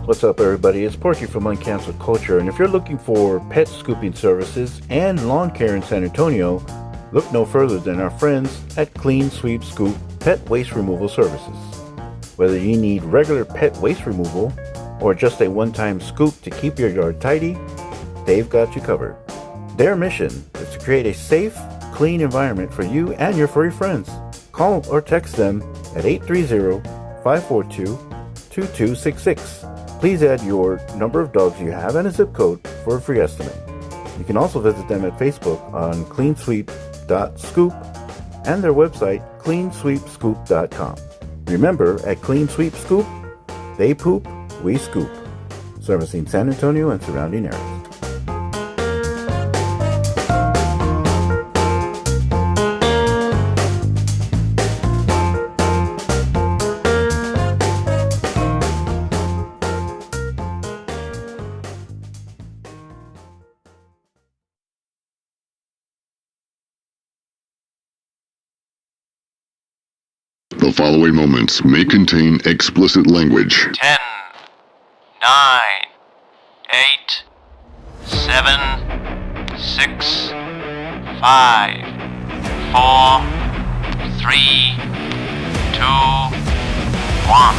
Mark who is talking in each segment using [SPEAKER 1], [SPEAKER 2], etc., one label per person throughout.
[SPEAKER 1] What's up, everybody? It's Porky from Uncanceled Culture, and if you're looking for pet scooping services and lawn care in San Antonio, look no further than our friends at Clean Sweep Scoop Pet Waste Removal Services. Whether you need regular pet waste removal or just a one-time scoop to keep your yard tidy, they've got you covered. Their mission is to create a safe, clean environment for you and your furry friends. Call or text them at 830-542-2266. Please add your number of dogs you have and a zip code for a free estimate. You can also visit them at Facebook on cleansweep.scoop and their website cleansweepscoop.com. Remember, at Clean Sweep Scoop, they poop, we scoop. Servicing San Antonio and surrounding areas.
[SPEAKER 2] The following moments may contain explicit language.
[SPEAKER 3] 10, 9, 8, 7, 6, 5, 4, 3, 2, 1.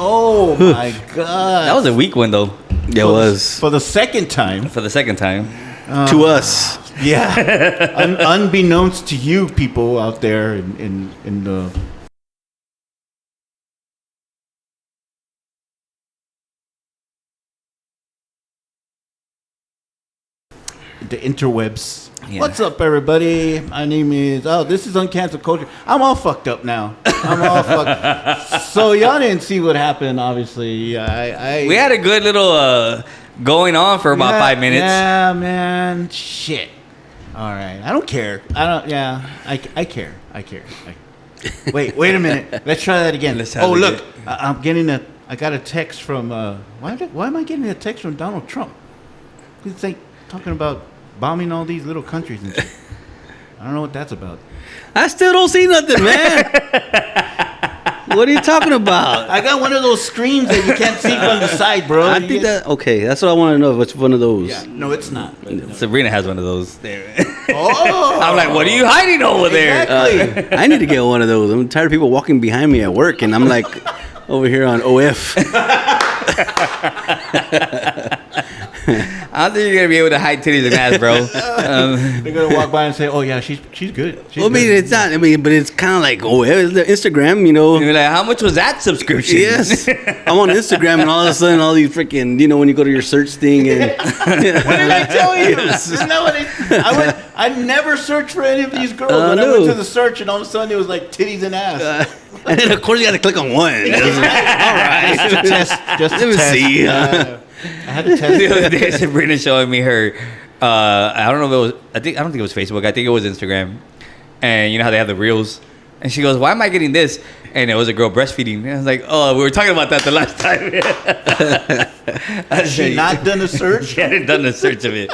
[SPEAKER 4] Oh my God.
[SPEAKER 5] That was a weak one, though.
[SPEAKER 6] Yeah, it was.
[SPEAKER 4] For the second time.
[SPEAKER 5] For the second time.
[SPEAKER 6] To us.
[SPEAKER 4] Yeah. Unbeknownst to you people out there in the... the interwebs.
[SPEAKER 5] Yeah.
[SPEAKER 4] What's up, everybody? My name is... this is Uncanceled Culture. I'm all fucked up now. So y'all didn't see what happened, obviously.
[SPEAKER 5] We had a good little going on for about 5 minutes.
[SPEAKER 4] Yeah, man. Shit. All right. I don't care. I care. Wait a minute. Let's try that again. Oh, look. I'm getting I got a text from... why am I getting a text from Donald Trump? He's talking about bombing all these little countries and shit. I don't know what that's about.
[SPEAKER 6] I still don't see nothing, man. What are you talking about?
[SPEAKER 4] I got one of those screens that you can't see from the side, bro.
[SPEAKER 6] I think okay, that's what I want to know. What's one of those?
[SPEAKER 4] Yeah, no, it's not.
[SPEAKER 5] Sabrina has one of those. There.
[SPEAKER 4] Oh,
[SPEAKER 5] I'm like, what are you hiding over there?
[SPEAKER 4] Exactly.
[SPEAKER 6] I need to get one of those. I'm tired of people walking behind me at work, and I'm like over here on OF.
[SPEAKER 5] I don't think you're gonna be able to hide titties and ass, bro.
[SPEAKER 4] They're gonna walk by and say, "Oh yeah, she's good."
[SPEAKER 6] Well, I mean, it's not. I mean, but it's kind of like it's the Instagram, you know.
[SPEAKER 5] You're like, how much was that subscription?
[SPEAKER 6] Yes, I'm on Instagram, and all of a sudden, all these freaking, when you go to your search thing, and
[SPEAKER 4] What did I tell you? Isn't that what I never searched for any of these girls. When I went to the search, and all of a sudden it was like titties and ass.
[SPEAKER 6] and then of course you got to click on one. All right,
[SPEAKER 4] Just to test.
[SPEAKER 6] let me see.
[SPEAKER 4] I had to test.
[SPEAKER 5] The other day, Sabrina showing me her. I don't know if it was. I don't think it was Facebook. I think it was Instagram. And you know how they have the reels. And she goes, "Why am I getting this?" And it was a girl breastfeeding. And I was like, "Oh, we were talking about that the last time."
[SPEAKER 4] Has she not done a search?
[SPEAKER 5] She hadn't done a search of it.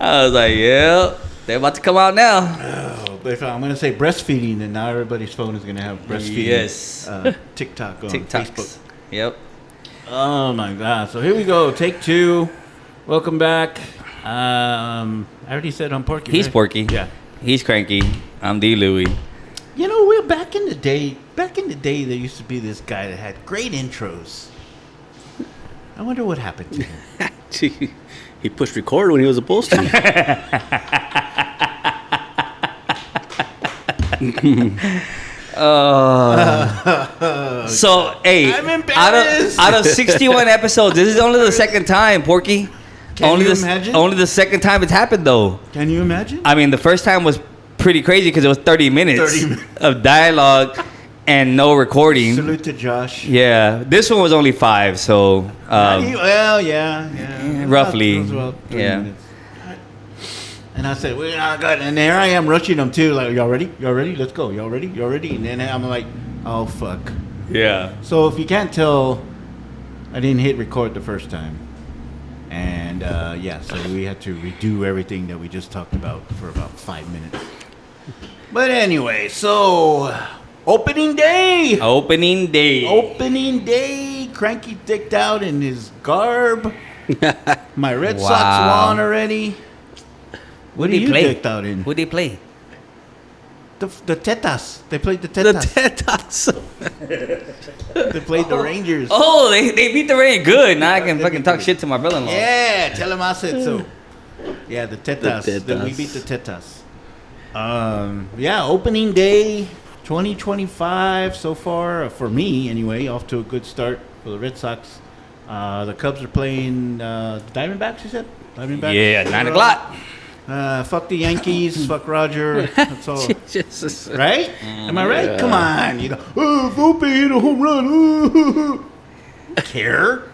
[SPEAKER 5] I was like, "Yeah, they're about to come out now."
[SPEAKER 4] Oh, but if I'm going to say breastfeeding, then now everybody's phone is going to have breastfeeding.
[SPEAKER 5] Yes.
[SPEAKER 4] TikTok on
[SPEAKER 5] TikToks.
[SPEAKER 4] Facebook.
[SPEAKER 5] Yep.
[SPEAKER 4] Oh my God! So here we go. Take 2. Welcome back. I already said I'm Porky.
[SPEAKER 5] He's
[SPEAKER 4] right?
[SPEAKER 5] Porky.
[SPEAKER 4] Yeah.
[SPEAKER 5] He's Cranky. I'm D. Louie.
[SPEAKER 4] We're back in the day. Back in the day, there used to be this guy that had great intros. I wonder what happened to him.
[SPEAKER 6] He pushed record when he was supposed to.
[SPEAKER 5] So, hey,
[SPEAKER 4] I'm embarrassed.
[SPEAKER 5] out of 61 episodes, this is only the second time, Porky.
[SPEAKER 4] Can you imagine?
[SPEAKER 5] Only the second time it's happened, though.
[SPEAKER 4] Can you imagine?
[SPEAKER 5] I mean, the first time was pretty crazy because it was 30 minutes of dialogue and no recording.
[SPEAKER 4] Salute to Josh.
[SPEAKER 5] Yeah, this one was only 5, so
[SPEAKER 4] Well, yeah.
[SPEAKER 5] roughly,
[SPEAKER 4] It was about 30
[SPEAKER 5] yeah.
[SPEAKER 4] minutes. And I said, "We're not good." And there I am rushing them too. Like, y'all ready? Y'all ready? Let's go. Y'all ready? Y'all ready? And then I'm like, oh fuck.
[SPEAKER 5] Yeah.
[SPEAKER 4] So if you can't tell, I didn't hit record the first time. And so we had to redo everything that we just talked about for about 5 minutes. But anyway, so opening day.
[SPEAKER 5] Opening day.
[SPEAKER 4] Opening day. Cranky dicked out in his garb. My Red Sox won already. What do you dicked out in?
[SPEAKER 5] Who'd they play?
[SPEAKER 4] The Tetas. They played the Tetas. They played the Rangers.
[SPEAKER 5] Oh, they beat the Rangers. Good. Now I can fucking talk shit to my brother-in-law.
[SPEAKER 4] Yeah, tell him I said so. Yeah, the Tetas. We beat the Tetas. Opening day 2025 so far, for me anyway, off to a good start for the Red Sox. The Cubs are playing Diamondbacks, you said? Diamondbacks?
[SPEAKER 5] Yeah, 9 o'clock.
[SPEAKER 4] Fuck the Yankees, fuck Roger. That's all. Right? Am I right? Come on. You know, Volpe hit a home run. Care?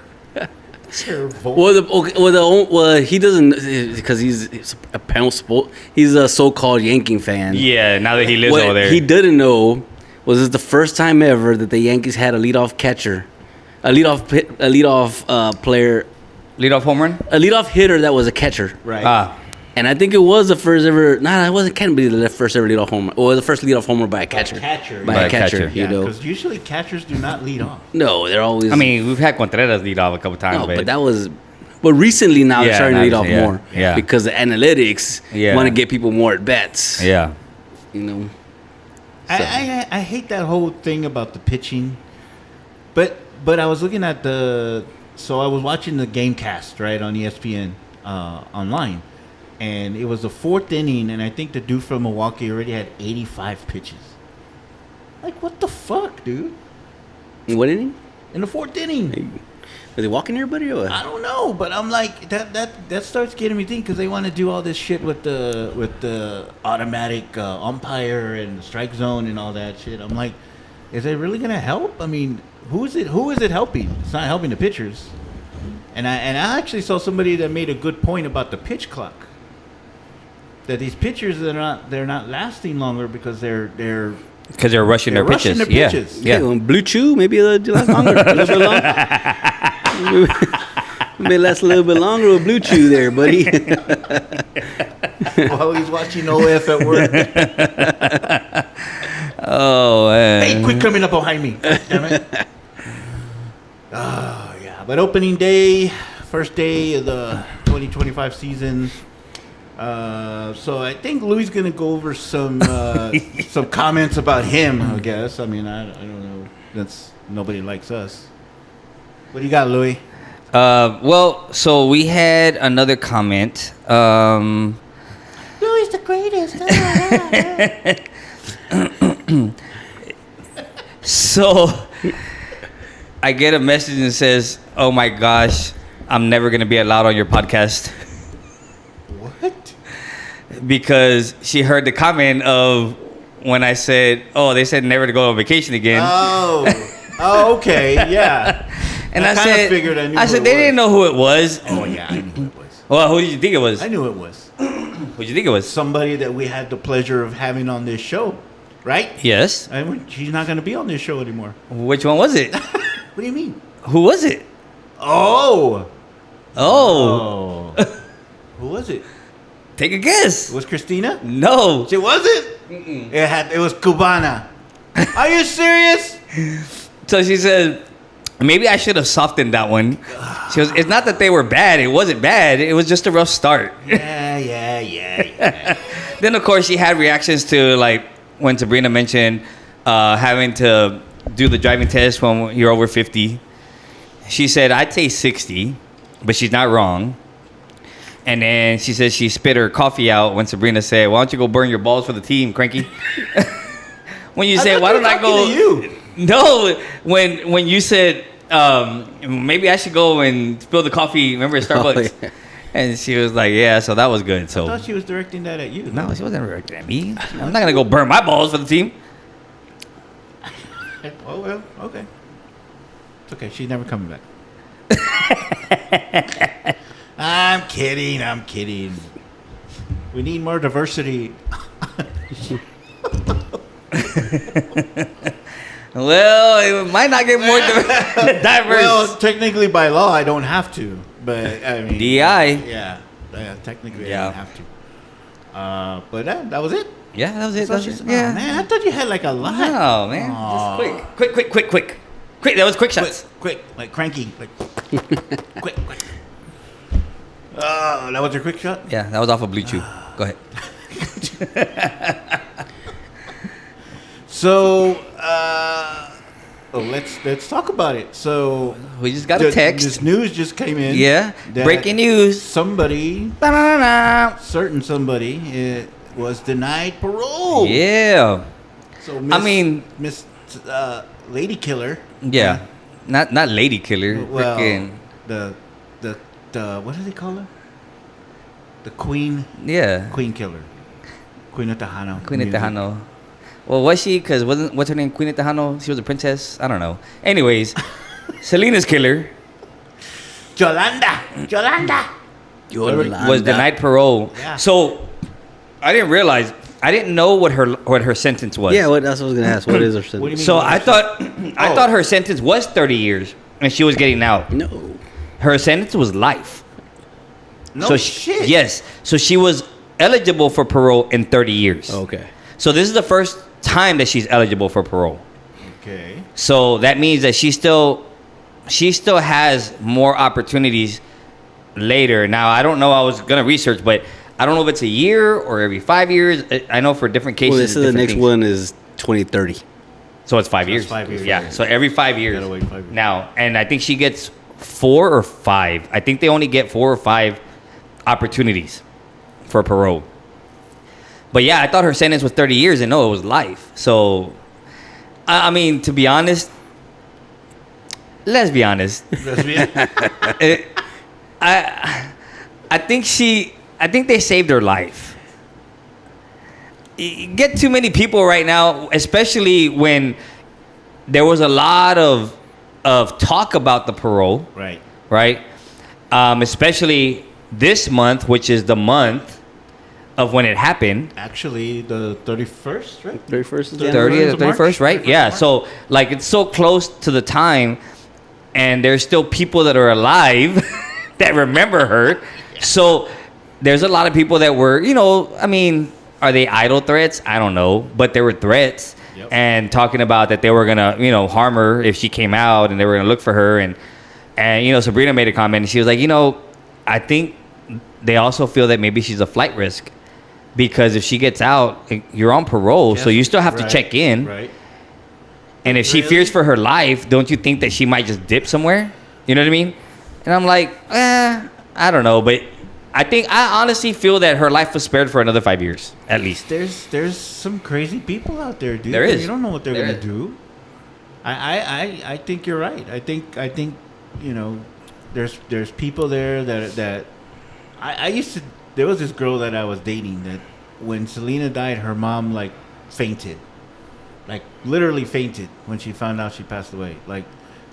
[SPEAKER 6] Well, he doesn't, because he's a he's a so-called Yankee fan.
[SPEAKER 5] Yeah, now that he lives over there.
[SPEAKER 6] He didn't know was this the first time ever that the Yankees had a leadoff catcher, a leadoff player,
[SPEAKER 5] leadoff home run,
[SPEAKER 6] a leadoff hitter that was a catcher.
[SPEAKER 4] Right.
[SPEAKER 6] And I think it was the first ever. Can't be the first ever leadoff homer. Or the first leadoff homer by a catcher. By a catcher. You know,
[SPEAKER 4] because usually catchers do not lead off.
[SPEAKER 6] No, they're always.
[SPEAKER 5] I mean, we've had Contreras lead off a couple times.
[SPEAKER 6] No, but that was. But recently now they're starting to lead off more.
[SPEAKER 5] Yeah.
[SPEAKER 6] Because the analytics want to get people more at bats.
[SPEAKER 5] Yeah.
[SPEAKER 6] You know.
[SPEAKER 4] So. I hate that whole thing about the pitching. But I was looking at so I was watching the game cast, right, on ESPN online. And it was the 4th inning, and I think the dude from Milwaukee already had 85 pitches. Like, what the fuck, dude?
[SPEAKER 6] In what inning?
[SPEAKER 4] In the 4th inning.
[SPEAKER 6] Hey, are they walking here, buddy, or what?
[SPEAKER 4] I don't know, but I'm like, that starts getting me thinking, because they want to do all this shit with the automatic umpire and strike zone and all that shit. I'm like, is it really going to help? I mean, who is it helping? It's not helping the pitchers. And I actually saw somebody that made a good point about the pitch clock. That these pitchers they're not lasting longer because they're
[SPEAKER 5] rushing their pitches.
[SPEAKER 6] Yeah. Okay, Blue Chew maybe it'll last longer. A little bit longer. Maybe last a little bit longer with Blue Chew there, buddy.
[SPEAKER 4] While he's watching OF at work.
[SPEAKER 5] Oh man!
[SPEAKER 4] Hey, quit coming up behind me! Damn it! Oh yeah, but opening day, first day of the 2025 season. So I think Louis is gonna go over some comments about him. I guess. I mean, I don't know. That's nobody likes us. What do you got, Louis?
[SPEAKER 5] Well, so we had another comment.
[SPEAKER 4] Louis the greatest.
[SPEAKER 5] So I get a message and it says, "Oh my gosh, I'm never gonna be allowed on your podcast." Because she heard the comment of when I said, "Oh, they said never to go on vacation again."
[SPEAKER 4] Oh, okay, yeah.
[SPEAKER 5] And I said,
[SPEAKER 4] I
[SPEAKER 5] said they didn't know who it was.
[SPEAKER 4] Oh yeah, I knew who it was.
[SPEAKER 5] Well, who did you think it was?
[SPEAKER 4] I knew it was.
[SPEAKER 5] Who did you think it was?
[SPEAKER 4] Somebody that we had the pleasure of having on this show, right?
[SPEAKER 5] Yes.
[SPEAKER 4] She's not going to be on this show anymore.
[SPEAKER 5] Which one was it?
[SPEAKER 4] What do you mean?
[SPEAKER 5] Who was it?
[SPEAKER 4] Oh. Who was it?
[SPEAKER 5] Take a guess.
[SPEAKER 4] It was Christina?
[SPEAKER 5] No.
[SPEAKER 4] It wasn't? Mm-mm. It was Cubana. Are you serious?
[SPEAKER 5] So she said, maybe I should have softened that one. She goes, it's not that they were bad. It wasn't bad. It was just a rough start.
[SPEAKER 4] Yeah.
[SPEAKER 5] Then, of course, she had reactions to, like, when Sabrina mentioned having to do the driving test when you're over 50. She said, I'd say 60, but she's not wrong. And then she said she spit her coffee out when Sabrina said, why don't you go burn your balls for the team, Cranky? When you said, why don't I go?
[SPEAKER 4] To you.
[SPEAKER 5] No, when you said, maybe I should go and spill the coffee, remember at Starbucks? Oh, yeah. And she was like, yeah, so that was good. So
[SPEAKER 4] I thought she was directing that at you.
[SPEAKER 5] No, she wasn't directing at me. I'm not going to go burn my balls for the team.
[SPEAKER 4] Oh, well, okay. It's okay. She's never coming back. I'm kidding. We need more diversity.
[SPEAKER 5] Well, it might not get more diverse.
[SPEAKER 4] Well, technically by law, I don't have to, but I mean,
[SPEAKER 5] DI.
[SPEAKER 4] Yeah, technically,
[SPEAKER 5] Yeah.
[SPEAKER 4] I don't have to. But that was it.
[SPEAKER 5] Yeah, that was it.
[SPEAKER 4] That's
[SPEAKER 5] That was
[SPEAKER 4] just,
[SPEAKER 5] it. Yeah.
[SPEAKER 4] Oh, man, I thought you had like a lot.
[SPEAKER 5] No, man.
[SPEAKER 4] Aw.
[SPEAKER 5] Just quick. Quick. That was quick shots.
[SPEAKER 4] Quick, like cranky, like quick. Oh, that was your quick shot.
[SPEAKER 5] Yeah, that was off of Blue Chew. Go ahead.
[SPEAKER 4] So, let's talk about it. So
[SPEAKER 5] We just got a text.
[SPEAKER 4] This news just came in.
[SPEAKER 5] Yeah.
[SPEAKER 4] that
[SPEAKER 5] Breaking news.
[SPEAKER 4] Somebody,
[SPEAKER 5] Ba-na-na-na.
[SPEAKER 4] certain somebody, was denied parole.
[SPEAKER 5] Yeah.
[SPEAKER 4] So Miss Lady Killer.
[SPEAKER 5] Yeah. Not lady killer.
[SPEAKER 4] Well,
[SPEAKER 5] Freaking.
[SPEAKER 4] the what do they call her? The Queen
[SPEAKER 5] Yeah.
[SPEAKER 4] Killer. Queen of Tejano.
[SPEAKER 5] Queen of
[SPEAKER 4] music.
[SPEAKER 5] Tejano. Well, was she? Because what's her name? Queen of Tejano? She was a princess? I don't know. Anyways, Selena's killer
[SPEAKER 4] Yolanda.
[SPEAKER 5] was denied parole.
[SPEAKER 4] Yeah.
[SPEAKER 5] So I didn't realize. I didn't know what her sentence was.
[SPEAKER 6] Yeah, that's what I was gonna ask. What is her sentence?
[SPEAKER 4] What do you mean?
[SPEAKER 5] So I thought her sentence was 30 years, and she was getting out.
[SPEAKER 6] No.
[SPEAKER 5] Her sentence was life.
[SPEAKER 4] No
[SPEAKER 5] So
[SPEAKER 4] shit.
[SPEAKER 5] Yes. So she was eligible for parole in 30 years.
[SPEAKER 6] Okay.
[SPEAKER 5] So this is the first time that she's eligible for parole.
[SPEAKER 4] Okay.
[SPEAKER 5] So that means that she still has more opportunities later. Now I don't know. I was gonna research, but I don't know if it's a year or every 5 years. I know for different cases.
[SPEAKER 6] Well, this is the
[SPEAKER 5] different
[SPEAKER 6] next
[SPEAKER 5] things.
[SPEAKER 6] one is 2030.
[SPEAKER 5] So it's 5
[SPEAKER 4] So
[SPEAKER 5] years.
[SPEAKER 4] it's 5 years,
[SPEAKER 5] Yeah.
[SPEAKER 4] yeah.
[SPEAKER 5] So every 5 years.
[SPEAKER 4] Gotta wait 5 years.
[SPEAKER 5] Now, and I think she gets 4 or 5. I think they only get 4 or 5 opportunities for parole. But yeah, I thought her sentence was 30 years, and no, it was life. So, I mean, to be honest, let's be honest. I think they saved her life. You get too many people right now, especially when there was a lot of talk about the parole,
[SPEAKER 4] Right.
[SPEAKER 5] especially this month, which is the month of when it happened.
[SPEAKER 4] Actually, the 31st, right?
[SPEAKER 6] 31st of
[SPEAKER 5] 30th
[SPEAKER 6] January.
[SPEAKER 5] or 31st, right?
[SPEAKER 4] 31st
[SPEAKER 5] Yeah.
[SPEAKER 4] March.
[SPEAKER 5] So, like, it's so close to the time, and there's still people that are alive that remember her. So, there's a lot of people that were, I mean, are they idle threats? I don't know. But there were threats and talking about that they were going to, harm her if she came out, and they were going to look for her. And Sabrina made a comment, and she was like, I think they also feel that maybe she's a flight risk. Because if she gets out, you're on parole, so you still have to check in.
[SPEAKER 4] Right.
[SPEAKER 5] And if she fears for her life, don't you think that she might just dip somewhere? You know what I mean? And I'm like, I don't know. But I honestly feel that her life was spared for another 5 years, at least.
[SPEAKER 4] There's some crazy people out there, dude.
[SPEAKER 5] There is.
[SPEAKER 4] You don't know what they're
[SPEAKER 5] There
[SPEAKER 4] gonna
[SPEAKER 5] is.
[SPEAKER 4] do. I think you're right. I think there's people there that I used to. There was this girl that I was dating that when Selena died, her mom like fainted, like literally fainted when she found out she passed away. Like,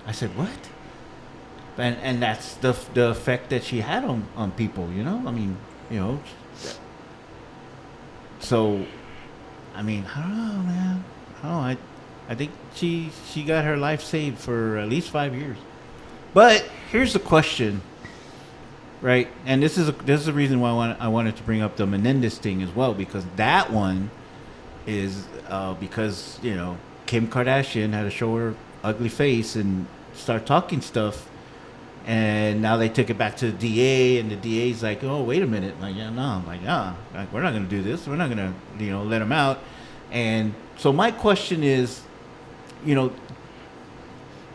[SPEAKER 4] I said, what? And that's the effect that she had on people. I mean, So, I mean, I don't know, man. I don't know. I think she got her life saved for at least 5 years. But here's the question. Right, and this is the reason why I wanted to bring up the Menendez thing as well, because that one is because Kim Kardashian had to show her ugly face and start talking stuff, and now they took it back to the DA, and the DA's like, oh, wait a minute, like, yeah, no, like, yeah, like, we're not gonna do this, we're not gonna let him out, and so my question is,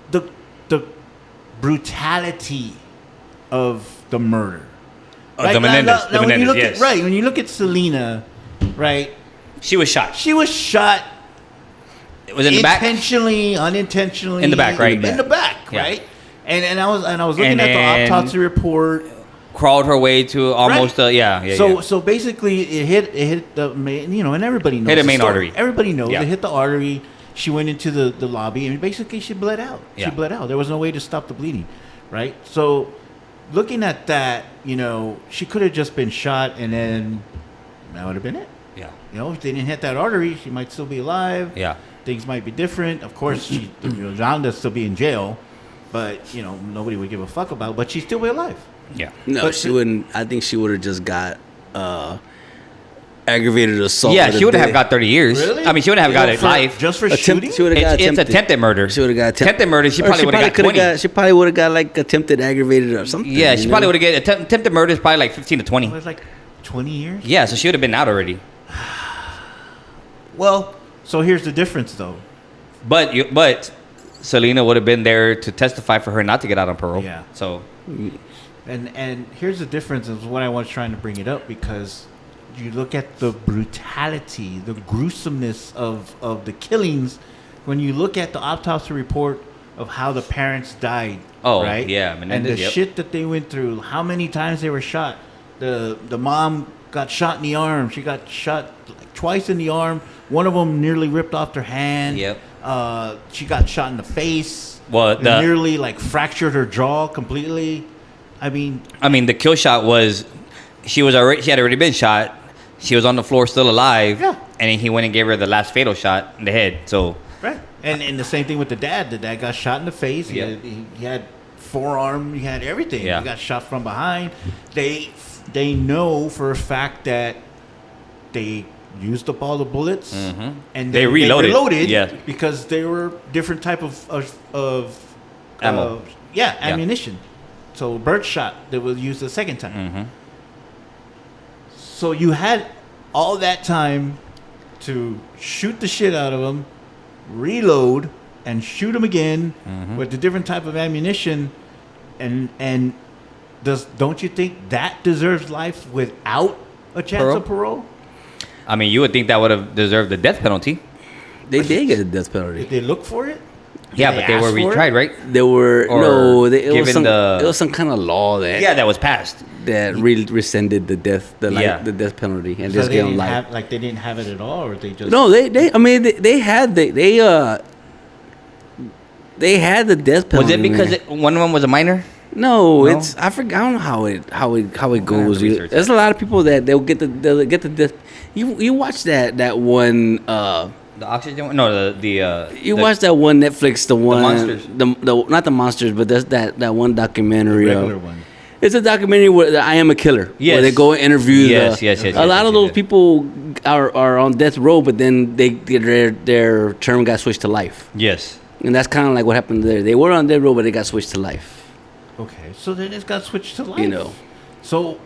[SPEAKER 4] the brutality of the murder.
[SPEAKER 5] The Menendez.
[SPEAKER 4] Now, when you look
[SPEAKER 5] yes.
[SPEAKER 4] when you look at Selena, right?
[SPEAKER 5] She was shot.
[SPEAKER 4] She was shot.
[SPEAKER 5] It was in the back.
[SPEAKER 4] Intentionally, unintentionally.
[SPEAKER 5] In the back, right?
[SPEAKER 4] In the back,
[SPEAKER 5] Yeah.
[SPEAKER 4] right? And I was looking
[SPEAKER 5] And
[SPEAKER 4] at the
[SPEAKER 5] then-
[SPEAKER 4] autopsy report.
[SPEAKER 5] Crawled her way to almost
[SPEAKER 4] Right. So basically, it hit the main, and everybody knows
[SPEAKER 5] Hit a
[SPEAKER 4] the
[SPEAKER 5] main
[SPEAKER 4] story.
[SPEAKER 5] artery.
[SPEAKER 4] Everybody knows
[SPEAKER 5] Yeah.
[SPEAKER 4] it hit the artery. She went into the lobby, and basically she bled out.
[SPEAKER 5] Yeah.
[SPEAKER 4] She bled out. There was no way to stop the bleeding, right? So, looking at that, she could have just been shot and then That would have been it.
[SPEAKER 5] Yeah.
[SPEAKER 4] You know, if they didn't hit that artery, she might still be alive.
[SPEAKER 5] Yeah.
[SPEAKER 4] Things might be different. Of course, Yolanda's still be in jail, but you know nobody would give a fuck about. But she'd still be alive.
[SPEAKER 5] Yeah.
[SPEAKER 6] No,
[SPEAKER 4] But
[SPEAKER 6] she wouldn't. I think she would have just got aggravated assault.
[SPEAKER 5] Yeah,
[SPEAKER 6] with
[SPEAKER 5] she
[SPEAKER 6] a
[SPEAKER 5] would have
[SPEAKER 6] dead-
[SPEAKER 5] got 30 years.
[SPEAKER 4] Really?
[SPEAKER 5] I mean, she wouldn't have got it
[SPEAKER 4] For-
[SPEAKER 5] life.
[SPEAKER 4] just for
[SPEAKER 6] Attempt-
[SPEAKER 4] shooting.
[SPEAKER 6] She would have got
[SPEAKER 5] It's
[SPEAKER 6] attempted.
[SPEAKER 5] attempted murder.
[SPEAKER 6] She would have got
[SPEAKER 5] Attempted murder. She
[SPEAKER 6] or
[SPEAKER 5] probably would have got
[SPEAKER 6] coulda
[SPEAKER 5] 20.
[SPEAKER 6] She probably would have got like attempted aggravated or something.
[SPEAKER 5] Yeah, she
[SPEAKER 6] you
[SPEAKER 5] probably
[SPEAKER 6] know?
[SPEAKER 5] would have get attempted murder is probably like 15 to 20.
[SPEAKER 4] It was like 20 years.
[SPEAKER 5] Yeah, so she would have been out already.
[SPEAKER 4] Well, so here's the difference, though.
[SPEAKER 5] But Selena would have been there to testify for her not to get out on parole.
[SPEAKER 4] Yeah.
[SPEAKER 5] So
[SPEAKER 4] And here's the difference is what I was trying to bring it up because you look at the brutality, the gruesomeness of the killings. When you look at the autopsy report of how the parents died,
[SPEAKER 5] Oh,
[SPEAKER 4] right?
[SPEAKER 5] yeah,
[SPEAKER 4] and
[SPEAKER 5] Menendez,
[SPEAKER 4] the
[SPEAKER 5] yep.
[SPEAKER 4] shit that they went through, how many times they were shot. The mom got shot in the arm. She got shot like twice in the arm. One of them nearly ripped off her hand.
[SPEAKER 5] Yep.
[SPEAKER 4] She got shot in the face.
[SPEAKER 5] Well,
[SPEAKER 4] nearly like fractured her jaw completely. I mean,
[SPEAKER 5] the kill shot was she had already been shot. She was on the floor still alive.
[SPEAKER 4] Yeah.
[SPEAKER 5] And he went and gave her the last fatal shot in the head. So
[SPEAKER 4] right. And the same thing with the dad. The dad got shot in the face.
[SPEAKER 5] Yep.
[SPEAKER 4] He had forearm. He had everything.
[SPEAKER 5] Yeah.
[SPEAKER 4] He got shot from behind. They know for a fact that they used up all the bullets and
[SPEAKER 5] They reloaded. Yeah.
[SPEAKER 4] because they were different type of
[SPEAKER 5] Ammo.
[SPEAKER 4] Ammunition. So birdshot that was used the second time. So you had all that time to shoot the shit out of them, reload, and shoot them again with a different type of ammunition, and don't you think that deserves life without a chance of parole?
[SPEAKER 5] I mean, you would think that would have deserved the death penalty.
[SPEAKER 6] They did get a death penalty.
[SPEAKER 4] Did they look for it?
[SPEAKER 5] Yeah,
[SPEAKER 4] Did
[SPEAKER 5] but they were
[SPEAKER 4] ask for it?
[SPEAKER 5] retried, right?
[SPEAKER 6] They were
[SPEAKER 5] given
[SPEAKER 6] it was some kind of law that
[SPEAKER 5] Yeah, that was passed.
[SPEAKER 6] that rescinded the death the death penalty and
[SPEAKER 4] So
[SPEAKER 6] just
[SPEAKER 4] they
[SPEAKER 6] gave them
[SPEAKER 4] didn't
[SPEAKER 6] life.
[SPEAKER 4] have, like they didn't have it at all, or they just
[SPEAKER 6] No, they had the death penalty.
[SPEAKER 5] Was it because
[SPEAKER 6] man.
[SPEAKER 5] one of them was a minor?
[SPEAKER 6] No,
[SPEAKER 5] No?
[SPEAKER 6] it's I forgot. I don't know how it goes.
[SPEAKER 5] to research
[SPEAKER 6] There's a lot of people that they'll get the death. You watch that one.
[SPEAKER 5] The oxygen one? No,
[SPEAKER 6] You watch that one Netflix, the one
[SPEAKER 5] Monsters.
[SPEAKER 6] the not the monsters, but there's that one documentary.
[SPEAKER 4] regular one.
[SPEAKER 6] It's a documentary where I Am a Killer.
[SPEAKER 5] Yes.
[SPEAKER 6] Where they go and interview.
[SPEAKER 5] Yes.
[SPEAKER 6] A lot of those people are on death row, but then their term got switched to life,
[SPEAKER 5] Yes.
[SPEAKER 6] and that's kind of like what happened there. They were on death row, but they got switched to life.
[SPEAKER 4] Okay, so then it's got switched to life.
[SPEAKER 6] You know.
[SPEAKER 4] So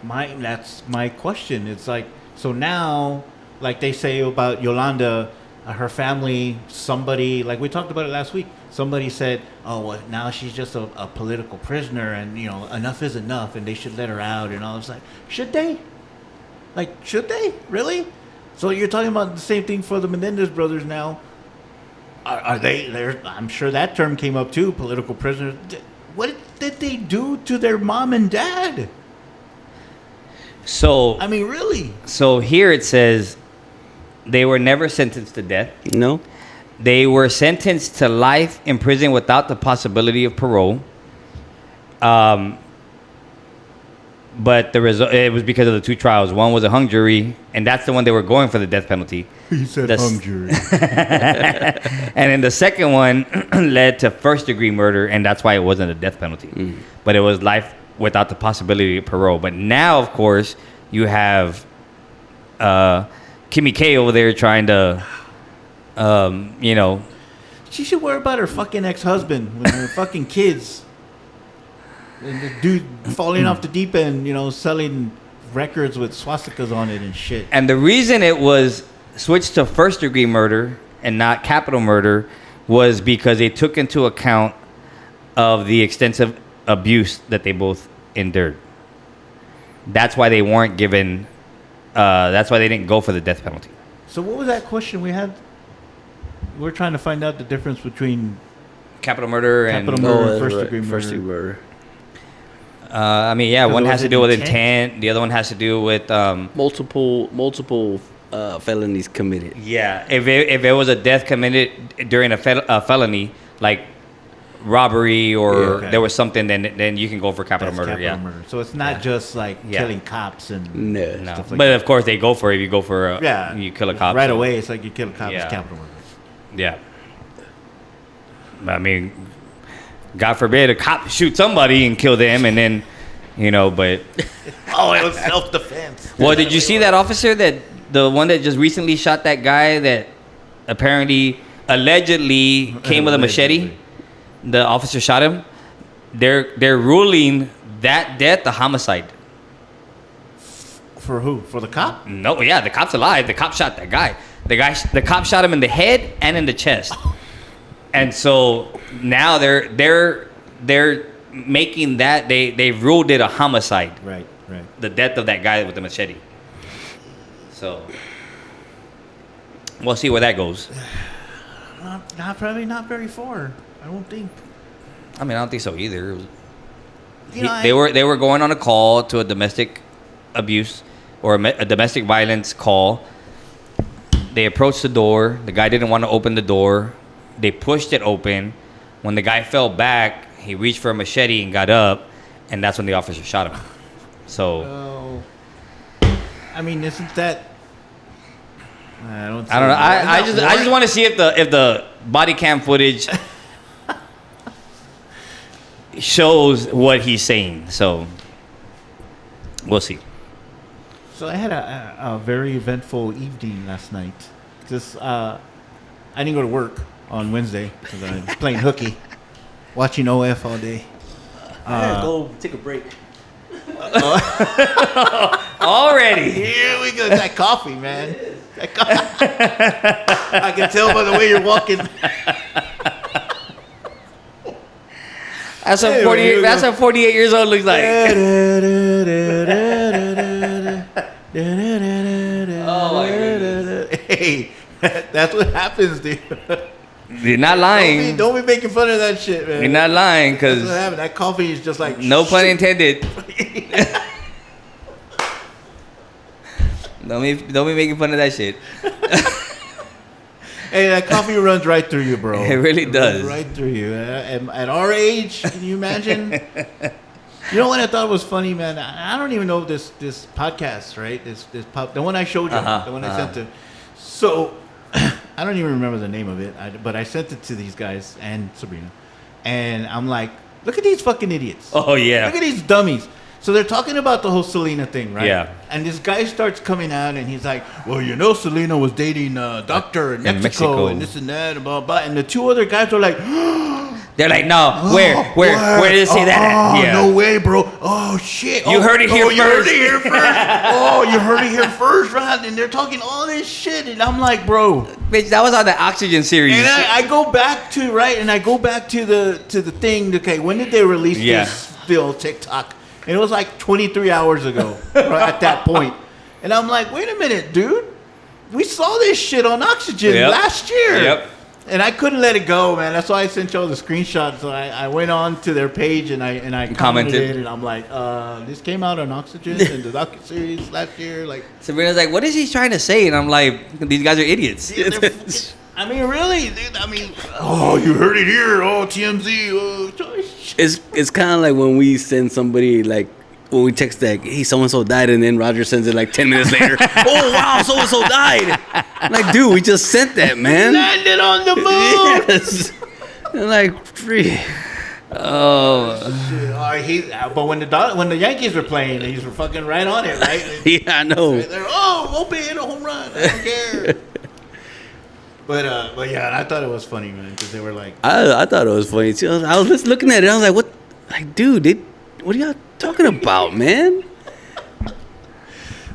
[SPEAKER 4] that's my question. It's like, so now, like they say about Yolanda, her family, somebody, like we talked about it last week, somebody said, oh, well, now she's just a political prisoner and, you know, enough is enough and they should let her out and all. It's like, should they? Like, should they? Really? So you're talking about the same thing for the Menendez brothers now. Are they, I'm sure that term came up too, political prisoners. What did they do to their mom and dad?
[SPEAKER 5] So
[SPEAKER 4] I mean, really?
[SPEAKER 5] So here it says they were never sentenced to death.
[SPEAKER 6] No.
[SPEAKER 5] They were sentenced to life in prison without the possibility of parole. But the result, it was because of the two trials. One was a hung jury, and that's the one they were going for the death penalty.
[SPEAKER 4] He said hung jury.
[SPEAKER 5] And then the second one led to first-degree murder, and that's why it wasn't a death penalty. But it was life without the possibility of parole. But now, of course, you have Kimmy K over there trying to, you know.
[SPEAKER 4] She should worry about her fucking ex-husband with her fucking kids. And the dude falling off the deep end, you know, selling records with swastikas on it and shit.
[SPEAKER 5] And the reason it was switched to first-degree murder and not capital murder was because they took into account of the extensive abuse that they both endured. That's why they weren't given. That's why they didn't go for the death penalty.
[SPEAKER 4] So what was that question we had? We're trying to find out the difference between
[SPEAKER 5] Capital murder and
[SPEAKER 4] capital murder and first-degree murder.
[SPEAKER 6] First-degree murder.
[SPEAKER 5] I mean, yeah,
[SPEAKER 4] Because
[SPEAKER 5] one
[SPEAKER 4] it
[SPEAKER 5] has
[SPEAKER 4] was
[SPEAKER 5] to do with
[SPEAKER 4] intent.
[SPEAKER 5] intent. The other one has to do with
[SPEAKER 6] Multiple felonies committed.
[SPEAKER 5] yeah. If it was a death committed during a felony, like robbery or there was something, then you can go for capital murder.
[SPEAKER 4] Murder. So it's not just like killing cops and stuff like
[SPEAKER 5] but
[SPEAKER 4] that.
[SPEAKER 5] of course they go for it. If you go for you kill a cop
[SPEAKER 4] right away. It's like you kill a cop. It's capital murder.
[SPEAKER 5] Yeah. I mean, God forbid a cop shoot somebody and kill them, and then but
[SPEAKER 4] it was self-defense.
[SPEAKER 5] well, did you see that officer, that the one that just recently shot that guy that allegedly came with a machete? The officer shot him. They're ruling that death a homicide.
[SPEAKER 4] For who? For the cop?
[SPEAKER 5] No, yeah, the cop's alive. The cop shot that guy. The cop shot him in the head and in the chest. And so now they're making that they've ruled it a homicide.
[SPEAKER 4] Right.
[SPEAKER 5] The death of that guy with the machete. So we'll see where that goes.
[SPEAKER 4] Probably not very far. I don't think.
[SPEAKER 5] I mean, I don't think so either. They were going on a call to a domestic abuse or a domestic violence call. They approached the door. The guy didn't want to open the door. They pushed it open. When the guy fell back, he reached for a machete and got up, and that's when the officer shot him. So,
[SPEAKER 4] I mean, isn't that? I don't know.
[SPEAKER 5] I just want to see if the body cam footage shows what he's saying. So we'll see.
[SPEAKER 4] So I had a very eventful evening last night. I didn't go to work on Wednesday because I was playing hooky, watching OF all day.
[SPEAKER 6] I gotta go take a break.
[SPEAKER 5] Already.
[SPEAKER 4] Here we go. That coffee, man. I can tell by the way you're walking.
[SPEAKER 5] That's what 48. That's what 48 years old looks like. Oh my goodness.
[SPEAKER 4] Hey, that's what happens, dude.
[SPEAKER 5] You're not lying.
[SPEAKER 4] Don't be making fun of that shit, man.
[SPEAKER 5] You're not lying, because
[SPEAKER 4] that's what happened. That coffee is just like
[SPEAKER 5] no pun intended. Don't be making fun of that shit.
[SPEAKER 4] Hey, that coffee runs right through you, bro.
[SPEAKER 5] It really does.
[SPEAKER 4] Right through you. At our age, can you imagine? You know what I thought was funny, man? I don't even know this podcast, right? The one I showed you, the one I sent to. So I don't even remember the name of it, but I sent it to these guys and Sabrina, and I'm like, look at these fucking idiots.
[SPEAKER 5] Oh yeah.
[SPEAKER 4] Look at these dummies. So they're talking about the whole Selena thing, right?
[SPEAKER 5] Yeah.
[SPEAKER 4] And this guy starts coming out and he's like, well, Selena was dating a doctor in Mexico and this and that and blah, blah. And the two other guys are like,
[SPEAKER 5] they're like, no, where did it say that at?
[SPEAKER 4] Yeah. No way, bro. Oh, shit.
[SPEAKER 5] You heard it here first.
[SPEAKER 4] You heard it here first. You heard it here first, right? And they're talking all this shit. And I'm like, bro.
[SPEAKER 5] Bitch, that was on the Oxygen series.
[SPEAKER 4] And I go back to, right? And I go back to the thing. Okay, when did they release this TikTok? And it was like 23 hours ago, right at that point. And I'm like, wait a minute, dude. We saw this shit on Oxygen last year. Yep. And I couldn't let it go, man. That's why I sent you all the screenshots. So I went on to their page and I commented. And I'm like, this came out on Oxygen in the docu-series last year. Like,
[SPEAKER 5] Sabrina's like, what is he trying to say? And I'm like, these guys are idiots.
[SPEAKER 4] I mean, really, dude. I mean, you heard it here. TMZ.
[SPEAKER 6] It's kind of like when we send somebody, like, when we text that, hey, so-and-so died, and then Roger sends it like 10 minutes later. Oh, wow, so-and-so died. I'm like, dude, we just sent that, man.
[SPEAKER 4] Landed on the moon.
[SPEAKER 6] Yes. I'm like, free.
[SPEAKER 4] Oh. But when the Yankees were playing, they were fucking right on it, right?
[SPEAKER 6] Yeah, I know.
[SPEAKER 4] Ope hit a home run. I don't care. But yeah, I thought it was funny, man, because they were like,
[SPEAKER 6] I thought it was funny too. I was just looking at it. I was like, what? Like, dude, what are y'all talking about, man?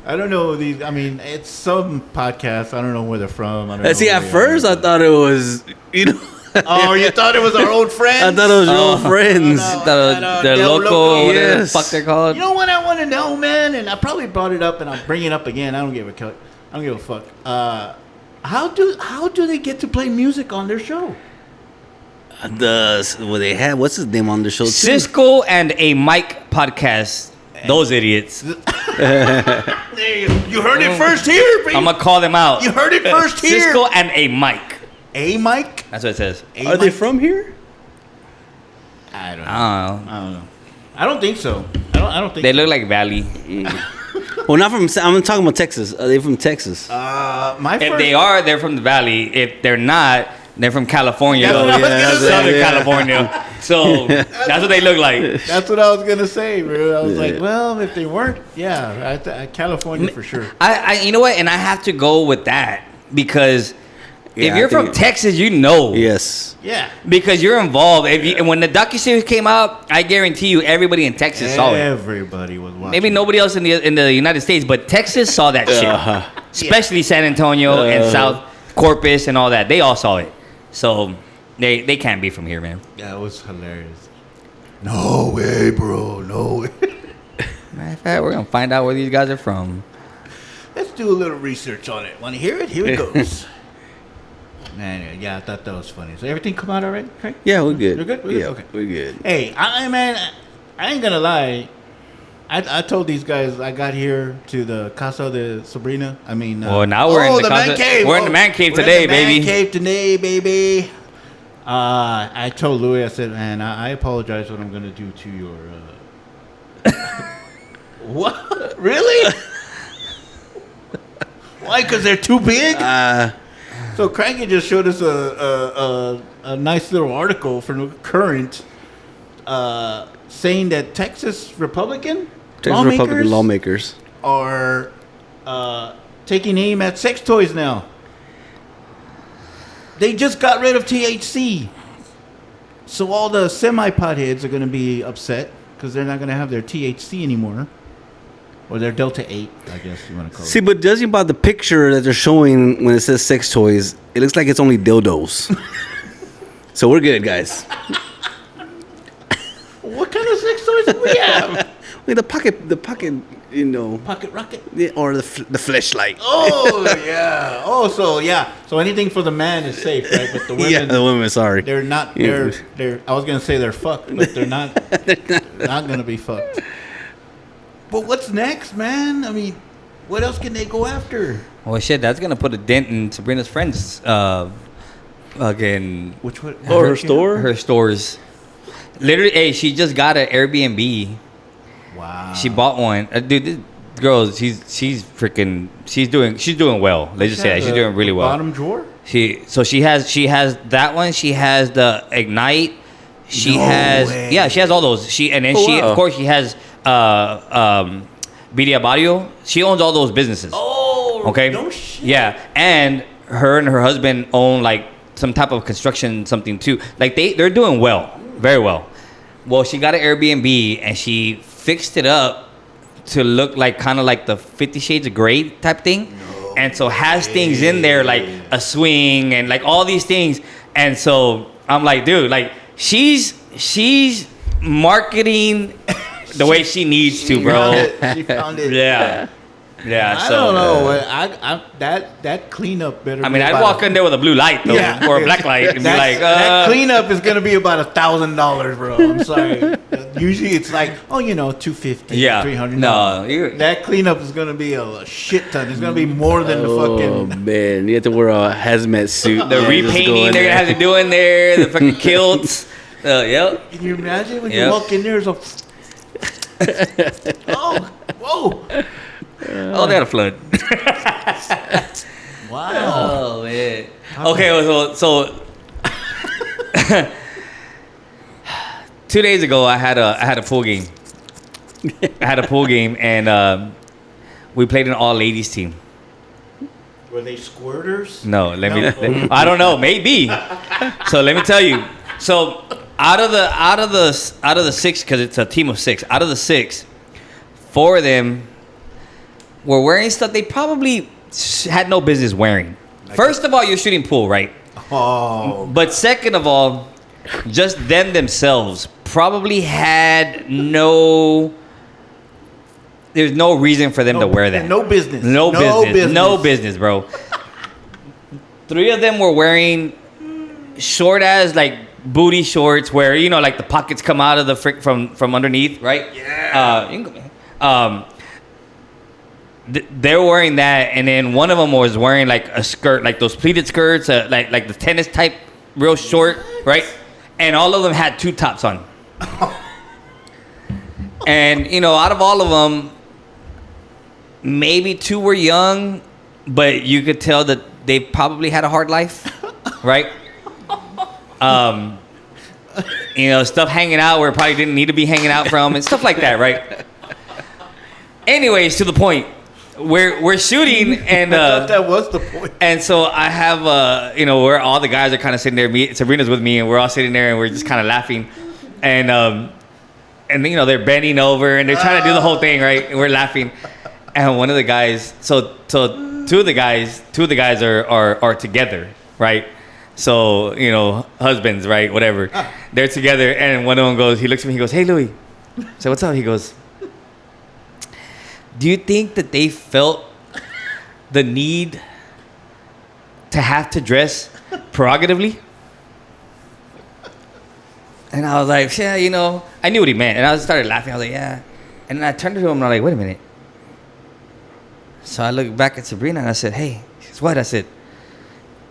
[SPEAKER 4] I don't know these. I mean, it's some podcasts. I don't know where they're from. I don't know.
[SPEAKER 6] See, at first I thought it was,
[SPEAKER 4] Oh, you thought it was our old friends?
[SPEAKER 6] I thought it was your old friends.
[SPEAKER 5] They're local, whatever the fuck they're called.
[SPEAKER 4] You know what I want to know, man? And I probably brought it up, and I'll bring it up again. I don't give a fuck. How do they get to play music on their show?
[SPEAKER 6] They had, what's his name on the show too?
[SPEAKER 5] Cisco and a Mike podcast. Those idiots.
[SPEAKER 4] You heard it first here, baby.
[SPEAKER 5] I'm gonna call them out.
[SPEAKER 4] You heard it first here.
[SPEAKER 5] Cisco and a Mike.
[SPEAKER 4] A Mike?
[SPEAKER 5] That's what it says.
[SPEAKER 6] Are they from here?
[SPEAKER 4] I don't know.
[SPEAKER 5] I don't know.
[SPEAKER 4] I don't know. I don't think so. I don't think
[SPEAKER 5] They
[SPEAKER 4] so.
[SPEAKER 5] look like Valley.
[SPEAKER 6] Well, not from. I'm talking about Texas. Are they from Texas?
[SPEAKER 4] My
[SPEAKER 5] If
[SPEAKER 4] first,
[SPEAKER 5] they are, they're from the Valley. If they're not, they're from California.
[SPEAKER 4] That's what I was gonna say.
[SPEAKER 5] Southern
[SPEAKER 6] Yeah.
[SPEAKER 5] California. So that's what they look like.
[SPEAKER 4] that's what I was gonna say, bro. I was like, well, if they weren't, California for sure.
[SPEAKER 5] You know what? And I have to go with that because
[SPEAKER 6] Yeah,
[SPEAKER 5] if
[SPEAKER 6] I
[SPEAKER 5] you're from
[SPEAKER 6] think-
[SPEAKER 5] Texas, you know.
[SPEAKER 6] Yes.
[SPEAKER 4] Yeah.
[SPEAKER 5] Because you're involved. And when the docuseries came out, I guarantee you, everybody in Texas saw it.
[SPEAKER 4] Everybody was watching.
[SPEAKER 5] Maybe nobody else in the United States, but Texas saw that shit. Especially San Antonio and South Corpus and all that. They all saw it. So they can't be from here, man.
[SPEAKER 4] Yeah, it was hilarious. No way, bro. No way.
[SPEAKER 5] Matter of fact, we're gonna find out where these guys are from.
[SPEAKER 4] Let's do a little research on it. Want to hear it? Here it goes. Man, yeah, I thought that was funny. So everything come out all right, Craig?
[SPEAKER 6] Yeah, we're good.
[SPEAKER 4] You're good? We're good?
[SPEAKER 6] Yeah,
[SPEAKER 4] Okay.
[SPEAKER 6] we're good.
[SPEAKER 4] Hey, man, I ain't gonna lie. I told these guys I got here to the Casa de Sabrina. I mean,
[SPEAKER 5] Well, now we're in the
[SPEAKER 4] man
[SPEAKER 5] casa-
[SPEAKER 4] cave.
[SPEAKER 5] we're in the man cave
[SPEAKER 4] we're in
[SPEAKER 5] today,
[SPEAKER 4] the man
[SPEAKER 5] baby.
[SPEAKER 4] cave today, baby. I told Louis, I said, man, I apologize what I'm gonna do to your. What? Really? Why? Because they're too big? So Cranky just showed us a nice little article from the Current saying that Texas Republican
[SPEAKER 6] Lawmakers.
[SPEAKER 4] are taking aim at sex toys now. They just got rid of THC. So all the semi-potheads are going to be upset because they're not going to have their THC anymore. Or their Delta 8, I guess you want to call it.
[SPEAKER 6] See, but judging by the picture that they're showing when it says sex toys, it looks like it's only dildos. So we're good, guys.
[SPEAKER 4] What kind of sex toys do we have?
[SPEAKER 6] Wait, the pocket, you know,
[SPEAKER 4] Pocket rocket?
[SPEAKER 6] or the fleshlight.
[SPEAKER 4] Oh, yeah. Oh, so, yeah. So anything for the man is safe, right? But the women,
[SPEAKER 6] Yeah, the women. Sorry.
[SPEAKER 4] they're not,
[SPEAKER 6] Yeah.
[SPEAKER 4] they're, I was going to say they're fucked, but they're not, not going to be fucked. But what's next, man? I mean, what else can they go after?
[SPEAKER 5] Well, shit, that's gonna put a dent in Sabrina's friends. Again,
[SPEAKER 4] Which one?
[SPEAKER 6] Oh, her store?
[SPEAKER 5] her stores. Literally, hey, she just got an Airbnb.
[SPEAKER 4] Wow.
[SPEAKER 5] She bought one. Dude, this girl, she's doing well. Let's just say that she's doing really well.
[SPEAKER 4] Bottom drawer?
[SPEAKER 5] She has that one. She has the Ignite. She
[SPEAKER 4] No
[SPEAKER 5] has
[SPEAKER 4] way.
[SPEAKER 5] Yeah, she has all those. She
[SPEAKER 6] wow.
[SPEAKER 5] of course she has Vidia Barrio. She owns all those businesses.
[SPEAKER 4] Oh,
[SPEAKER 5] Okay.
[SPEAKER 4] no shit.
[SPEAKER 5] Yeah, and her husband own like some type of construction something too. Like they're doing well, very well. Well, she got an Airbnb and she fixed it up to look like kind of like the 50 Shades of Grey type thing. And so has things in there like a swing and like all these things. And so I'm like, dude, like she's marketing the way she needs to, bro.
[SPEAKER 4] She found it.
[SPEAKER 5] Yeah. Yeah.
[SPEAKER 4] I
[SPEAKER 5] so,
[SPEAKER 4] don't know. I that cleanup better.
[SPEAKER 5] I mean,
[SPEAKER 4] be
[SPEAKER 5] I'd
[SPEAKER 4] about
[SPEAKER 5] walk in there with a blue light though,
[SPEAKER 4] Yeah.
[SPEAKER 5] or a black light, and be like,
[SPEAKER 4] that cleanup is gonna be about $1,000, bro. I'm sorry. Usually it's like, oh, $250,
[SPEAKER 5] yeah,
[SPEAKER 4] $300.
[SPEAKER 5] no, you,
[SPEAKER 4] That cleanup is gonna be a shit ton. It's gonna be more than the
[SPEAKER 6] Oh
[SPEAKER 4] fucking.
[SPEAKER 6] man, you have to wear a hazmat suit.
[SPEAKER 5] the
[SPEAKER 6] and just go
[SPEAKER 5] repainting
[SPEAKER 6] in
[SPEAKER 5] they're gonna
[SPEAKER 6] there.
[SPEAKER 5] have to do in there, the fucking kilts. Yep.
[SPEAKER 4] Can you imagine when
[SPEAKER 5] Yep.
[SPEAKER 4] you walk in there? It's a. Oh, whoa!
[SPEAKER 5] Oh, they had a flood.
[SPEAKER 4] Wow.
[SPEAKER 5] Oh man. Okay, so 2 days ago I had a pool game. I had a pool game and we played an all ladies team.
[SPEAKER 4] Were they squirters?
[SPEAKER 5] No, I don't know, maybe. So let me tell you. So out of the six, because it's a team of six. Out of the six, 4 of them were wearing stuff they probably had no business wearing. First of all, you're shooting pool, right?
[SPEAKER 4] Oh,
[SPEAKER 5] But second of all, just them themselves probably had there's no reason for them to wear that.
[SPEAKER 4] No business.
[SPEAKER 5] No business, bro. 3 of them were wearing short ass like booty shorts where like the pockets come out of the from underneath, right? Yeah. They were wearing that, and then one of them was wearing like a skirt, like those pleated skirts, like the tennis type, real short, right? And all of them had 2 tops on. And, you know, out of all of them, maybe 2 were young, but you could tell that they probably had a hard life, right? You know, stuff hanging out where it probably didn't need to be hanging out from and stuff like that, right? Anyways, to the point. We're shooting, and
[SPEAKER 4] I thought that was the point.
[SPEAKER 5] And so I have, you know, where all the guys are kind of sitting there. Sabrina's with me, and we're all sitting there, and we're just kind of laughing, and you know, they're bending over, and they're trying to do the whole thing, right? And we're laughing, and one of the guys, so two of the guys are together, right? So, you know, husbands, right? Whatever, they're together, and one of them goes, he looks at me, he goes, "Hey, Louis," so what's up? He goes, "Do you think that they felt the need to have to dress prerogatively?" And I was like, "Yeah, you know," I knew what he meant. And I started laughing. I was like, "Yeah." And then I turned to him and I'm like, "Wait a minute." So I looked back at Sabrina and I said, "Hey," she goes, "What?" I said,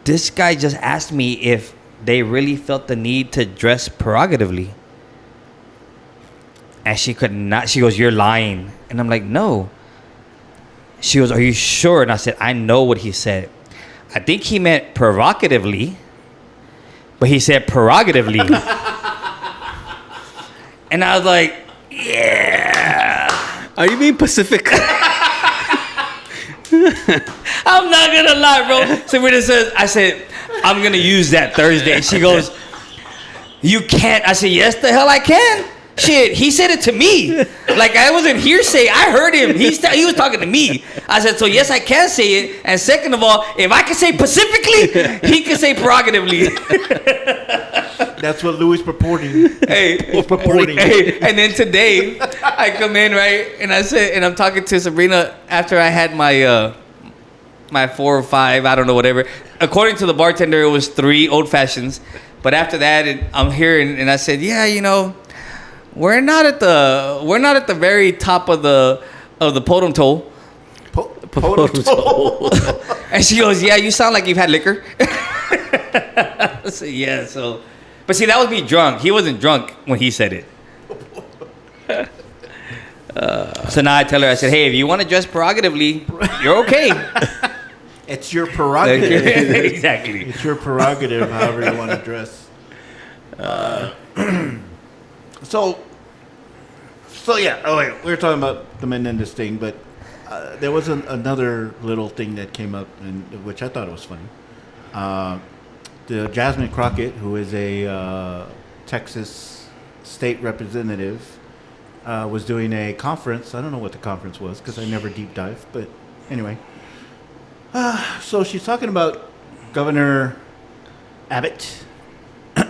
[SPEAKER 5] "This guy just asked me if they really felt the need to dress prerogatively." And she could not. She goes, "You're lying." And I'm like, "No." She goes, "Are you sure?" And I said, "I know what he said. I think he meant provocatively, but he said prerogatively." And I was like, "Yeah."
[SPEAKER 6] Are you being Pacific?
[SPEAKER 5] I'm not going to lie, bro. Sabrina says, I said, "I'm going to use that Thursday." She goes, "You can't." I said, "Yes, the hell I can. Shit, he said it to me. Like, I wasn't hearsay. I heard him. He was talking to me." I said, "So yes, I can say it. And second of all, if I can say pacifically, he can say prerogatively."
[SPEAKER 4] That's what Louis purporting.
[SPEAKER 5] Hey,
[SPEAKER 4] purporting.
[SPEAKER 5] Hey, and then today, I come in, right? And I said, and I'm talking to Sabrina after I had my my 4 or 5, I don't know, whatever. According to the bartender, it was 3 old fashions. But after that, I'm here, and I said, "Yeah, you know, we're not at the very top of the potom toll." And she goes, "Yeah, you sound like you've had liquor." I said, "Yeah, so." But see, that was me drunk. He wasn't drunk when he said it. So now I tell her, I said, "Hey, if you want to dress prerogatively, you're okay."
[SPEAKER 4] It's your prerogative.
[SPEAKER 5] Exactly.
[SPEAKER 4] It's your prerogative, however you want to dress. So yeah. Oh wait, we were talking about the Menendez thing, but there was another little thing that came up, and which I thought it was funny. The Jasmine Crockett, who is a Texas state representative, was doing a conference. I don't know what the conference was because I never deep dive, but anyway. So she's talking about Governor Abbott.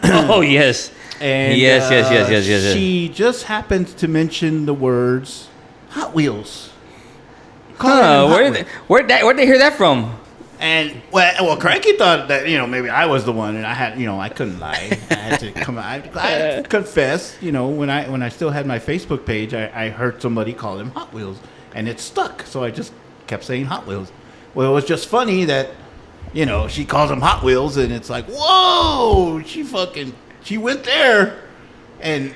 [SPEAKER 5] Oh yes.
[SPEAKER 4] And
[SPEAKER 5] yes.
[SPEAKER 4] She just happened to mention the words Hot Wheels.
[SPEAKER 5] Where'd they hear that from?
[SPEAKER 4] And well, Cranky thought that, you know, maybe I was the one, and I had, you know, I couldn't lie. I had to come. I confess, you know, when I still had my Facebook page, I heard somebody call them Hot Wheels, and it stuck. So I just kept saying Hot Wheels. Well, it was just funny that, you know, she calls them Hot Wheels, and it's like, whoa, she went there, and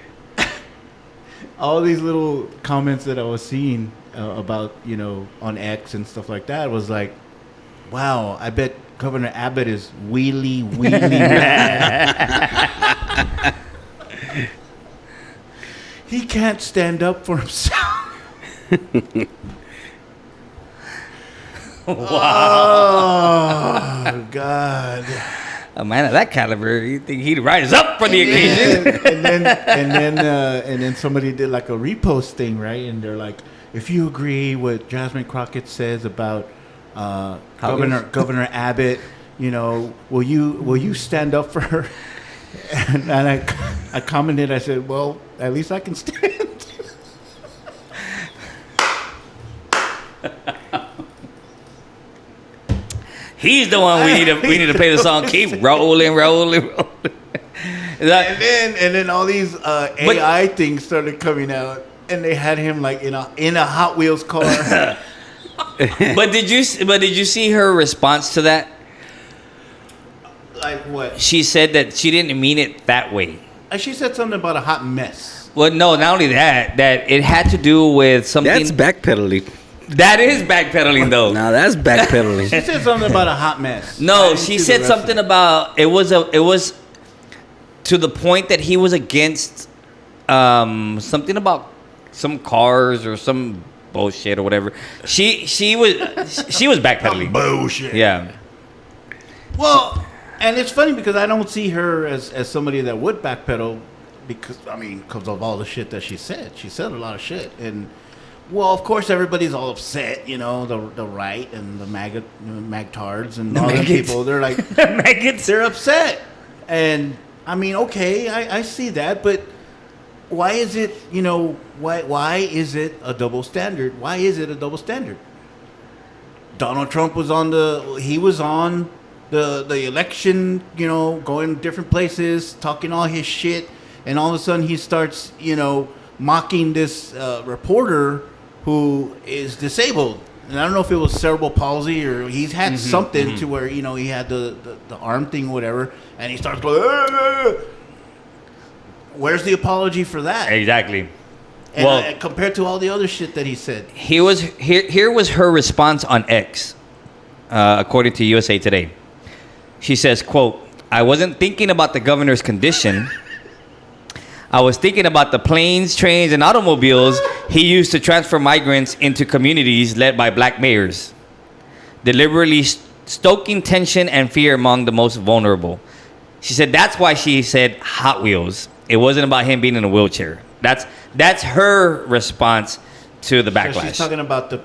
[SPEAKER 4] all these little comments that I was seeing about, you know, on X and stuff like that was like, wow, I bet Governor Abbott is wheelie mad. He can't stand up for himself. Wow. Oh, God.
[SPEAKER 5] A man of that caliber, you think he'd rise up for the occasion?
[SPEAKER 4] And then somebody did like a repost thing, right? And they're like, if you agree what Jasmine Crockett says about Governor Abbott, you know, will you stand up for her? And I commented, I said, well, at least I can stand.
[SPEAKER 5] He's the one we need to play the song. Keep rolling.
[SPEAKER 4] And then all these AI things started coming out, and they had him like in a Hot Wheels car.
[SPEAKER 5] But did you see her response to that?
[SPEAKER 4] Like what?
[SPEAKER 5] She said that she didn't mean it that way.
[SPEAKER 4] She said something about a hot mess.
[SPEAKER 5] Well, no, not only that it had to do with something.
[SPEAKER 6] That's backpedaling.
[SPEAKER 5] That is backpedaling, though.
[SPEAKER 6] Now that's backpedaling.
[SPEAKER 4] She said something about a hot mess.
[SPEAKER 5] No, she said something about it was to the point that he was against something about some cars or some bullshit or whatever. She was backpedaling.
[SPEAKER 4] Bullshit.
[SPEAKER 5] Yeah.
[SPEAKER 4] Well, and it's funny because I don't see her as somebody that would backpedal because of all the shit that she said. She said a lot of shit, and well, of course, everybody's all upset. The right and the magtards and all the people. They're like
[SPEAKER 5] maggots.
[SPEAKER 4] They're upset, and okay, I see that, but why is it? Why is it a double standard? Why is it a double standard? Donald Trump was on the election, going different places, talking all his shit, and all of a sudden he starts, mocking this reporter who is disabled. And I don't know if it was cerebral palsy or he's had something to where, he had the arm thing, whatever, and he starts going, "Ah!" Where's the apology for that?
[SPEAKER 5] Exactly.
[SPEAKER 4] And compared to all the other shit that he said.
[SPEAKER 5] Here was her response on X, according to USA Today. She says, quote, "I wasn't thinking about the governor's condition. I was thinking about the planes, trains, and automobiles he used to transfer migrants into communities led by black mayors, deliberately stoking tension and fear among the most vulnerable." She said that's why she said Hot Wheels. It wasn't about him being in a wheelchair. That's her response to the backlash.
[SPEAKER 4] So she's talking about the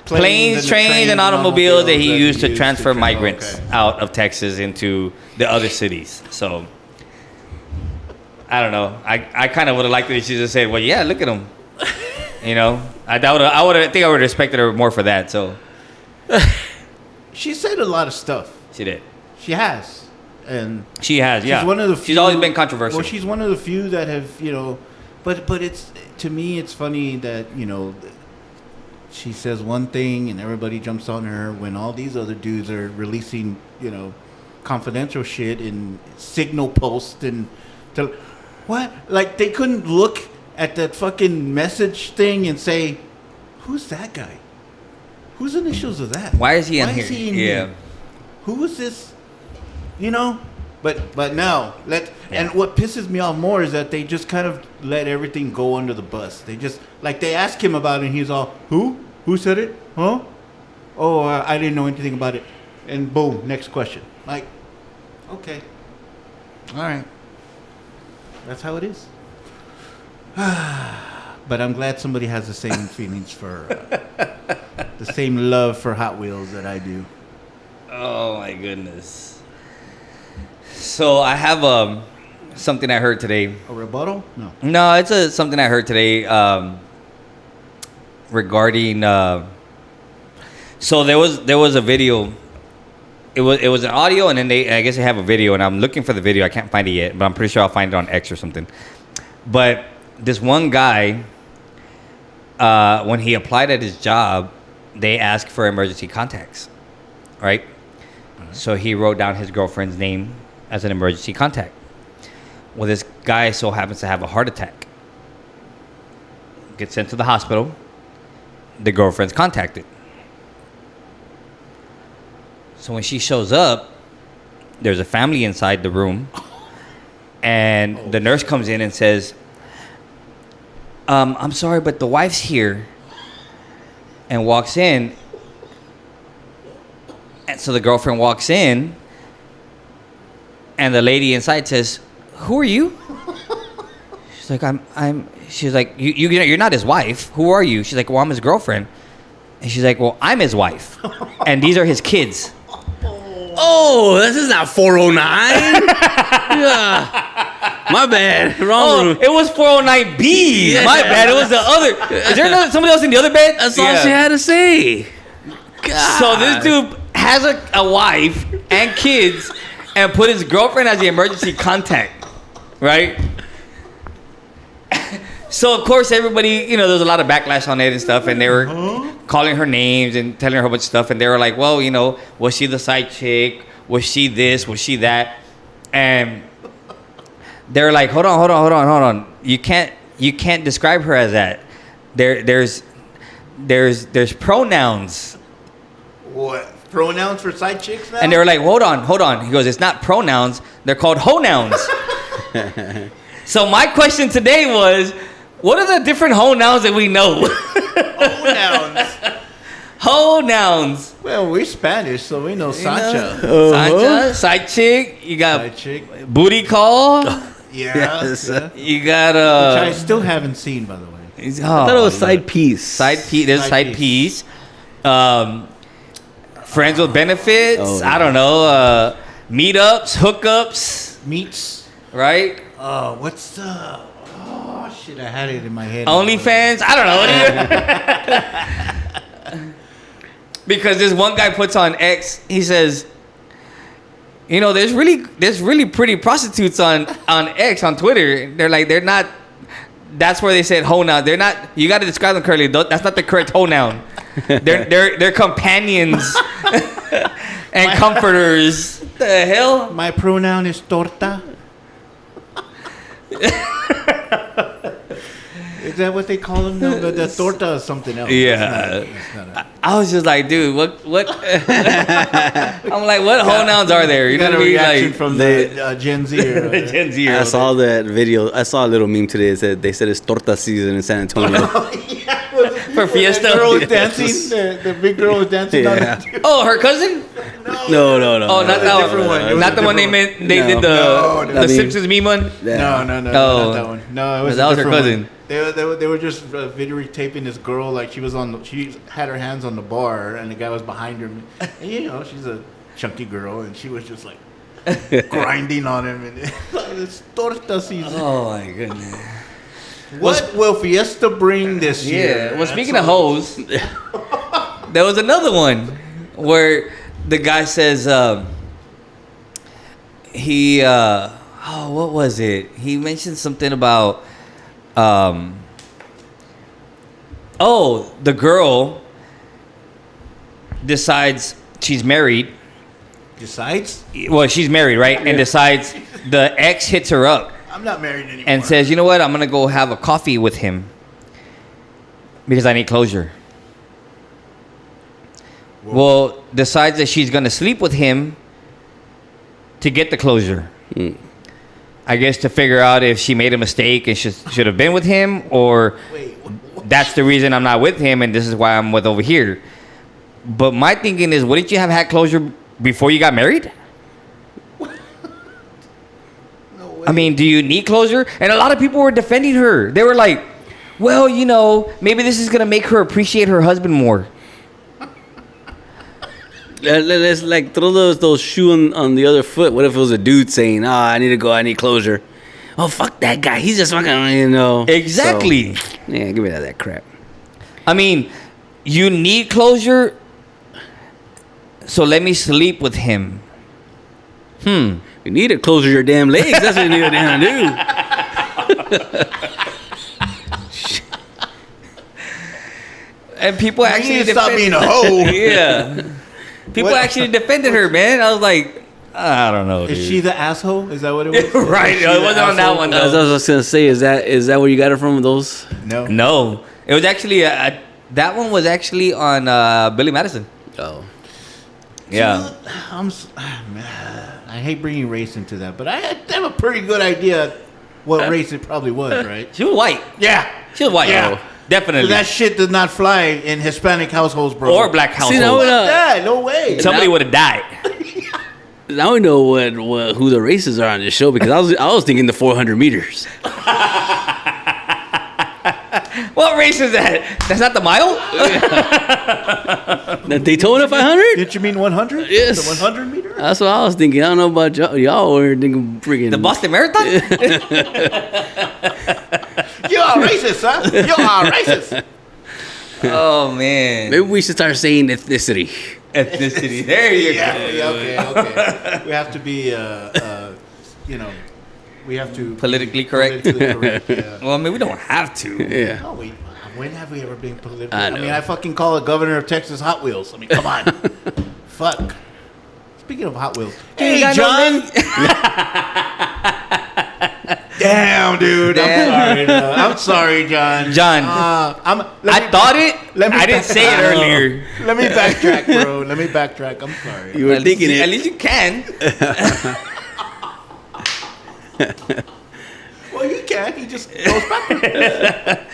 [SPEAKER 5] planes, trains, and automobiles that he used to transfer migrants out of Texas into the other cities. So I don't know. I kind of would have liked it if she just said, "Well, yeah, look at him." I think I would have respected her more for that. So
[SPEAKER 4] she said a lot of stuff.
[SPEAKER 5] She did.
[SPEAKER 4] She has. And
[SPEAKER 5] she has, yeah.
[SPEAKER 4] She's one of the few,
[SPEAKER 5] she's always been controversial.
[SPEAKER 4] Well, she's one of the few that have, but it's, to me, it's funny that, she says one thing and everybody jumps on her when all these other dudes are releasing, confidential shit in Signal Post and what? Like they couldn't look at that fucking message thing and say, "Who's that guy? Whose initials are that?
[SPEAKER 5] Why is he in here?"
[SPEAKER 4] Here? Who is this? But now and what pisses me off more is that they just kind of let everything go under the bus. They just they ask him about it and he's all, "Who said it? Huh? Oh, I didn't know anything about it." And boom, next question. Like, okay, all right, that's how it is. But I'm glad somebody has the same feelings for the same love for Hot Wheels that I do.
[SPEAKER 5] Oh my goodness. So I have something I heard today.
[SPEAKER 4] A rebuttal?
[SPEAKER 5] No, it's something I heard today regarding. So there was a video. It was an audio, and then I guess they have a video, and I'm looking for the video. I can't find it yet, but I'm pretty sure I'll find it on X or something. But this one guy, when he applied at his job, they asked for emergency contacts, right? So he wrote down his girlfriend's name as an emergency contact. Well, this guy so happens to have a heart attack. Gets sent to the hospital. The girlfriend's contacted. So when she shows up, there's a family inside the room. And the nurse comes in and says, "I'm sorry, but the wife's here." And walks in. And so the girlfriend walks in, and the lady inside says, "Who are you?" She's like, She's like, "You're not his wife. Who are you?" She's like, "Well, I'm his girlfriend." And she's like, "Well, I'm his wife, and these are his kids."
[SPEAKER 6] Oh, this is not 409. Yeah. My bad. Wrong room.
[SPEAKER 5] It was 409B. Yeah. My bad. It was the other. Is there somebody else in the other bed?
[SPEAKER 6] That's all she had to say. God.
[SPEAKER 5] So this dude has a wife and kids and put his girlfriend as the emergency contact, right? So of course everybody, there's a lot of backlash on it and stuff, and they were calling her names and telling her a bunch of stuff, and they were like, "Well, was she the side chick? Was she this? Was she that?" And they're like, hold on. You can't describe her as that. There's pronouns.
[SPEAKER 4] What? Pronouns for side chicks now?
[SPEAKER 5] And they were like, hold on. He goes, it's not pronouns. They're called honouns. So my question today was, what are the different honouns that we know?
[SPEAKER 4] Pronouns.
[SPEAKER 5] Honouns.
[SPEAKER 4] Well, we're Spanish, so we know Sancha.
[SPEAKER 5] Sancha, side chick. You got
[SPEAKER 4] Side chick.
[SPEAKER 5] booty call.
[SPEAKER 4] Yeah.
[SPEAKER 6] Yes.
[SPEAKER 4] yeah.
[SPEAKER 5] You got
[SPEAKER 4] Which I still haven't seen, by the way.
[SPEAKER 6] I thought it was side piece.
[SPEAKER 5] Side piece. There's
[SPEAKER 4] Side
[SPEAKER 5] side piece. Friends with benefits.
[SPEAKER 6] Oh,
[SPEAKER 5] I don't know. Meetups, hookups.
[SPEAKER 4] Meats.
[SPEAKER 5] Right.
[SPEAKER 4] What's the... Oh, shit, I had it in my head.
[SPEAKER 5] OnlyFans. I don't know. Because this one guy puts on X. He says, you know, there's really pretty prostitutes on X on Twitter. They're not. That's where they said honoun. They're not. You got to describe them correctly. That's not the correct honoun. They're companions and comforters. The hell?
[SPEAKER 4] My pronoun is torta. Is that what they call them? No, the torta is something else.
[SPEAKER 5] Yeah.
[SPEAKER 4] It's not a-
[SPEAKER 5] I was just like, dude, what? I'm like, what honouns are there?
[SPEAKER 4] You
[SPEAKER 5] know
[SPEAKER 4] got a
[SPEAKER 5] what I mean?
[SPEAKER 4] reaction
[SPEAKER 5] Like,
[SPEAKER 4] from the Gen Z. Or,
[SPEAKER 5] Gen Z.
[SPEAKER 6] I saw that video. I saw a little meme today. They said it's torta season in San Antonio.
[SPEAKER 5] For fiesta.
[SPEAKER 4] The girl was dancing. The big girl was dancing on
[SPEAKER 6] Yeah.
[SPEAKER 4] it.
[SPEAKER 5] Oh, her cousin?
[SPEAKER 6] No.
[SPEAKER 5] Oh, not that
[SPEAKER 4] different one. It was
[SPEAKER 5] Not
[SPEAKER 4] a
[SPEAKER 5] the one
[SPEAKER 4] different
[SPEAKER 5] they did
[SPEAKER 4] No,
[SPEAKER 5] the
[SPEAKER 4] I mean-
[SPEAKER 5] Simpsons meme one.
[SPEAKER 6] Yeah.
[SPEAKER 4] No,
[SPEAKER 5] Oh.
[SPEAKER 4] not that one. No, it was
[SPEAKER 5] That
[SPEAKER 4] a
[SPEAKER 5] was her
[SPEAKER 4] different
[SPEAKER 5] cousin.
[SPEAKER 4] one. They were just videotaping this girl like she had her hands on the bar and the guy was behind her. And, you know, she's a chunky girl and she was just like grinding on him and it's torta season.
[SPEAKER 5] Oh my goodness.
[SPEAKER 4] What will Fiesta bring this year?
[SPEAKER 5] Yeah. Well, speaking of hoes, there was another one where the guy says what was it? He mentioned something about the girl decides she's married.
[SPEAKER 4] Decides?
[SPEAKER 5] Well, she's married, right? And decides the ex hits her up
[SPEAKER 4] I'm not married anymore.
[SPEAKER 5] and says, you know what? I'm going to go have a coffee with him because I need closure.
[SPEAKER 4] Whoa.
[SPEAKER 5] Well, decides that she's going to sleep with him to get the closure. I guess to figure out if she made a mistake and should have been with him, or
[SPEAKER 4] Wait,
[SPEAKER 5] that's the reason I'm not with him and this is why I'm with over here. But my thinking is, wouldn't you have had closure before you got married?
[SPEAKER 4] no way.
[SPEAKER 5] I mean, do you need closure? And a lot of people were defending her. They were like, well, you know, maybe this is going to make her appreciate her husband more.
[SPEAKER 6] Let's like throw those shoe on the other foot. What if it was a dude saying, I need to go, I need closure. Oh, fuck that guy. He's just fucking, you know.
[SPEAKER 5] Exactly.
[SPEAKER 6] So, yeah, give me that crap.
[SPEAKER 5] I mean, you need closure, so let me sleep with him.
[SPEAKER 6] You need to close your damn legs. That's what you need to damn do.
[SPEAKER 5] And people
[SPEAKER 4] You
[SPEAKER 5] actually
[SPEAKER 4] need to stop being a
[SPEAKER 5] defended-
[SPEAKER 4] hoe.
[SPEAKER 5] Yeah. People
[SPEAKER 4] What?
[SPEAKER 5] actually defended her, man. I was like, I don't know, dude.
[SPEAKER 4] Is she the asshole? Is that what it was?
[SPEAKER 5] Right.
[SPEAKER 4] Is she
[SPEAKER 5] It
[SPEAKER 4] the
[SPEAKER 5] wasn't on that
[SPEAKER 4] asshole?
[SPEAKER 5] one,
[SPEAKER 6] As I was gonna say, is that where you got it from? Those?
[SPEAKER 4] No.
[SPEAKER 5] No. It was actually, that one was actually on Billy Madison.
[SPEAKER 6] Oh,
[SPEAKER 5] Yeah.
[SPEAKER 4] I hate bringing race into that, but I have a pretty good idea what race it probably was, right?
[SPEAKER 5] She was white.
[SPEAKER 4] Yeah.
[SPEAKER 5] She was white.
[SPEAKER 4] Yeah.
[SPEAKER 5] Definitely.
[SPEAKER 4] So that shit does not fly in Hispanic households, bro.
[SPEAKER 5] Or black households.
[SPEAKER 6] See, now,
[SPEAKER 4] Yeah, no way.
[SPEAKER 5] Somebody would have died.
[SPEAKER 6] now we know who the races are on this show because I was thinking the 400 meters.
[SPEAKER 5] What race is that? That's not the mile?
[SPEAKER 6] The Daytona 500.
[SPEAKER 4] Did you mean 100?
[SPEAKER 6] Yes.
[SPEAKER 4] The 100 meter?
[SPEAKER 6] That's what I was thinking. I don't know about y'all. Y'all were thinking freaking
[SPEAKER 5] The Boston Marathon?
[SPEAKER 4] You are racist, huh? You are racist.
[SPEAKER 5] Oh, man.
[SPEAKER 6] Maybe we should start saying ethnicity.
[SPEAKER 5] Ethnicity. There you
[SPEAKER 4] Yeah,
[SPEAKER 5] go.
[SPEAKER 4] yeah, okay. We have to be, we have to...
[SPEAKER 5] Politically correct?
[SPEAKER 4] Politically correct, yeah.
[SPEAKER 5] Well, I mean, we don't have to.
[SPEAKER 6] Yeah.
[SPEAKER 4] Oh, wait. When have we ever been politically...
[SPEAKER 6] I
[SPEAKER 4] I
[SPEAKER 6] know.
[SPEAKER 4] mean, I fucking call a governor of Texas Hot Wheels. I mean, come on. Fuck. Speaking of Hot Wheels.
[SPEAKER 5] Hey,
[SPEAKER 4] Hey,
[SPEAKER 5] got no
[SPEAKER 4] John. Damn, dude.
[SPEAKER 5] Damn.
[SPEAKER 4] I'm sorry, John.
[SPEAKER 5] John, I thought it. I didn't say it earlier.
[SPEAKER 4] Let me backtrack, bro. Let me backtrack. I'm sorry.
[SPEAKER 6] You were thinking it.
[SPEAKER 5] At least you can.
[SPEAKER 4] Well, you can. He just goes back.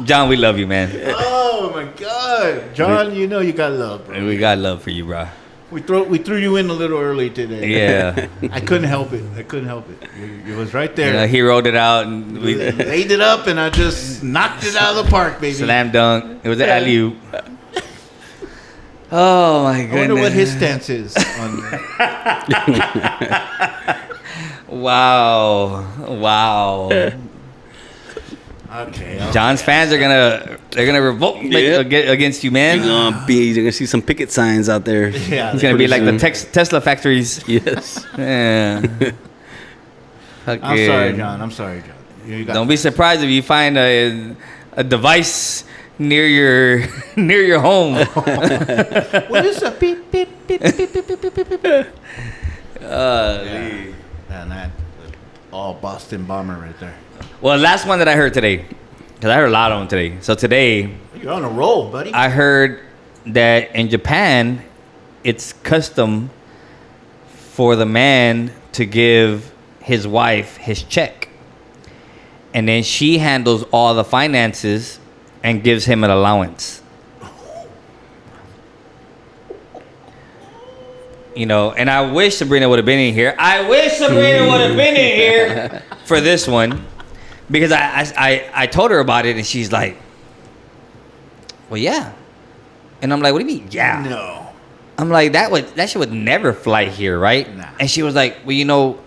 [SPEAKER 5] John, we love you, man.
[SPEAKER 4] Oh my God, John. You know you got love, bro.
[SPEAKER 5] We got love for you, bro.
[SPEAKER 4] We threw you in a little early today.
[SPEAKER 5] Yeah.
[SPEAKER 4] I couldn't help it. It was right there.
[SPEAKER 5] He rolled it out and we
[SPEAKER 4] Laid it up, and I just knocked it out of the park, baby.
[SPEAKER 5] slam dunk. It was an alley-oop. Oh my goodness.
[SPEAKER 4] I wonder what his stance is on
[SPEAKER 5] Wow.
[SPEAKER 4] Okay.
[SPEAKER 5] John's fans are gonna revolt against you, man.
[SPEAKER 6] You're gonna see some picket signs out there.
[SPEAKER 4] Yeah.
[SPEAKER 5] It's gonna be like the Tesla factories.
[SPEAKER 6] Yes.
[SPEAKER 5] Yeah.
[SPEAKER 4] I'm sorry, John. You got
[SPEAKER 5] Don't be surprised if you find a device near your home.
[SPEAKER 4] What is a beep beep beep beep beep beep beep beep beep? And that all Boston bomber right there.
[SPEAKER 5] Well, last one that I heard today, because I heard a lot of them today. So today,
[SPEAKER 4] You're on a roll, buddy.
[SPEAKER 5] I heard that in Japan, it's custom for the man to give his wife his check. And then she handles all the finances and gives him an allowance. You know, and I wish Sabrina would have been in here. For this one. Because I told her about it, and she's like, well, yeah. And I'm like, what do you mean, yeah?
[SPEAKER 4] No.
[SPEAKER 5] I'm like, that shit would never fly here, right?
[SPEAKER 4] Nah.
[SPEAKER 5] And she was like, well, you know,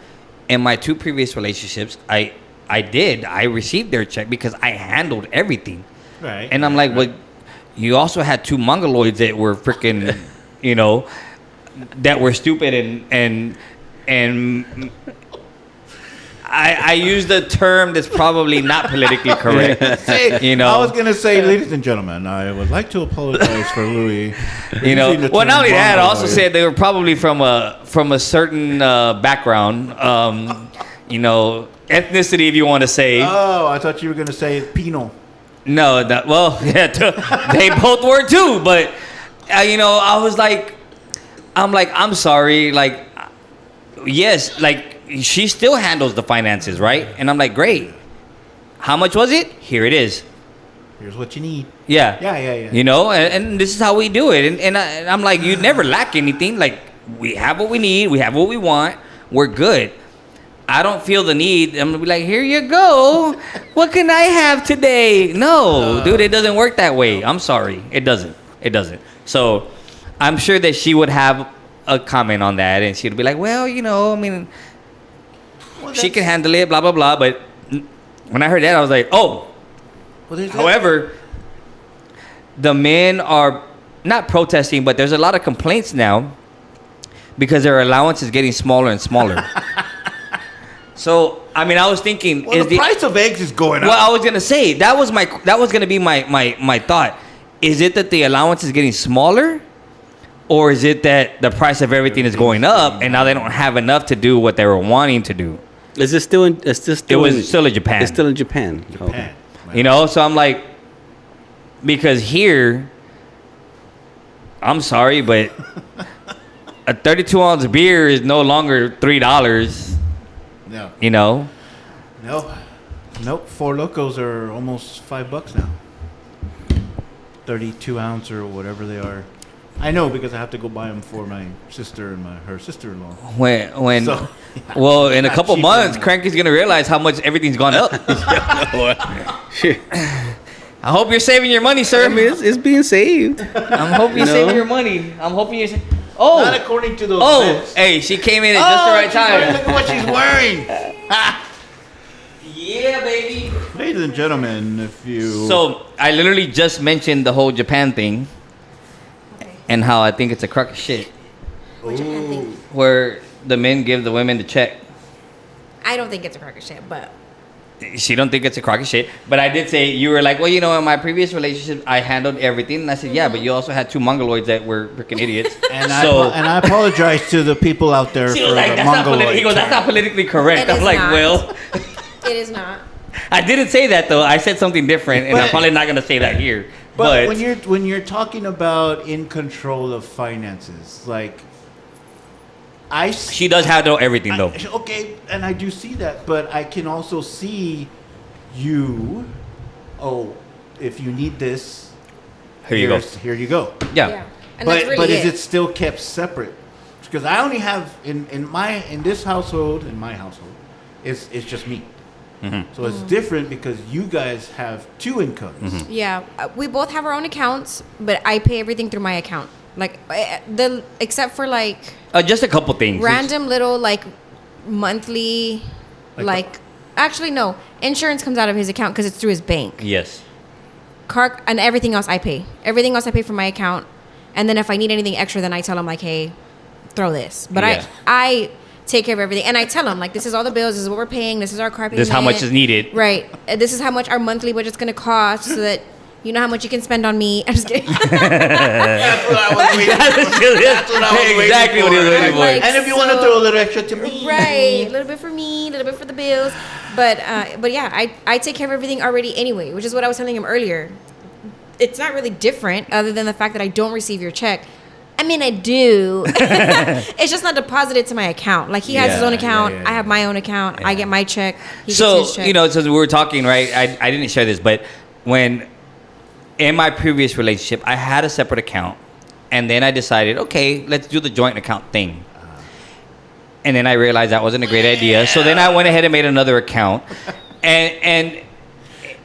[SPEAKER 5] in my 2 previous relationships, I received their check because I handled everything.
[SPEAKER 4] Right.
[SPEAKER 5] And I'm like, well, you also had 2 mongoloids that were freaking, you know, that were stupid and I used a term that's probably not politically correct. You know,
[SPEAKER 4] I was gonna say, ladies and gentlemen, I would like to apologize for Louis.
[SPEAKER 5] You know,
[SPEAKER 4] using the
[SPEAKER 5] well,
[SPEAKER 4] term
[SPEAKER 5] not only that, I also
[SPEAKER 4] mongoloid.
[SPEAKER 5] said they were probably from a certain background, you know, ethnicity, if you want to say.
[SPEAKER 4] Oh, I thought you were gonna say penal.
[SPEAKER 5] No, well, yeah, they both were too, but you know, I'm sorry, like, yes, like, she still handles the finances, right? And I'm like, great. How much was it? Here it is.
[SPEAKER 4] Here's what you need.
[SPEAKER 5] Yeah.
[SPEAKER 4] Yeah.
[SPEAKER 5] You know, and this is how we do it. And I'm like, you never lack anything. Like, we have what we need. We have what we want. We're good. I don't feel the need. I'm going to be like, here you go. What can I have today? No, dude, it doesn't work that way. I'm sorry. It doesn't. So I'm sure that she would have a comment on that. And she'd be like, well, you know, I mean, she can handle it, blah, blah, blah. But when I heard that, I was like, oh.
[SPEAKER 4] Well,
[SPEAKER 5] However, the men are not protesting, but there's a lot of complaints now because their allowance is getting smaller and smaller. So, I mean, I was thinking,
[SPEAKER 4] well, the price of eggs is going up.
[SPEAKER 5] Well, I was gonna say that was gonna be my thought. Is it that the allowance is getting smaller, or is it that the price of everything is going up and now they don't have enough to do what they were wanting to do?
[SPEAKER 6] Is it still in? It
[SPEAKER 5] was still in Japan.
[SPEAKER 6] It's still in Japan.
[SPEAKER 4] Japan.
[SPEAKER 5] You know, so I'm like, because here, I'm sorry, but a 32-ounce beer is no longer $3.
[SPEAKER 4] No.
[SPEAKER 5] You know?
[SPEAKER 4] Nope. 4 Locos are almost $5 now. 32 ounce or whatever they are. I know because I have to go buy them for my sister and her sister-in-law.
[SPEAKER 5] When
[SPEAKER 4] So,
[SPEAKER 5] well, in a couple
[SPEAKER 4] cheaper
[SPEAKER 5] months,
[SPEAKER 4] than-
[SPEAKER 5] Cranky's gonna realize how much everything's gone up. I hope you're saving your money, sir.
[SPEAKER 6] I mean, it's being saved.
[SPEAKER 5] I'm hoping you're
[SPEAKER 6] No.
[SPEAKER 5] saving your money. I'm hoping you're. Oh,
[SPEAKER 4] Not according to those.
[SPEAKER 5] oh,
[SPEAKER 4] sets.
[SPEAKER 5] hey, she came in at just the right time.
[SPEAKER 4] Look at what she's wearing.
[SPEAKER 5] Yeah, baby.
[SPEAKER 4] Ladies and gentlemen, if you
[SPEAKER 5] So I literally just mentioned the whole Japan thing, and how I think it's a crock of shit,
[SPEAKER 7] What Japan thing?
[SPEAKER 5] where the men give the women the check.
[SPEAKER 7] I don't think it's a crock of shit, but
[SPEAKER 5] She don't think it's a crock of shit, but I did say, you were like, well, you know, in my previous relationship, I handled everything, and I said, yeah, but you also had 2 mongoloids that were freaking idiots.
[SPEAKER 4] and
[SPEAKER 5] So
[SPEAKER 4] I apologize to the people out there
[SPEAKER 5] she
[SPEAKER 4] for
[SPEAKER 5] was like,
[SPEAKER 4] the
[SPEAKER 5] that's not
[SPEAKER 4] Mongoloid
[SPEAKER 5] he goes, that's
[SPEAKER 4] term.
[SPEAKER 5] not politically correct.
[SPEAKER 7] It
[SPEAKER 5] I'm
[SPEAKER 7] is
[SPEAKER 5] like,
[SPEAKER 7] not.
[SPEAKER 5] well,
[SPEAKER 7] It is not.
[SPEAKER 5] I didn't say that though. I said something different, and I'm probably not gonna say that here.
[SPEAKER 4] But when you're talking about in control of finances, like
[SPEAKER 5] she does handle everything though.
[SPEAKER 4] Okay, and I do see that, but I can also see you. Oh, if you need this,
[SPEAKER 5] Here you go.
[SPEAKER 4] Here you go.
[SPEAKER 5] Yeah.
[SPEAKER 7] And that's really
[SPEAKER 4] But is it still kept separate? Because I only have in my household, it's just me.
[SPEAKER 5] Mm-hmm.
[SPEAKER 4] So it's different because you guys have two incomes.
[SPEAKER 5] Mm-hmm.
[SPEAKER 7] Yeah, we both have our own accounts, but I pay everything through my account. Like except for like
[SPEAKER 5] Just a couple things.
[SPEAKER 7] random little like monthly, actually no, insurance comes out of his account because it's through his bank.
[SPEAKER 5] Yes.
[SPEAKER 7] Car and everything else I pay. Everything else I pay from my account, and then if I need anything extra, then I tell him like, hey, throw this. But
[SPEAKER 5] Yeah.
[SPEAKER 7] I take care of everything, and I tell him like, this is all the bills, this is what we're paying, this is our car payment,
[SPEAKER 5] This is how much is needed.
[SPEAKER 7] right? This is how much our monthly budget's gonna cost, so that you know how much you can spend on me. I'm just kidding.
[SPEAKER 4] That's what I was waiting for. That's what I was
[SPEAKER 5] Exactly
[SPEAKER 4] waiting
[SPEAKER 5] what he was
[SPEAKER 4] for.
[SPEAKER 5] waiting for.
[SPEAKER 7] Like,
[SPEAKER 4] And if you want to throw a little extra to me,
[SPEAKER 7] Right, a little bit for me, a little bit for the bills, but yeah, I take care of everything already anyway, which is what I was telling him earlier. It's not really different, other than the fact that I don't receive your check. I mean, I do. It's just not deposited to my account. Like he has his own account, I have my own account. I get my check. He gets his check.
[SPEAKER 5] So we were talking, right? I didn't share this, but when in my previous relationship, I had a separate account, and then I decided, okay, let's do the joint account thing. And then I realized that wasn't a great idea. So then I went ahead and made another account, and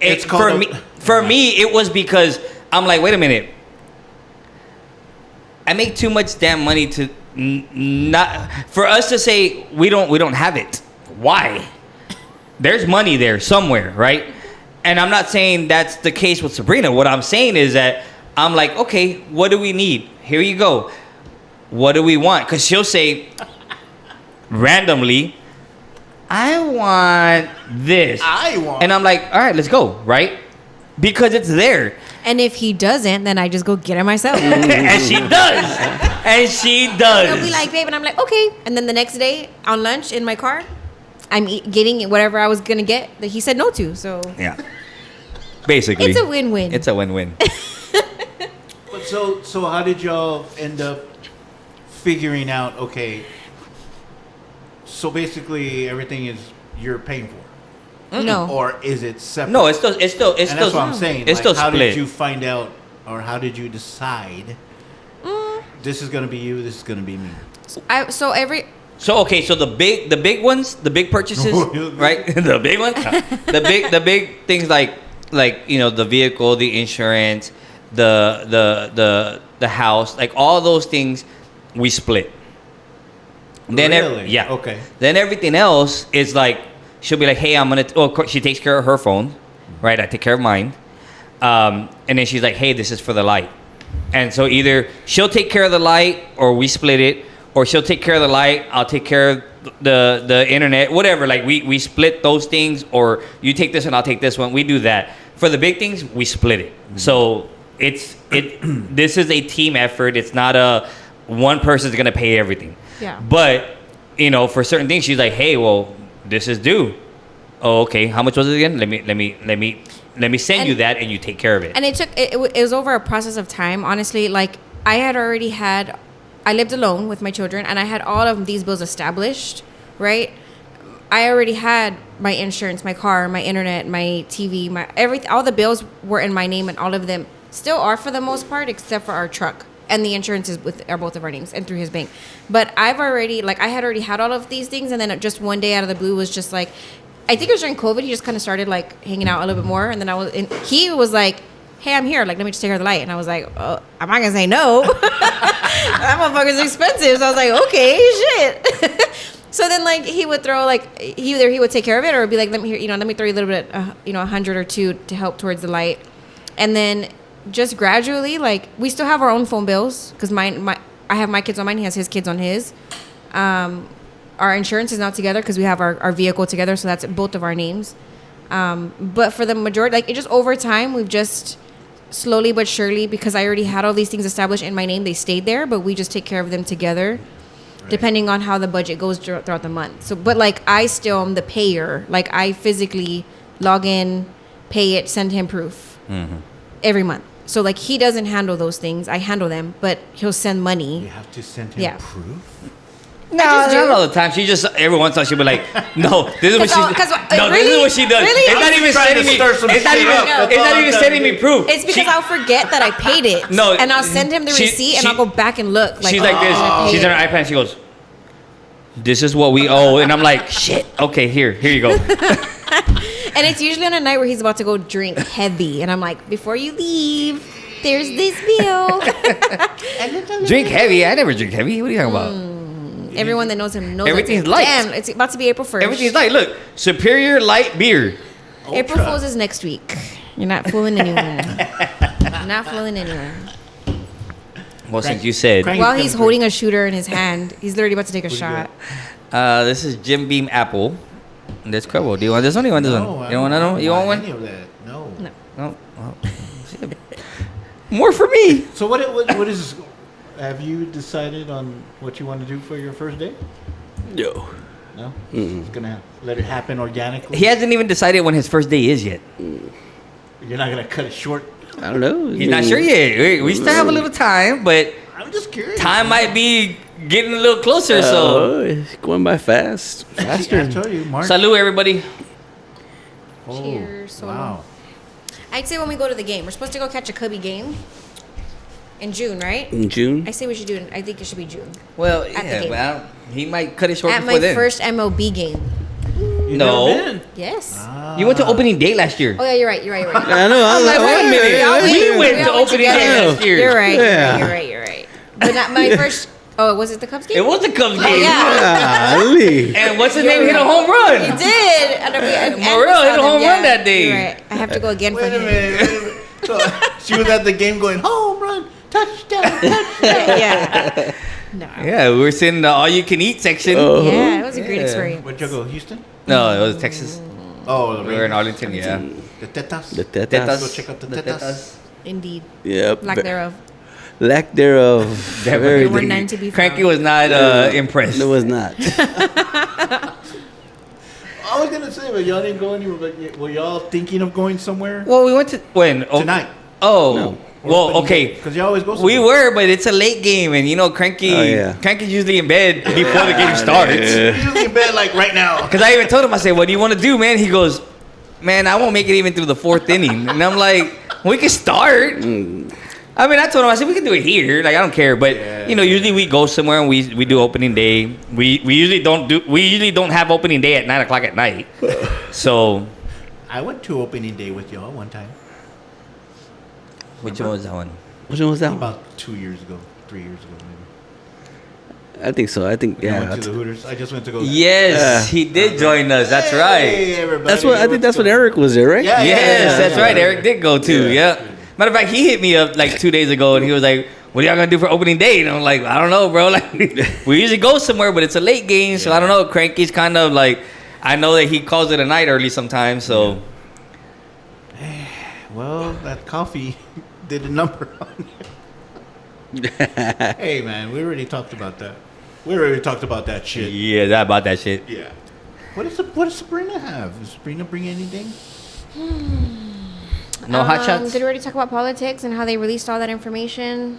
[SPEAKER 4] It's
[SPEAKER 5] for me, it was because I'm like, wait a minute. I make too much damn money to not for us to say we don't have it. Why? There's money there somewhere, right? And I'm not saying that's the case with Sabrina. What I'm saying is that I'm like, okay, what do we need? Here you go. What do we want? Because she'll say randomly, I want this. And I'm like, all right, let's go, right? Because it's there.
[SPEAKER 7] And if he doesn't, then I just go get it myself.
[SPEAKER 5] And she does. And she does.
[SPEAKER 7] He'll be like, babe, and I'm like, okay. And then the next day on lunch in my car, I'm getting whatever I was gonna get that he said no to. So
[SPEAKER 5] Yeah. Basically.
[SPEAKER 7] it's a win-win.
[SPEAKER 5] It's a win-win.
[SPEAKER 4] But so how did y'all end up figuring out? Okay, so basically everything is you're paying for,
[SPEAKER 7] No.
[SPEAKER 4] or is it separate?
[SPEAKER 5] No, it's still
[SPEAKER 4] and that's what I'm saying.
[SPEAKER 5] It's
[SPEAKER 4] Like,
[SPEAKER 5] still
[SPEAKER 4] how
[SPEAKER 5] split.
[SPEAKER 4] did you find out, or how did you decide? This is gonna be you. This is gonna be me.
[SPEAKER 7] So every
[SPEAKER 5] So okay, so the big ones, the big purchases, right? The big ones, the big things like you know the vehicle, the insurance, the house, like all those things, we split. Then
[SPEAKER 4] Really?
[SPEAKER 5] yeah,
[SPEAKER 4] Okay.
[SPEAKER 5] Then everything else is like she'll be like, hey, I'm gonna. Oh, of course, she takes care of her phone, right? I take care of mine, and then she's like, hey, this is for the light, and so either she'll take care of the light or we split it. Or she'll take care of the light, I'll take care of the internet, whatever. Like we split those things, or you take this one, I'll take this one. We do that. For the big things, we split it. So this is a team effort. It's not a one person's gonna pay everything.
[SPEAKER 7] Yeah.
[SPEAKER 5] But you know, for certain things, she's like, hey, well, this is due. Oh, okay. How much was it again? Let me send you that, and you take care of it.
[SPEAKER 7] And it was over a process of time. Honestly, like I lived alone with my children, and I had all of these bills established, right? I already had my insurance, my car, my internet, my TV, all the bills were in my name, and all of them still are for the most part, except for our truck. And the insurance is are both of our names and through his bank. But I had already had all of these things, and then just one day out of the blue was just like, I think it was during COVID, he just kind of started like hanging out a little bit more, and then he was like, hey, I'm here. Like, let me just take care of the light. And I was like, oh, I'm not going to say no. That motherfucker's expensive. So I was like, okay, shit. So then, like, he would throw, like, either he would take care of it or be like, let me throw you a little bit, $100 or $200 to help towards the light. And then just gradually, like, we still have our own phone bills because I have my kids on mine. He has his kids on his. Our insurance is now together because we have our vehicle together. So that's both of our names. But for the majority, like, it just over time, we've just slowly but surely, because I already had all these things established in my name, they stayed there, but we just take care of them together. depending on how the budget goes throughout the month. So, but like I still am the payer. Like I physically log in, pay it, send him proof every month. So like he doesn't handle those things. I handle them, but he'll send money.
[SPEAKER 4] You have to send him proof?
[SPEAKER 5] No, not all the time. She just every once in a while she'll be like, "No, this is what she. No,
[SPEAKER 7] really?
[SPEAKER 5] this is what she does.
[SPEAKER 7] Really?
[SPEAKER 5] It's not even sending me. It's not even sending me proof.
[SPEAKER 7] It's because I'll forget that I paid it.
[SPEAKER 5] No,
[SPEAKER 7] and I'll send him the receipt, and I'll go back and look. Like,
[SPEAKER 5] she's like this. She's on her iPad. And she goes, "This is what we owe," and I'm like, "Shit. Okay, here you go."
[SPEAKER 7] And it's usually on a night where he's about to go drink heavy, and I'm like, "Before you leave, there's this bill."
[SPEAKER 5] Drink heavy? I never drink heavy. What are you talking about?
[SPEAKER 7] Everyone that knows him knows
[SPEAKER 5] everything's light.
[SPEAKER 7] Damn, it's about to be April 1st.
[SPEAKER 5] Everything's light. Look, Superior Light Beer.
[SPEAKER 7] April Fool's is next week. You're not fooling anyone. You're not fooling anyone.
[SPEAKER 5] Well, since you said.
[SPEAKER 7] While he's holding a shooter in his hand, he's literally about to take a shot.
[SPEAKER 5] This is Jim Beam Apple. That's Credible. Do you want this one? Do you want this one? You don't want that one? You want one?
[SPEAKER 4] Any of that. No.
[SPEAKER 5] No. Well, more for me.
[SPEAKER 4] So what is... Have you decided on what you want to do for your first day?
[SPEAKER 6] No.
[SPEAKER 4] No? It's going to let it happen organically?
[SPEAKER 5] He hasn't even decided when his first day is yet.
[SPEAKER 4] You're not going to cut it short?
[SPEAKER 6] I don't know.
[SPEAKER 5] He's not sure yet. We still have a little time, but
[SPEAKER 4] I'm just curious.
[SPEAKER 5] time might be getting a little closer, so...
[SPEAKER 6] It's going by fast. Faster.
[SPEAKER 4] I told you, Mark.
[SPEAKER 5] Salute, everybody.
[SPEAKER 4] Oh,
[SPEAKER 7] Cheers.
[SPEAKER 4] Wow.
[SPEAKER 7] I'd say when we go to the game, we're supposed to go catch a Cubby game in June, right?
[SPEAKER 6] In June?
[SPEAKER 7] I say we should do it. I think it should be June.
[SPEAKER 5] Well,
[SPEAKER 7] the
[SPEAKER 5] yeah,
[SPEAKER 7] game.
[SPEAKER 5] well, he might cut it short
[SPEAKER 7] At
[SPEAKER 5] before
[SPEAKER 7] my
[SPEAKER 5] then.
[SPEAKER 7] first MLB game.
[SPEAKER 5] No.
[SPEAKER 7] Yes.
[SPEAKER 5] You went to opening day last year.
[SPEAKER 7] Oh yeah, you're right.
[SPEAKER 6] I know.
[SPEAKER 5] I'm like, wait a minute. We went to opening day
[SPEAKER 6] together.
[SPEAKER 5] last year.
[SPEAKER 7] You're right.
[SPEAKER 6] Yeah.
[SPEAKER 7] You're right. But not my first. Oh, was it the Cubs game?
[SPEAKER 5] It was the Cubs game.
[SPEAKER 7] yeah.
[SPEAKER 6] Golly.
[SPEAKER 5] And what's his name? Hit a home
[SPEAKER 7] He
[SPEAKER 5] run.
[SPEAKER 7] did. And
[SPEAKER 5] Morel hit a home run that day.
[SPEAKER 7] You're right. I have to go again for
[SPEAKER 4] Wait a
[SPEAKER 7] him.
[SPEAKER 4] minute. So, she was at the game going, home run, touchdown, touchdown.
[SPEAKER 7] Yeah. No.
[SPEAKER 5] Yeah, we were sitting in the all-you-can-eat section.
[SPEAKER 7] Yeah, it was a great experience.
[SPEAKER 4] Where'd you go, Houston?
[SPEAKER 5] No, it was Texas.
[SPEAKER 4] Oh,
[SPEAKER 5] We were in Arlington, yeah.
[SPEAKER 4] The Tetas?
[SPEAKER 6] The
[SPEAKER 5] Tetas.
[SPEAKER 6] tetas.
[SPEAKER 4] Go check out the Tetas.
[SPEAKER 7] Indeed.
[SPEAKER 6] Yep.
[SPEAKER 7] Lack thereof.
[SPEAKER 6] Lack thereof.
[SPEAKER 5] Definitely.
[SPEAKER 6] Very
[SPEAKER 7] There were
[SPEAKER 6] deep.
[SPEAKER 7] none to be
[SPEAKER 5] Cranky
[SPEAKER 7] found.
[SPEAKER 5] was not impressed.
[SPEAKER 6] It was not.
[SPEAKER 4] I was going to say, but y'all didn't go anywhere. But were y'all thinking of going somewhere?
[SPEAKER 5] Well, we went to when
[SPEAKER 4] Tonight.
[SPEAKER 5] Oh,
[SPEAKER 6] No.
[SPEAKER 5] well, okay.
[SPEAKER 4] Because you always go somewhere.
[SPEAKER 5] We were, but it's a late game, and you know, Cranky.
[SPEAKER 6] Oh, yeah.
[SPEAKER 5] Cranky's usually in bed before the game starts.
[SPEAKER 6] Yeah.
[SPEAKER 4] He's usually in bed like right now.
[SPEAKER 5] Because I even told him, I said, "What do you want to do, man?" He goes, "Man, I won't make it even through the fourth inning." And I'm like, "We can start." I mean, I told him, I said, "We can do it here. Like, I don't care." But you know, usually we go somewhere and we do opening day. We usually don't have opening day at 9:00 at night. So,
[SPEAKER 4] I went to opening day with y'all one time.
[SPEAKER 5] which one was that one?
[SPEAKER 6] Which one was that one?
[SPEAKER 4] About 2 years ago, 3 years ago, maybe.
[SPEAKER 6] I think so. I think,
[SPEAKER 4] I
[SPEAKER 6] yeah.
[SPEAKER 4] went to the Hooters. I just went to go.
[SPEAKER 5] Yes, he did join us. That's right.
[SPEAKER 4] Hey, everybody.
[SPEAKER 6] That's what, I think that's when Eric was there, right?
[SPEAKER 4] Yeah,
[SPEAKER 5] Yes, that's
[SPEAKER 4] yeah.
[SPEAKER 5] right. Eric did go too. Yeah. Matter of fact, he hit me up like 2 days ago, and he was like, "What are y'all gonna do for opening day?" And I'm like, "I don't know, bro. Like, we usually go somewhere, but it's a late game, so I don't know." Cranky's kind of like, I know that he calls it a night early sometimes, so.
[SPEAKER 4] Well, that coffee did a number on you. Hey, man, we already talked about that. We already talked about that shit.
[SPEAKER 5] Yeah, that about that shit.
[SPEAKER 4] Yeah. What does Sabrina have? Does Sabrina bring anything?
[SPEAKER 5] No hot shots.
[SPEAKER 7] Did we already talk about politics and how they released all that information?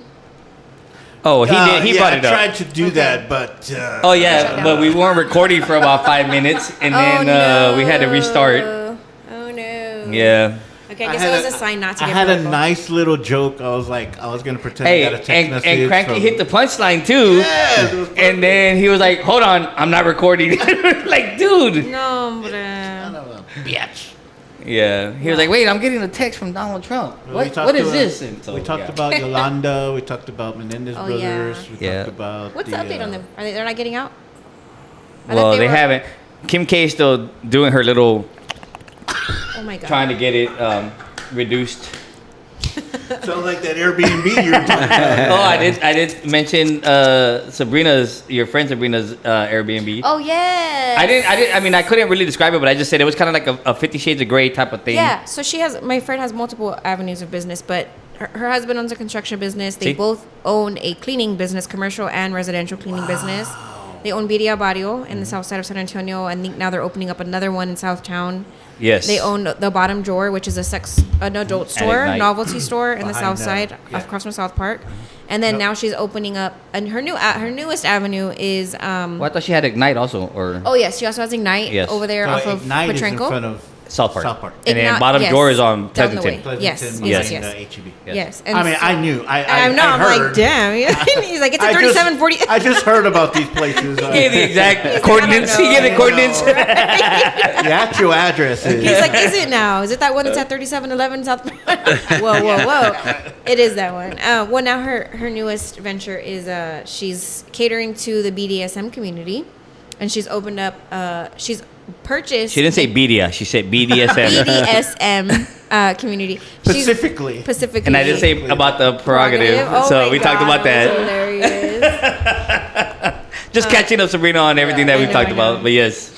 [SPEAKER 5] Oh, he did. He brought it
[SPEAKER 4] I
[SPEAKER 5] up.
[SPEAKER 4] tried to do that, but...
[SPEAKER 5] Oh yeah, but we weren't recording for about 5 minutes, and then we had to restart.
[SPEAKER 7] Oh no.
[SPEAKER 5] Yeah.
[SPEAKER 7] Okay, I guess it was a sign not to
[SPEAKER 4] I
[SPEAKER 7] get
[SPEAKER 4] had a
[SPEAKER 7] political.
[SPEAKER 4] nice little joke. I was going to pretend
[SPEAKER 5] Hey,
[SPEAKER 4] I got a text
[SPEAKER 5] and
[SPEAKER 4] message.
[SPEAKER 5] Cranky
[SPEAKER 4] from-
[SPEAKER 5] hit the punchline too.
[SPEAKER 4] Yes, it was perfect.
[SPEAKER 5] And then he was like, "Hold on, I'm not recording." Like, dude.
[SPEAKER 7] No,
[SPEAKER 4] Son of a bitch.
[SPEAKER 5] Yeah. He was like, "Wait, I'm getting a text from Donald Trump.
[SPEAKER 4] We
[SPEAKER 5] What
[SPEAKER 4] talked
[SPEAKER 5] is
[SPEAKER 4] about-
[SPEAKER 5] this?" And so,
[SPEAKER 4] we talked
[SPEAKER 5] yeah.
[SPEAKER 4] about Yolanda. We talked about Menendez
[SPEAKER 7] Oh,
[SPEAKER 4] brothers.
[SPEAKER 7] yeah.
[SPEAKER 4] We
[SPEAKER 5] Yeah.
[SPEAKER 4] talked about
[SPEAKER 7] what's the update on them? They're not getting out? I
[SPEAKER 5] Well,
[SPEAKER 7] thought
[SPEAKER 5] they
[SPEAKER 7] were-
[SPEAKER 5] haven't. Kim K is still doing her little,
[SPEAKER 7] Oh my god.
[SPEAKER 5] trying to get it reduced.
[SPEAKER 4] Sounds like that Airbnb you were talking about.
[SPEAKER 5] Oh, I did mention your friend Sabrina's Airbnb.
[SPEAKER 7] Oh yeah.
[SPEAKER 5] I mean, I couldn't really describe it, but I just said it was kind of like a 50 Shades of Grey type of thing.
[SPEAKER 7] Yeah. So my friend has multiple avenues of business, but her husband owns a construction business. They
[SPEAKER 5] See?
[SPEAKER 7] both own a cleaning business, commercial and residential cleaning business. They own Birria Barrio in the south side of San Antonio. I think now they're opening up another one in Southtown.
[SPEAKER 5] Yes.
[SPEAKER 7] They own the Bottom Drawer, which is an adult store,
[SPEAKER 5] night.
[SPEAKER 7] novelty store in the
[SPEAKER 4] Behind
[SPEAKER 7] south side, across from South Park. And then now she's opening up, and her newest avenue is.
[SPEAKER 5] Well, I thought she had Ignite also, or
[SPEAKER 7] Oh yes, she also has Ignite
[SPEAKER 5] Yes.
[SPEAKER 7] over there
[SPEAKER 4] So
[SPEAKER 7] off of
[SPEAKER 4] Ignite is in
[SPEAKER 7] Petrenko.
[SPEAKER 4] front of
[SPEAKER 5] South Park.
[SPEAKER 4] South Park.
[SPEAKER 5] And then
[SPEAKER 7] Ignite-
[SPEAKER 5] bottom
[SPEAKER 7] yes,
[SPEAKER 5] drawer is on
[SPEAKER 7] down the
[SPEAKER 5] Pleasanton.
[SPEAKER 7] way. Yes,
[SPEAKER 4] Pleasanton
[SPEAKER 7] yes,
[SPEAKER 4] behind,
[SPEAKER 7] yes.
[SPEAKER 4] HEB.
[SPEAKER 7] Yes.
[SPEAKER 4] I mean, I knew.
[SPEAKER 7] I know.
[SPEAKER 4] I
[SPEAKER 7] I'm
[SPEAKER 4] heard.
[SPEAKER 7] like, damn. He's like, it's a
[SPEAKER 4] I just-
[SPEAKER 7] 3740.
[SPEAKER 4] I just heard about these places.
[SPEAKER 5] He gave the exact
[SPEAKER 7] like,
[SPEAKER 5] coordinates.
[SPEAKER 7] I
[SPEAKER 5] He
[SPEAKER 7] don't
[SPEAKER 5] gave the
[SPEAKER 7] know.
[SPEAKER 5] coordinates.
[SPEAKER 4] The actual address is.
[SPEAKER 7] He's like, is it now? Is it that one that's at 3711 South? Whoa. It is that one. Well, now her newest venture is she's catering to the BDSM community, and she's opened up. She's purchased.
[SPEAKER 5] She didn't say BDS. She said BDSM.
[SPEAKER 7] BDSM community. She's-
[SPEAKER 4] Specifically.
[SPEAKER 7] Specifically.
[SPEAKER 5] And I didn't say about the prerogative.
[SPEAKER 7] Oh
[SPEAKER 5] So
[SPEAKER 7] my
[SPEAKER 5] we talked
[SPEAKER 7] God,
[SPEAKER 5] about
[SPEAKER 7] that.
[SPEAKER 5] that.
[SPEAKER 7] Was hilarious.
[SPEAKER 5] Just catching up, Sabrina, on everything that
[SPEAKER 7] I
[SPEAKER 5] we
[SPEAKER 7] know,
[SPEAKER 5] talked
[SPEAKER 7] I know.
[SPEAKER 5] about. But yes.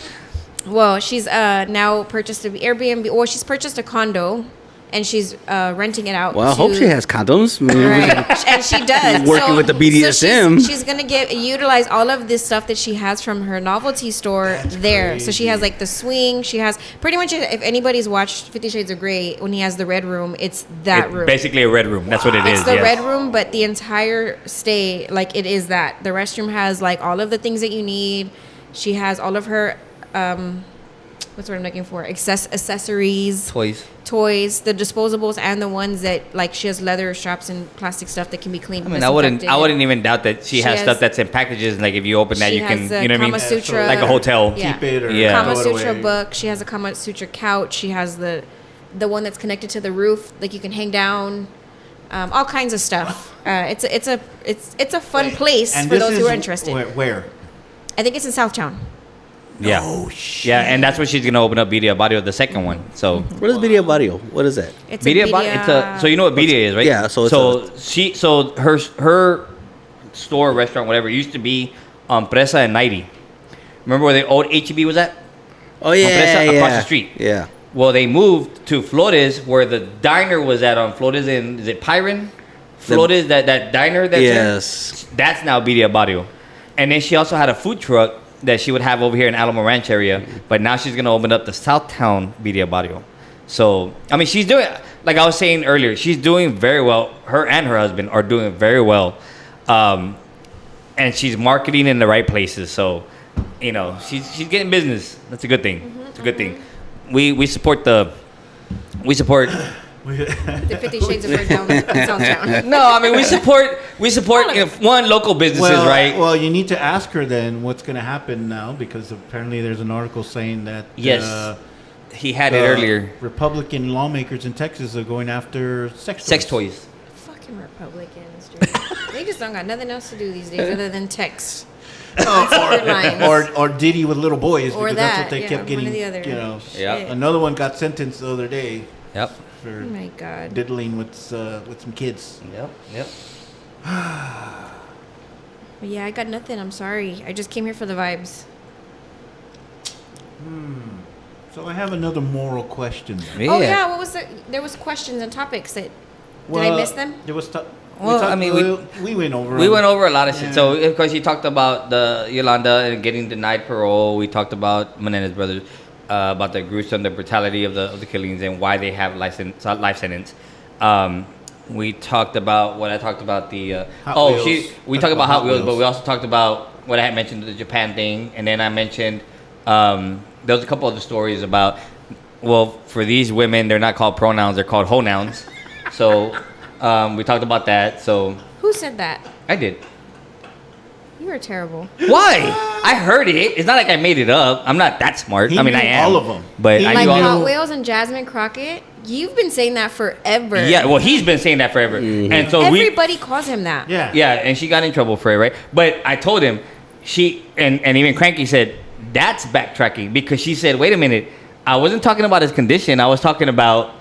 [SPEAKER 7] Well, she's now purchased an Airbnb, or she's purchased a condo, and she's renting it out.
[SPEAKER 6] Well, I
[SPEAKER 7] to,
[SPEAKER 6] hope she has condoms.
[SPEAKER 7] Right, and she does.
[SPEAKER 6] Working with the BDSM.
[SPEAKER 7] So she's gonna utilize all of this stuff that she has from her novelty store there. So she has like the swing. She has pretty much. If anybody's watched 50 Shades of Grey, when he has the red room, it's that
[SPEAKER 5] It's
[SPEAKER 7] room.
[SPEAKER 5] basically a red room. That's what it is.
[SPEAKER 7] It's the
[SPEAKER 5] yes.
[SPEAKER 7] red room, but the entire stay, like it is that. The restroom has like all of the things that you need. She has all of her, what's what I'm looking for? Accessories,
[SPEAKER 5] Toys.
[SPEAKER 7] the disposables, and the ones that like she has leather straps and plastic stuff that can be cleaned.
[SPEAKER 5] I mean, I wouldn't even doubt that she has
[SPEAKER 7] has-
[SPEAKER 5] stuff that's in packages. Like if you open that,
[SPEAKER 7] She
[SPEAKER 5] you can,
[SPEAKER 7] has a
[SPEAKER 5] you know what I mean?
[SPEAKER 7] Kama Sutra,
[SPEAKER 5] Like a hotel.
[SPEAKER 7] Yeah.
[SPEAKER 4] Keep it or
[SPEAKER 5] Yeah.
[SPEAKER 7] Kama
[SPEAKER 4] throw it
[SPEAKER 7] Sutra
[SPEAKER 4] away.
[SPEAKER 7] book. She has a Kama Sutra couch. She has the one that's connected to the roof, like you can hang down. All kinds of stuff. It's a fun place
[SPEAKER 4] And
[SPEAKER 7] for
[SPEAKER 4] this
[SPEAKER 7] those who
[SPEAKER 4] is
[SPEAKER 7] are interested.
[SPEAKER 4] Where?
[SPEAKER 7] I think it's in Southtown.
[SPEAKER 5] Yeah.
[SPEAKER 4] Oh, shit.
[SPEAKER 5] Yeah, and that's where she's gonna open up Birria Barrio, the second one. So
[SPEAKER 6] What is Birria Barrio? What is that?
[SPEAKER 7] It's
[SPEAKER 5] Birria
[SPEAKER 7] a
[SPEAKER 5] Barrio, so you know what Birria is, right?
[SPEAKER 6] Yeah, so it's
[SPEAKER 5] her store, restaurant, whatever, used to be on Presa and 90. Remember where the old HEB was at?
[SPEAKER 6] Oh yeah,
[SPEAKER 5] Presa,
[SPEAKER 6] yeah.
[SPEAKER 5] across the street.
[SPEAKER 6] Yeah.
[SPEAKER 5] Well, they moved to Flores, where the diner was at on Flores and is it Pyron? Flores, that diner that's
[SPEAKER 6] Yes.
[SPEAKER 5] there? That's now Birria Barrio. And then she also had a food truck that she would have over here in Alamo Ranch area, but now she's gonna open up the Southtown Birria Barrio. So I mean, she's doing, like I was saying earlier, she's doing very well. Her and her husband are doing very well, and she's marketing in the right places. So you know, she's getting business. That's a good thing. It's a good thing. We support
[SPEAKER 7] The 50 Shades of Grey down in Southtown.
[SPEAKER 5] No, I mean we support you know, one local businesses, right?
[SPEAKER 4] Well, you need to ask her then what's going to happen now, because apparently there's an article saying that
[SPEAKER 5] Yes. He had it earlier.
[SPEAKER 4] Republican lawmakers in Texas are going after
[SPEAKER 5] Sex toys.
[SPEAKER 7] Fucking Republicans, dude. They just don't got nothing else to do these days other than text. Secret lines.
[SPEAKER 4] or Diddy with little boys,
[SPEAKER 7] Or
[SPEAKER 4] because
[SPEAKER 7] that,
[SPEAKER 4] that's what they
[SPEAKER 7] yeah,
[SPEAKER 4] kept
[SPEAKER 7] one
[SPEAKER 4] getting.
[SPEAKER 7] or the other.
[SPEAKER 4] You know,
[SPEAKER 5] Yeah.
[SPEAKER 7] Shit.
[SPEAKER 4] another one got sentenced the other day
[SPEAKER 5] Yep.
[SPEAKER 4] for
[SPEAKER 7] Oh my God.
[SPEAKER 4] diddling with some kids.
[SPEAKER 5] Yep.
[SPEAKER 7] But yeah, I got nothing. I'm sorry. I just came here for the vibes.
[SPEAKER 4] So I have another moral question.
[SPEAKER 7] Oh yeah, what was there was questions and topics that did I miss them?
[SPEAKER 4] There was.
[SPEAKER 5] Well, I mean,
[SPEAKER 4] we went over.
[SPEAKER 5] We
[SPEAKER 4] them.
[SPEAKER 5] went over a lot of shit.
[SPEAKER 4] Yeah.
[SPEAKER 5] So, of course, you talked about the Yolanda and getting denied parole. We talked about Menendez brothers, about the gruesome, the brutality of the killings and why they have life sentence. We talked about what I talked about the.
[SPEAKER 4] Hot Wheels.
[SPEAKER 5] We talked about Hot Wheels, but we also talked about what I had mentioned, the Japan thing, and then I mentioned there was a couple other stories about. Well, for these women, they're not called pronouns; they're called honouns. So. We talked about that, so
[SPEAKER 7] Who said that?
[SPEAKER 5] I did.
[SPEAKER 7] You were terrible.
[SPEAKER 5] Why? I heard it. It's not like I made it up. I'm not that smart.
[SPEAKER 4] He
[SPEAKER 5] I mean,
[SPEAKER 4] knew
[SPEAKER 5] I am.
[SPEAKER 4] all of 'em.
[SPEAKER 5] But
[SPEAKER 4] He
[SPEAKER 5] I
[SPEAKER 7] Like
[SPEAKER 5] knew all
[SPEAKER 7] Hot
[SPEAKER 5] of
[SPEAKER 7] Wheels and Jasmine Crockett. You've been saying that forever.
[SPEAKER 5] Yeah, well, he's been saying that forever. And so
[SPEAKER 7] Everybody calls him that.
[SPEAKER 4] Yeah.
[SPEAKER 5] Yeah, and she got in trouble for it, right? But I told him, and even Cranky said, that's backtracking, because she said, wait a minute, I wasn't talking about his condition. I was talking about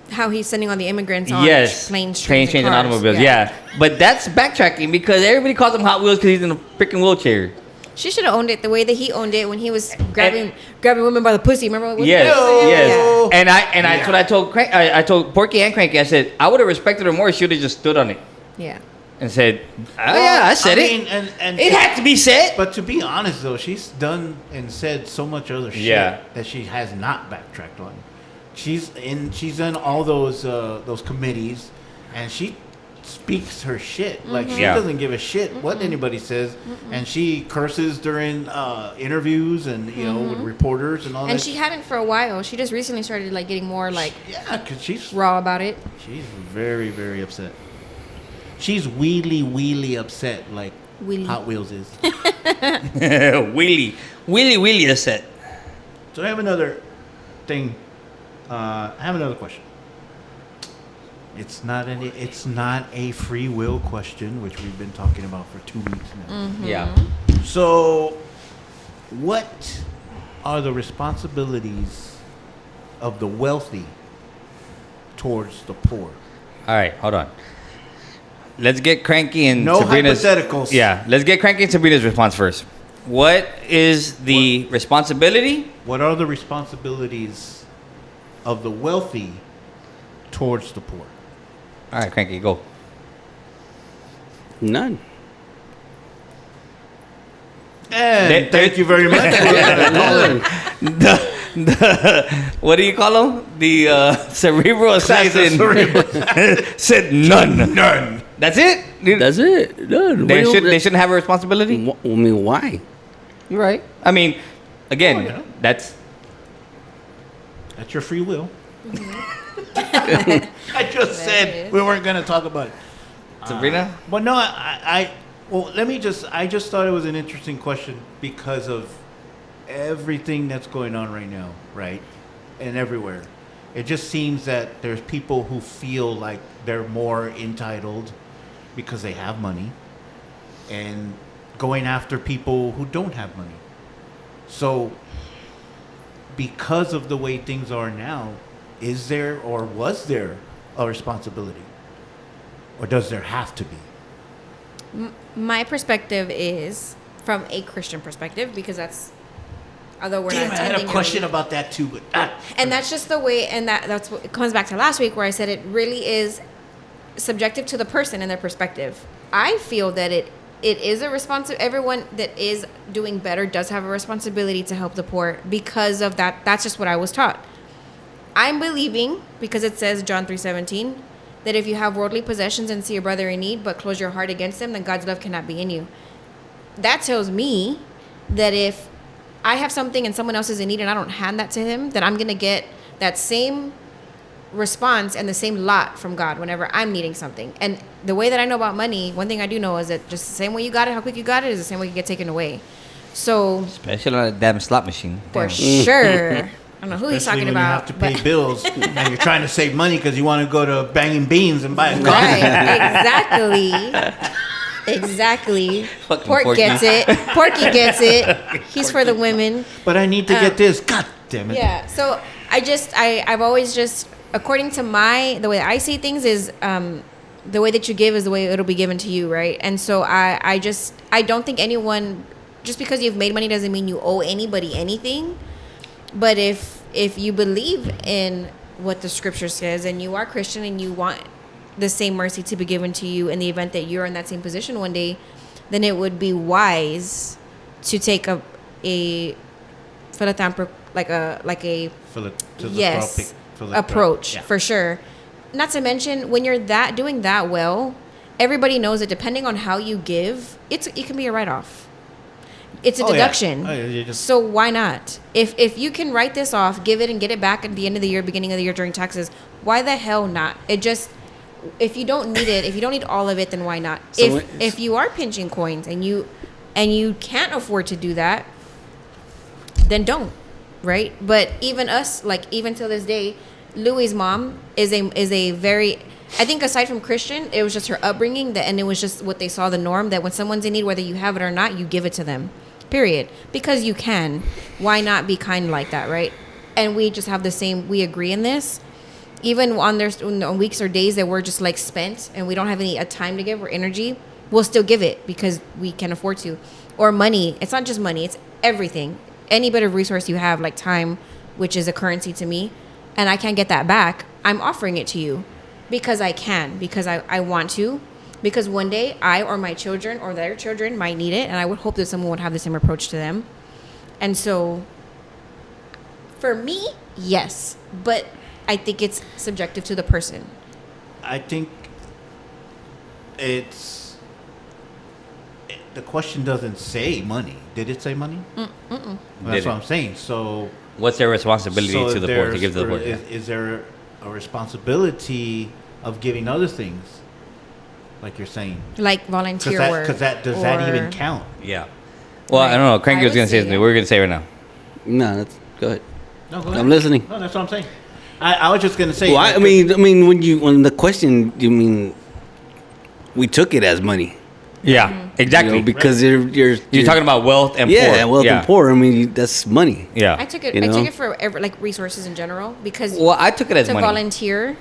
[SPEAKER 7] How he's sending all the immigrants on
[SPEAKER 5] yes,
[SPEAKER 7] planes,
[SPEAKER 5] trains, and
[SPEAKER 7] cars.
[SPEAKER 5] automobiles. Yeah. But that's backtracking because everybody calls him Hot Wheels because he's in a freaking wheelchair.
[SPEAKER 7] She should have owned it the way that he owned it when he was grabbing women by the pussy. Remember? What
[SPEAKER 5] Yes, yes.
[SPEAKER 7] Yeah.
[SPEAKER 5] And that's what I told I told Porky and Cranky. I said I would have respected her more if she would have just stood on it.
[SPEAKER 7] Yeah.
[SPEAKER 5] and said, yeah, I said it.
[SPEAKER 4] mean, and
[SPEAKER 5] It had to be said.
[SPEAKER 4] But to be honest, though, she's done and said so much other shit
[SPEAKER 5] Yeah.
[SPEAKER 4] that she has not backtracked on. She's done all those committees, and she speaks her shit. Like she
[SPEAKER 5] Yeah.
[SPEAKER 4] doesn't give a shit what anybody says, and she curses during interviews and with reporters and all that.
[SPEAKER 7] And she hadn't for a while. She just recently started like getting more like
[SPEAKER 4] yeah, because she's
[SPEAKER 7] raw about it.
[SPEAKER 4] very, very upset. She's wheelie upset, like
[SPEAKER 7] Wheelie.
[SPEAKER 4] Hot Wheels is.
[SPEAKER 5] Willy set.
[SPEAKER 4] So I have another thing. I have another question. It's not a free will question, which we've been talking about for 2 weeks now.
[SPEAKER 5] Yeah.
[SPEAKER 4] So, what are the responsibilities of the wealthy towards the poor?
[SPEAKER 5] All right, hold on. Let's get Cranky and
[SPEAKER 4] No
[SPEAKER 5] Sabrina's
[SPEAKER 4] hypotheticals.
[SPEAKER 5] Yeah, let's get Cranky and Sabrina's response first. What is the responsibility?
[SPEAKER 4] What are the responsibilities of the wealthy towards the poor?
[SPEAKER 5] All right, Cranky, go.
[SPEAKER 6] None.
[SPEAKER 4] And thank you very much.
[SPEAKER 5] What do you call him? The cerebral assassin said none.
[SPEAKER 4] None.
[SPEAKER 5] That's it.
[SPEAKER 6] That's it. None.
[SPEAKER 5] They shouldn't have a responsibility.
[SPEAKER 6] I mean, why?
[SPEAKER 5] You're right. I mean, again,
[SPEAKER 4] yeah.
[SPEAKER 5] that's
[SPEAKER 4] your free will. I just said we weren't going to talk about it.
[SPEAKER 5] Sabrina.
[SPEAKER 4] But no, I just thought it was an interesting question because of everything that's going on right now, right? And everywhere. It just seems that there's people who feel like they're more entitled because they have money and going after people who don't have money. So because of the way things are now, is there or was there a responsibility? Or does there have to be?
[SPEAKER 7] My perspective is from a Christian perspective because that's, although we're
[SPEAKER 4] Damn,
[SPEAKER 7] not
[SPEAKER 4] I had a
[SPEAKER 7] attending
[SPEAKER 4] question about that too, but
[SPEAKER 7] and that's just the way, and that's what it comes back to last week where I said it really is subjective to the person and their perspective. I feel that it is a everyone that is doing better does have a responsibility to help the poor because of that. That's just what I was taught. I'm believing, because it says John 3:17, that if you have worldly possessions and see your brother in need, but close your heart against him, then God's love cannot be in you. That tells me that if I have something and someone else is in need and I don't hand that to him, then I'm going to get that same response and the same lot from God whenever I'm needing something. And the way that I know about money, one thing I do know is that just the same way you got it, how quick you got it, is the same way you get taken away. So,
[SPEAKER 5] Especially on a damn slot machine.
[SPEAKER 7] for
[SPEAKER 5] Damn.
[SPEAKER 7] sure. I don't know who he's
[SPEAKER 4] especially
[SPEAKER 7] talking
[SPEAKER 4] when
[SPEAKER 7] about.
[SPEAKER 4] you have to pay bills and you're trying to save money because you want to go to Banging Beans and buy a gun.
[SPEAKER 7] Right, exactly.
[SPEAKER 5] Fucking
[SPEAKER 7] Pork
[SPEAKER 5] Porky.
[SPEAKER 7] gets it. Porky gets it. He's for the women.
[SPEAKER 4] But I need to get this. God damn it.
[SPEAKER 7] Yeah. So I've always just, according to the way I see things is, the way that you give is the way it'll be given to you, right? And so I don't think anyone, just because you've made money doesn't mean you owe anybody anything. But if you believe in what the scripture says and you are Christian and you want the same mercy to be given to you in the event that you're in that same position one day, then it would be wise to take a philanthropic yes approach
[SPEAKER 4] yeah.
[SPEAKER 7] for sure. Not to mention when you're doing that well, everybody knows that depending on how you give, it can be a write-off. It's a deduction.
[SPEAKER 4] Yeah. You just,
[SPEAKER 7] So why not? If you can write this off, give it and get it back at the end of the year, beginning of the year during taxes, why the hell not? It just, if you don't need it, if you don't need all of it, then why not?
[SPEAKER 6] So
[SPEAKER 7] If you are pinching coins and you can't afford to do that, then don't, right? But even us, like even till this day, Louie's mom is a very, I think aside from Christian, it was just her upbringing and it was just what they saw the norm that when someone's in need, whether you have it or not, you give it to them. Period. Because you can. Why not be kind like that, right? And we just have we agree in this. Even on weeks or days that we're just like spent and we don't have any time to give or energy, we'll still give it because we can afford to. Or money. It's not just money. It's everything. Any bit of resource you have, like time, which is a currency to me, and I can't get that back, I'm offering it to you because I can, because I want to. Because one day I or my children or their children might need it, and I would hope that someone would have the same approach to them. And so, for me, yes, but I think it's subjective to the person.
[SPEAKER 4] I think the question doesn't say money. Did it say money? Well, that's what I'm saying. So
[SPEAKER 5] what's their responsibility to the poor to give to the poor?
[SPEAKER 4] Is there a responsibility of giving other things, like you're saying?
[SPEAKER 7] Like volunteer work.
[SPEAKER 4] Because does that even count?
[SPEAKER 5] Yeah. Well, I don't know. Cranky was going to say something. What were you going to say right now?
[SPEAKER 6] No, go ahead.
[SPEAKER 4] No, go ahead.
[SPEAKER 6] I'm listening.
[SPEAKER 4] No, that's what I'm saying. I was just going to say.
[SPEAKER 6] Well, I mean, when the question, you mean, we took it as money.
[SPEAKER 5] Yeah, exactly.
[SPEAKER 6] Because you're
[SPEAKER 5] talking about wealth and poor.
[SPEAKER 6] Yeah, wealth and poor. I mean, that's money.
[SPEAKER 5] Yeah.
[SPEAKER 7] I took it for like resources in general because.
[SPEAKER 5] Well, I took it as
[SPEAKER 7] to
[SPEAKER 5] money.
[SPEAKER 7] volunteer,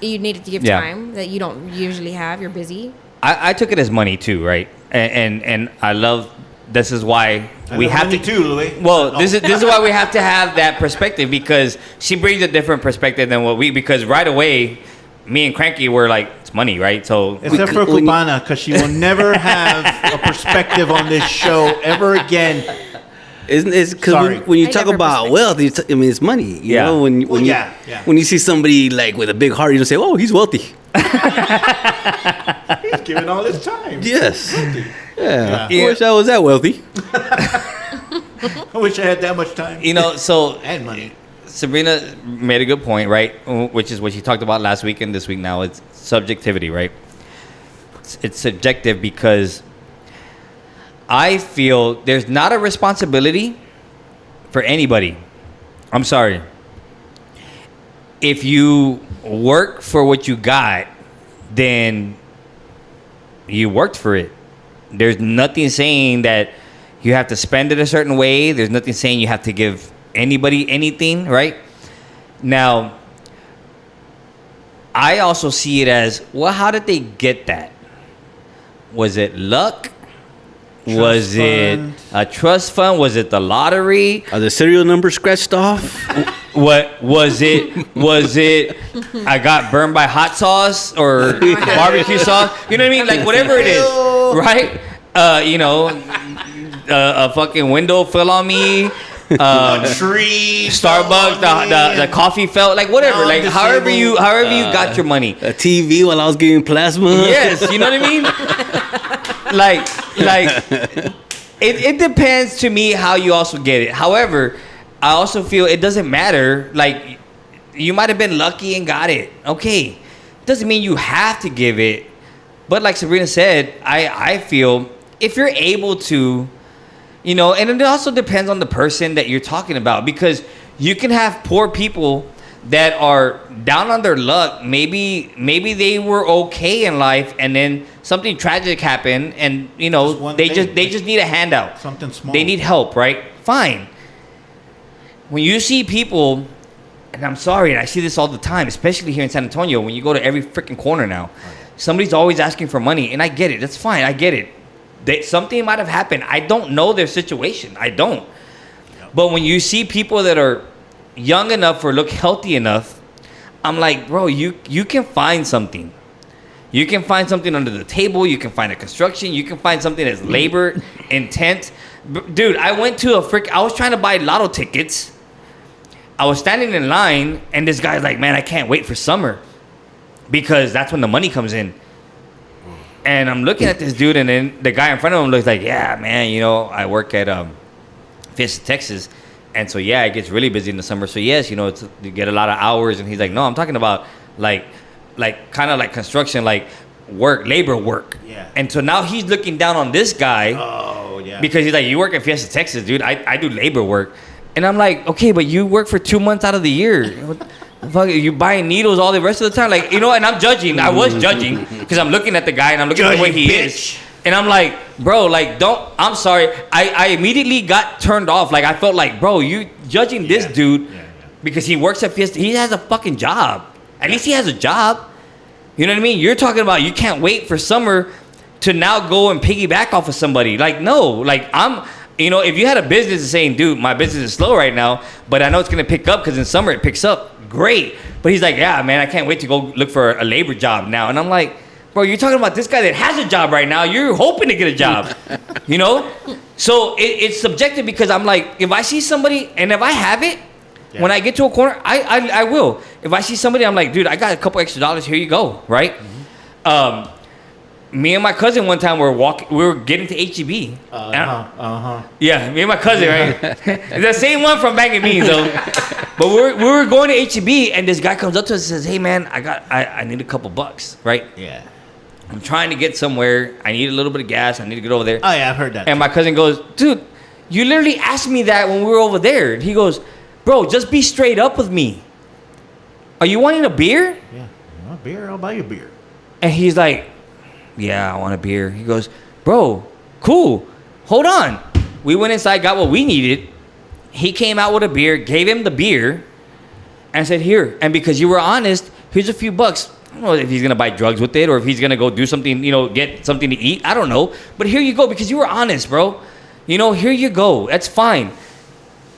[SPEAKER 7] you needed to give time that you don't usually have. You're busy.
[SPEAKER 5] I took it as money too, right? And I love. This is why we have to.
[SPEAKER 4] Too, Louis.
[SPEAKER 5] Well, this is why we have to have that perspective because she brings a different perspective than what we. Because right away, me and Cranky were like, it's money, right? So
[SPEAKER 4] except for Cubana, because she will never have a perspective on this show ever again.
[SPEAKER 6] It's because when you talk about wealth, I mean, it's money. You know, when you see somebody like with a big heart, you don't say, "Oh, he's wealthy."
[SPEAKER 4] He's giving all his time.
[SPEAKER 6] Yes. Yeah. I wish I was that wealthy.
[SPEAKER 4] I wish I had that much time.
[SPEAKER 5] So
[SPEAKER 4] and money.
[SPEAKER 5] Sabrina made a good point, right? Which is what she talked about last week and this week now. It's subjectivity, right? It's subjective because I feel there's not a responsibility for anybody. I'm sorry. If you work for what you got, then you worked for it. There's nothing saying that you have to spend it a certain way. There's nothing saying you have to give anybody anything, right? Now, I also see it as, well, how did they get that? Was it luck? Was it a trust fund? Was it the lottery?
[SPEAKER 6] Are the serial numbers scratched off?
[SPEAKER 5] What was it? Was it I got burned by hot sauce or barbecue sauce? You know what I mean? Like whatever it is, right? A fucking window fell on me.
[SPEAKER 4] A tree.
[SPEAKER 5] Starbucks. The coffee fell. Like whatever. Like however you got your money.
[SPEAKER 6] A TV while I was getting plasma.
[SPEAKER 5] Yes, you know what I mean. Like it depends to me how you also get it. However, I also feel it doesn't matter. Like you might have been lucky and got it. Okay, doesn't mean you have to give it. But like Sabrina said, I feel if you're able to, and it also depends on the person that you're talking about because you can have poor people that are down on their luck. Maybe they were okay in life and then something tragic happened and they just need a handout.
[SPEAKER 4] Something small.
[SPEAKER 5] They need help, right? Fine. When you see people, and I'm sorry, and I see this all the time, especially here in San Antonio, when you go to every freaking corner now, somebody's always asking for money, and I get it. That's fine. I get it. Something might have happened. I don't know their situation. I don't. Yep. But when you see people that are young enough or look healthy enough, I'm like, bro, you can find something. You can find something under the table. You can find a construction. You can find something that's labor intense. Dude, I went to I was trying to buy lotto tickets. I was standing in line, and this guy's like, man, I can't wait for summer because that's when the money comes in. And I'm looking at this dude, and then the guy in front of him looks like, yeah, man, I work at Fiesta, Texas. And so, yeah, it gets really busy in the summer. So, yes, you get a lot of hours. And he's like, no, I'm talking about like kind of like construction, like labor work. Yeah. And so now he's looking down on this guy. Oh, yeah. Because he's like, you work at Fiesta, Texas, dude. I do labor work. And I'm like, okay, but you work for 2 months out of the year. Fuck, you buying needles all the rest of the time? Like, and I'm judging. I was judging because I'm looking at the guy and I'm looking at the way he is. And I'm like, bro, like, I'm sorry. I immediately got turned off. Like, I felt like, bro, you judging this dude because he works at Fiesta. He has a fucking job. At least he has a job. You know what I mean? You're talking about you can't wait for summer to now go and piggyback off of somebody. Like, no. Like, if you had a business and saying, dude, my business is slow right now, but I know it's going to pick up because in summer it picks up. Great. But he's like, yeah, man, I can't wait to go look for a labor job now. And I'm like, bro, you're talking about this guy that has a job right now. You're hoping to get a job, you know? So it's subjective because I'm like, if I see somebody and if I have it, when I get to a corner, I will. If I see somebody, I'm like, dude, I got a couple extra dollars. Here you go, right? Me and my cousin one time we were getting to HEB. Yeah, me and my cousin, right? The same one from Banging Beans, though. But we were going to HEB, and this guy comes up to us and says, "Hey, man, I need a couple bucks, right?
[SPEAKER 4] Yeah.
[SPEAKER 5] I'm trying to get somewhere. I need a little bit of gas. I need to get over there."
[SPEAKER 4] Oh yeah, I've heard that.
[SPEAKER 5] And my cousin goes, "Dude, you literally asked me that when we were over there." And he goes, "Bro, just be straight up with me. Are you wanting a beer?"
[SPEAKER 4] Yeah. You want a beer? I'll buy you a beer.
[SPEAKER 5] And he's like, "Yeah, I want a beer." He goes, "Bro, cool. Hold on." We went inside, got what we needed. He came out with a beer, gave him the beer, and said, "Here. And because you were honest, here's a few bucks. I don't know if he's going to buy drugs with it or if he's going to go do something, get something to eat. I don't know. But here you go because you were honest, bro. Here you go. That's fine."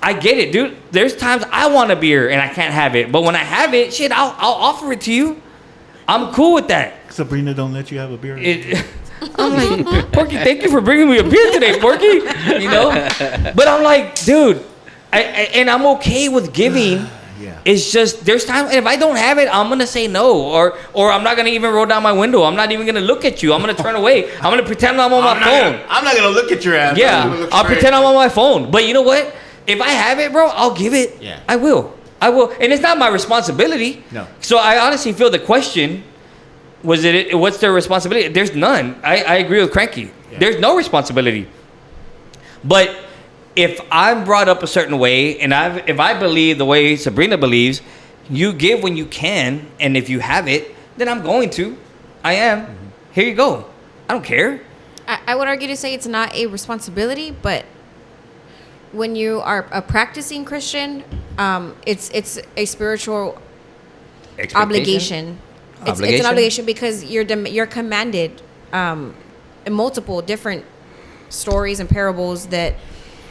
[SPEAKER 5] I get it, dude. There's times I want a beer and I can't have it. But when I have it, shit, I'll offer it to you. I'm cool with that.
[SPEAKER 4] Sabrina don't let you have a beer.
[SPEAKER 5] I'm like, Porky, thank you for bringing me a beer today, Porky. But I'm like, dude, and I'm okay with giving.
[SPEAKER 4] Yeah.
[SPEAKER 5] It's just there's times, and if I don't have it, I'm gonna say no, or I'm not gonna even roll down my window. I'm not even gonna look at you. I'm gonna turn away. I'm gonna pretend I'm on my phone.
[SPEAKER 4] I'm not gonna look at your ass.
[SPEAKER 5] Yeah, I'll pretend I'm on my phone. But you know what? If I have it, bro, I'll give it.
[SPEAKER 4] Yeah.
[SPEAKER 5] I will, and it's not my responsibility.
[SPEAKER 4] No.
[SPEAKER 5] So I honestly feel the question. What's their responsibility? There's none. I agree with Cranky. Yeah. There's no responsibility. But if I'm brought up a certain way, and if I believe the way Sabrina believes, you give when you can, and if you have it, then I'm going to. I am. Mm-hmm. Here you go. I don't care.
[SPEAKER 7] I would argue to say it's not a responsibility, but when you are a practicing Christian, it's a spiritual obligation. It's an obligation because you're commanded in multiple different stories and parables that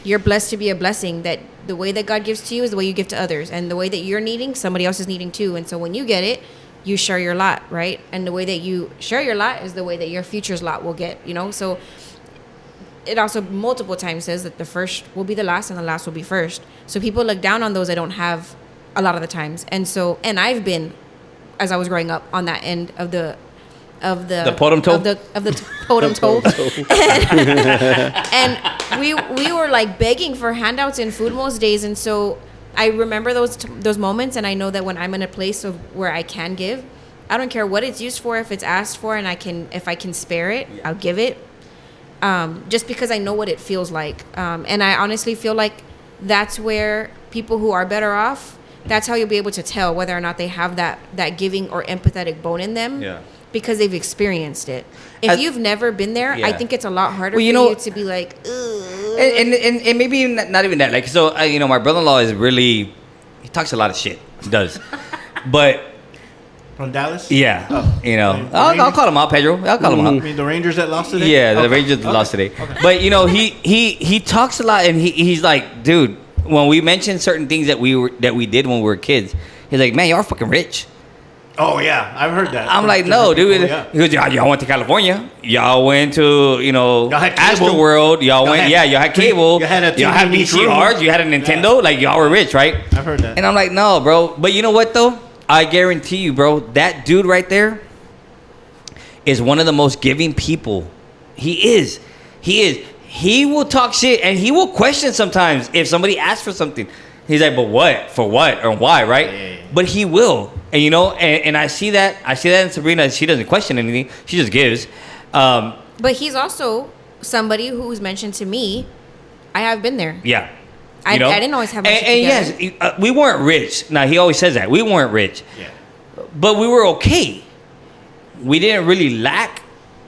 [SPEAKER 7] you're blessed to be a blessing, that the way that God gives to you is the way you give to others, and the way that you're needing, somebody else is needing too. And so when you get it, you share your lot, right? And the way that you share your lot is the way that your future's lot will get, So it also multiple times says that the first will be the last and the last will be first. So people look down on those that don't have a lot of the times. And I've been, as I was growing up, on that end of the
[SPEAKER 5] totem toe?
[SPEAKER 7] of the totem toe. and we were like begging for handouts in food most days, and so I remember those moments, and I know that when I'm in a place of where I can give, I don't care what it's used for. If it's asked for and if I can spare it, I'll give it. Just because I know what it feels like, and I honestly feel like that's where people who are better off, that's how you'll be able to tell whether or not they have that giving or empathetic bone in them. Yeah. Because they've experienced it. If you've never been there, I think it's a lot harder for you to be like, ugh.
[SPEAKER 5] And maybe not even that. Like, so, my brother-in-law is really, he talks a lot of shit. He does. But.
[SPEAKER 4] From Dallas?
[SPEAKER 5] Yeah. Oh. I'll call him out, Pedro. I'll call him out.
[SPEAKER 4] You mean the Rangers that lost today?
[SPEAKER 5] Yeah, the Rangers that lost today. Okay. But, he talks a lot, and he's like, dude, when we mention certain things that we did when we were kids, he's like, man, y'all are fucking rich.
[SPEAKER 4] Oh yeah, I've heard that.
[SPEAKER 5] I'm like, no, dude. Yeah. He goes, y'all went to California. Y'all went to, Astroworld. Y'all had cable.
[SPEAKER 4] You had
[SPEAKER 5] VCRs. You had a Nintendo. Yeah. Like, y'all were rich, right?
[SPEAKER 4] I've heard that.
[SPEAKER 5] And I'm like, no, bro. But you know what, though? I guarantee you, bro, that dude right there is one of the most giving people. He is. He will talk shit, and he will question sometimes if somebody asks for something. He's like, but what? For what? Or why, right? Yeah. But he will. And, and I see that. I see that in Sabrina. She doesn't question anything. She just gives.
[SPEAKER 7] But he's also somebody who's mentioned to me, I have been there.
[SPEAKER 5] Yeah.
[SPEAKER 7] I didn't always have much
[SPEAKER 5] and yes, we weren't rich. Now, he always says that. We weren't rich. Yeah. But we were okay. We didn't really lack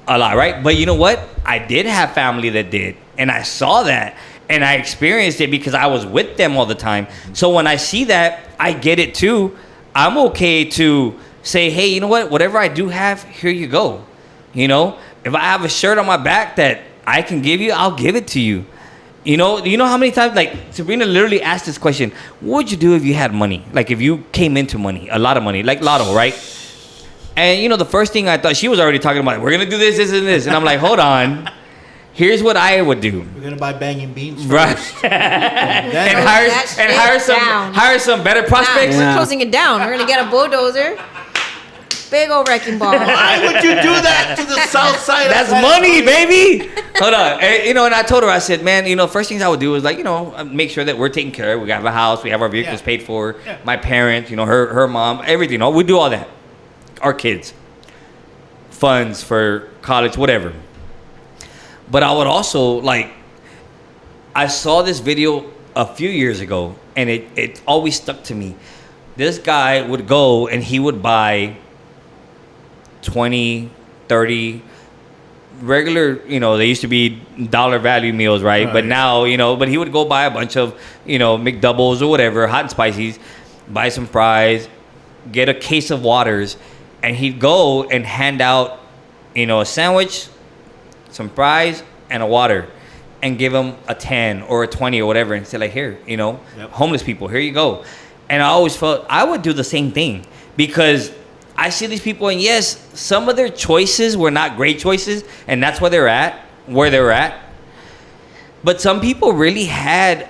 [SPEAKER 5] a lot, right? But you know what? I did have family that did. And I saw that. And I experienced it because I was with them all the time. So when I see that, I get it too. I'm okay to say, hey, you know what? Whatever I do have, here you go. If I have a shirt on my back that I can give you, I'll give it to you. You know how many times, like, Sabrina literally asked this question, what would you do if you had money? Like, if you came into money, a lot of money, like lotto, right? And, you know, the first thing I thought, she was already talking about, we're going to do this, this, and this. And I'm like, hold on. Here's what I would do.
[SPEAKER 4] We're going to buy banging beans first.
[SPEAKER 5] Right.
[SPEAKER 4] and
[SPEAKER 5] hire some better prospects.
[SPEAKER 7] We're closing it down. We're going to get a bulldozer. Big old wrecking ball.
[SPEAKER 4] Why would you do that to the south side?
[SPEAKER 5] That's money, baby. Hold on. And, you know, and I told her, I said, man, you know, first things I would do is, like, you know, make sure that we're taken care of. We have a house. We have our vehicles paid for. Yeah. My parents, you know, her mom, everything. You know, we do all that. Our kids. Funds for college, whatever. But I would also, like, I saw this video a few years ago, and it always stuck to me. This guy would go and he would buy 20, 30 regular, you know, they used to be dollar value meals, right? But now, you know, but he would go buy a bunch of, you know, McDoubles or whatever, hot and spices, buy some fries, get a case of waters, and he'd go and hand out, you know, a sandwich, some fries, and a water, and give them a 10 or a 20 or whatever, and say, like, here, you know, homeless people, here you go. And I always felt I would do the same thing, because I see these people, and yes, some of their choices were not great choices, and that's where they're at. But some people really had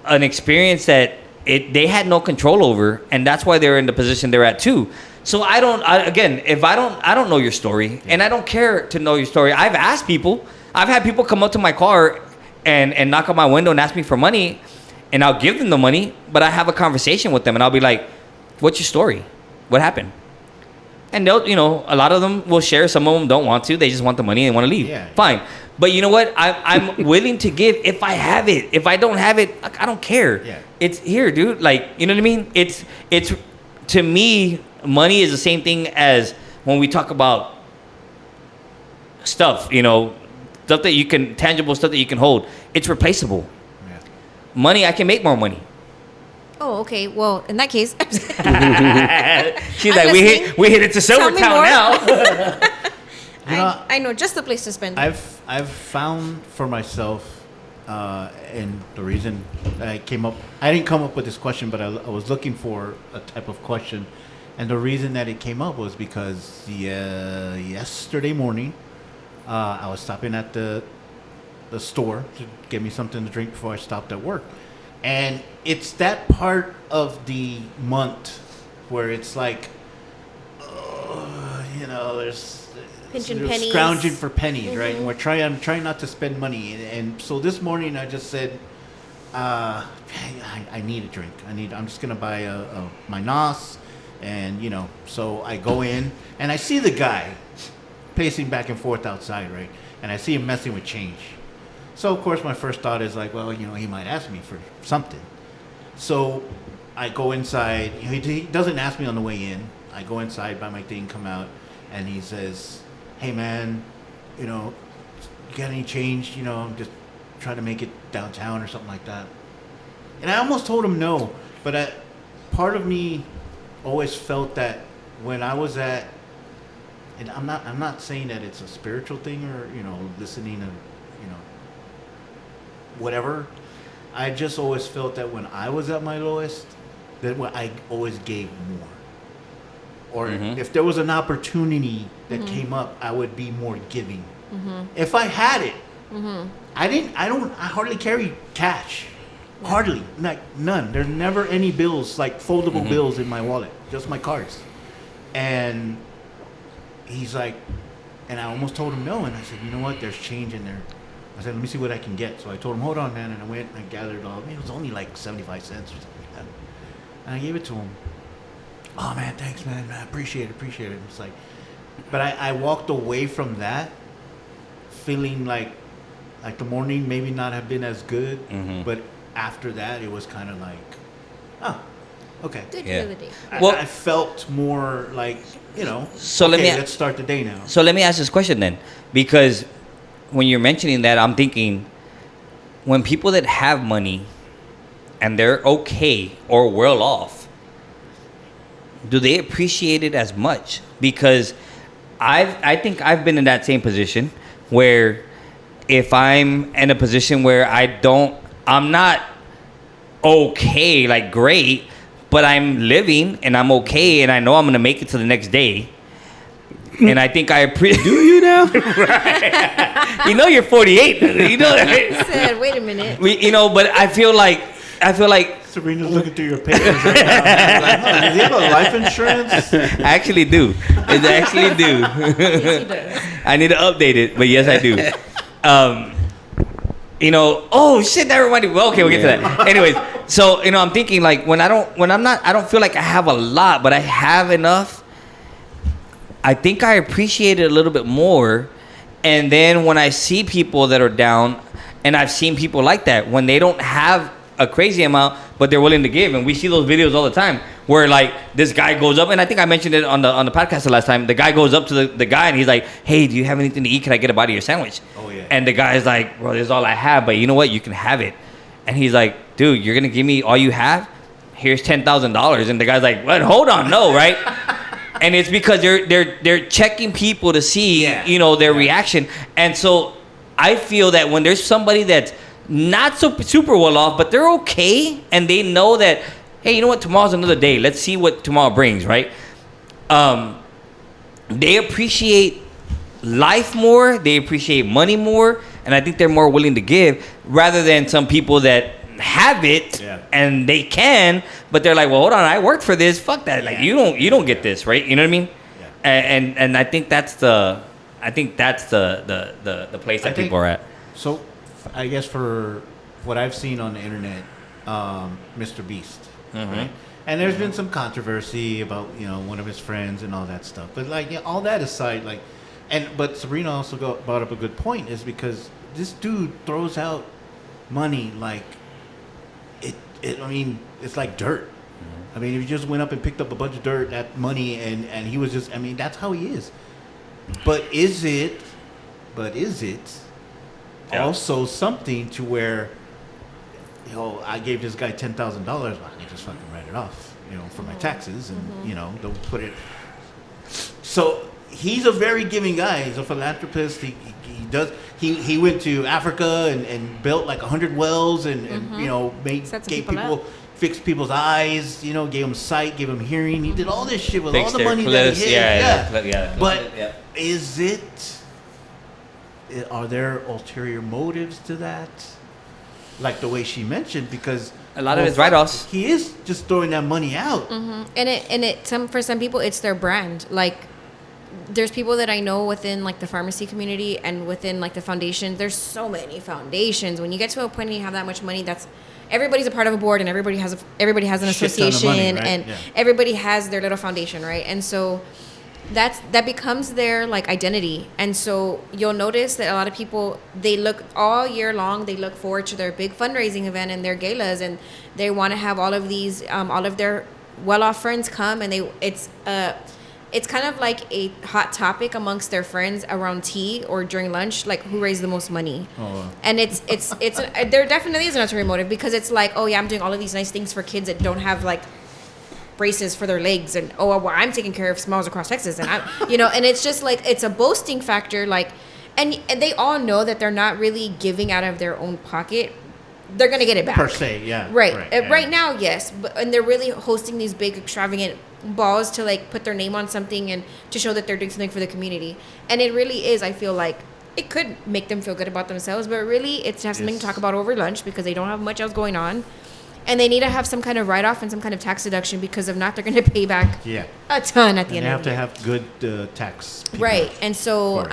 [SPEAKER 5] an experience that they had no control over, and that's why they're in the position they're at too. So I don't know your story, and I don't care to know your story. I've asked people. I've had people come up to my car and knock on my window and ask me for money, and I'll give them the money, but I have a conversation with them, and I'll be like, "What's your story? What happened?" And they'll, you know, a lot of them will share. Some of them don't want to. They just want the money and want to leave. Yeah. Fine. But you know what? I'm willing to give if I have it. If I don't have it, I don't care. Yeah. It's here, dude. Like, you know what I mean? It's to me, money is the same thing as when we talk about stuff, you know, stuff that you can, tangible stuff that you can hold. It's replaceable. Yeah. Money, I can make more money.
[SPEAKER 7] Oh, okay. Well, in that case,
[SPEAKER 5] she's like, we hit it to Silvertown now.
[SPEAKER 7] I know just the place to spend.
[SPEAKER 4] I've found for myself, and the reason I didn't come up with this question, but I was looking for a type of question, and the reason that it came up was because yesterday morning, I was stopping at the store to get me something to drink before I stopped at work. And it's that part of the month where it's like, you know, there's
[SPEAKER 7] pennies,
[SPEAKER 4] scrounging for pennies, right? And I'm trying not to spend money. And so this morning I just said, I need a drink. I'm just gonna buy my NOS, and you know. So I go in and I see the guy pacing back and forth outside, right? And I see him messing with change. So, of course, my first thought is like, well, you know, he might ask me for something. So I go inside. He doesn't ask me on the way in. I go inside, buy my thing, come out, and he says, hey, man, you know, you got any change? You know, I'm just trying to make it downtown or something like that. And I almost told him no, but part of me always felt that when I was at, and I'm not saying that it's a spiritual thing or, you know, listening to, you know, whatever. I just always felt that when I was at my lowest, that I always gave more. Or if there was an opportunity that came up, I would be more giving. If I had it, I hardly carry cash. Hardly. Like none. There's never any bills, like foldable bills in my wallet. Just my cards. And he's like, and I almost told him no, and I said, you know what, there's change in there. I said, let me see what I can get. So I told him, hold on, man. And I went and I gathered all. It was only like 75 cents or something like that. And I gave it to him. Oh, man, thanks, man. I appreciate it. It's like, but I walked away from that feeling like the morning maybe not have been as good. But after that, it was kind of like, oh, okay.
[SPEAKER 7] Good for the day.
[SPEAKER 4] I felt more like, you know,
[SPEAKER 5] so
[SPEAKER 4] let's start the day now.
[SPEAKER 5] So let me ask this question then. Because when you're mentioning that, I'm thinking, when people that have money and they're okay or well off, do they appreciate it as much? Because I think I've been in that same position where if I'm in a position where I'm not okay, like great, but I'm living and I'm okay and I know I'm going to make it to the next day, And I think I appreciate.
[SPEAKER 6] Do you now?
[SPEAKER 5] You know, you're 48. You know that.
[SPEAKER 7] Said, wait a minute.
[SPEAKER 5] But I feel like
[SPEAKER 4] Serena's looking through your papers right now. Like, huh, does he have a life insurance?
[SPEAKER 5] I actually do. I actually do.
[SPEAKER 7] Yes, he does.
[SPEAKER 5] I need to update it, but yes, I do. Oh shit, that reminded me. Well, okay, we'll get to that. Anyways, so I'm thinking like I don't feel like I have a lot, but I have enough. I think I appreciate it a little bit more. And then when I see people that are down, and I've seen people like that, when they don't have a crazy amount, but they're willing to give. And we see those videos all the time where like this guy goes up, and I think I mentioned it on the podcast the last time. The guy goes up to the guy and he's like, hey, do you have anything to eat? Can I get a bite of your sandwich?
[SPEAKER 4] Oh, yeah.
[SPEAKER 5] And the guy's like, bro, this is all I have, but you know what? You can have it. And he's like, dude, you're going to give me all you have? Here's $10,000. And the guy's like, what? Hold on. No, right? And it's because they're checking people to see, their reaction. And so I feel that when there's somebody that's not so super well off, but they're okay, and they know that, hey, you know what? Tomorrow's another day. Let's see what tomorrow brings, right? They appreciate life more. They appreciate money more. And I think they're more willing to give rather than some people that have it and they can, but they're like, well, hold on, I worked for this. Fuck that. Like you don't get this, right? You know what I mean? Yeah. And I think that's the place that people are at.
[SPEAKER 4] So, I guess for what I've seen on the internet, Mr. Beast, right? And there's been some controversy about one of his friends and all that stuff. But like all that aside, like, but Serena also brought up a good point, is because this dude throws out money like I mean, it's like dirt. I mean, if you just went up and picked up a bunch of dirt, that money, and he was just, I mean, that's how he is. But is it also something to where, I gave this guy $10,000, I can just fucking write it off, for my taxes, and, don't put it. So he's a very giving guy. He's a philanthropist. He went to Africa and built like 100 wells and fixed people's eyes, gave them sight, gave them hearing. He did all this shit with all the money that he had. But are there ulterior motives to that? Like the way she mentioned, because
[SPEAKER 5] a lot of it's write-offs.
[SPEAKER 4] He is just throwing that money out.
[SPEAKER 7] And for some people it's their brand. Like, there's people that I know within like the pharmacy community and within like the foundation. There's so many foundations. When you get to a point and you have that much money, everybody's a part of a board, and everybody has an association,
[SPEAKER 4] money, right?
[SPEAKER 7] and everybody has their little foundation, right? And so that becomes their like identity. And so you'll notice that a lot of people, they look all year long, they look forward to their big fundraising event and their galas, and they want to have all of these all of their well-off friends come, and it's kind of like a hot topic amongst their friends around tea or during lunch, like who raised the most money. And there definitely is an ulterior motive, because it's like, oh yeah, I'm doing all of these nice things for kids that don't have like braces for their legs, and I'm taking care of smalls across Texas, and and it's just like, it's a boasting factor, like, and they all know that they're not really giving out of their own pocket. They're gonna get it back
[SPEAKER 4] per se, yeah.
[SPEAKER 7] Right now, yes, and they're really hosting these big extravagant balls to like put their name on something and to show that they're doing something for the community. And it really is, I feel like it could make them feel good about themselves, but really it's to have something to talk about over lunch, because they don't have much else going on, and they need to have some kind of write-off and some kind of tax deduction, because if not, they're going to pay back a ton at the end of the year.
[SPEAKER 4] They have to have good tax people.
[SPEAKER 7] Right. And so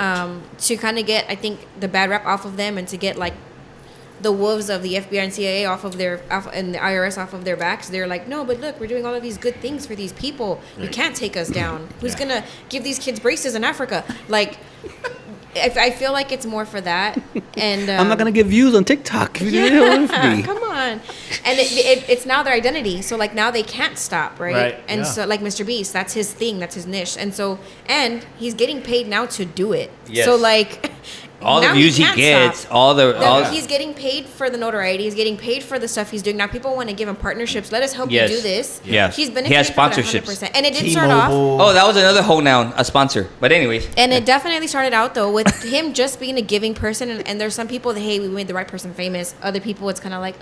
[SPEAKER 7] to kind of get, I think, the bad rep off of them, and to get like the wolves of the FBI and CIA and the IRS off of their backs, they're like, no, but look, we're doing all of these good things for these people. You can't take us down. Who's gonna give these kids braces in Africa? Like, I feel like it's more for that. And
[SPEAKER 6] I'm not gonna give views on TikTok.
[SPEAKER 7] Come on. And it's now their identity. So like now they can't stop, right? And so like Mr. Beast, that's his thing, that's his niche. And he's getting paid now to do it.
[SPEAKER 5] Yes.
[SPEAKER 7] So like,
[SPEAKER 5] all the views he gets,
[SPEAKER 7] he's getting paid for the notoriety. He's getting paid for the stuff he's doing. Now people want to give him partnerships. Let us help you do this.
[SPEAKER 5] Yeah,
[SPEAKER 7] he's benefiting.
[SPEAKER 5] He has sponsorships,
[SPEAKER 7] and it did start off.
[SPEAKER 5] Oh, that was another whole noun, a sponsor. But anyways,
[SPEAKER 7] and it definitely started out though with him just being a giving person. And there's some people that, hey, we made the right person famous. Other people, it's kind of like,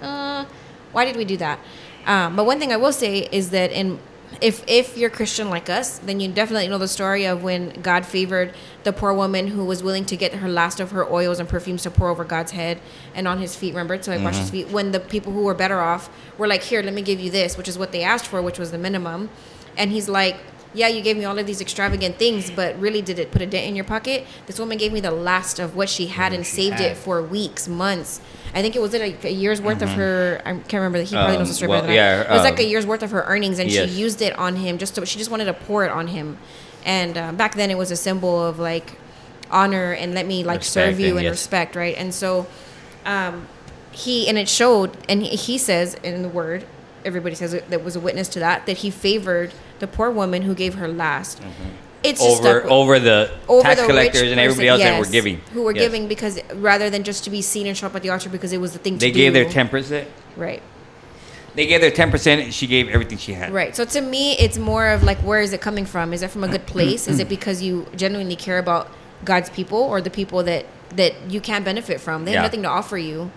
[SPEAKER 7] why did we do that? But one thing I will say is that in if you're Christian like us, then you definitely know the story of when God favored the poor woman who was willing to get her last of her oils and perfumes to pour over God's head and on his feet. Remember, to like wash his feet. When the people who were better off were like, here, let me give you this, which is what they asked for, which was the minimum. And he's like, yeah, you gave me all of these extravagant things, but really, did it put a dent in your pocket? This woman gave me the last of what she had and saved it for weeks, months. I think it was like a year's worth of her. I can't remember. He probably knows the story better than I. It was like a year's worth of her earnings, and she used it on him. She just wanted to pour it on him. And back then, it was a symbol of like honor and let me like respect serve you and respect, right? And so it showed, and he says in the word, everybody says that was a witness to that he favored the poor woman who gave her last. It's
[SPEAKER 5] over the tax collectors and everybody else that were giving.
[SPEAKER 7] Who were giving because rather than just to be seen and show up at the altar because it was the thing to do.
[SPEAKER 5] They gave their 10%.
[SPEAKER 7] Right.
[SPEAKER 5] They gave their 10% and she gave everything she had.
[SPEAKER 7] Right. So to me, it's more of like, where is it coming from? Is it from a good place? Is it because you genuinely care about God's people or the people that you can't benefit from? They have nothing to offer you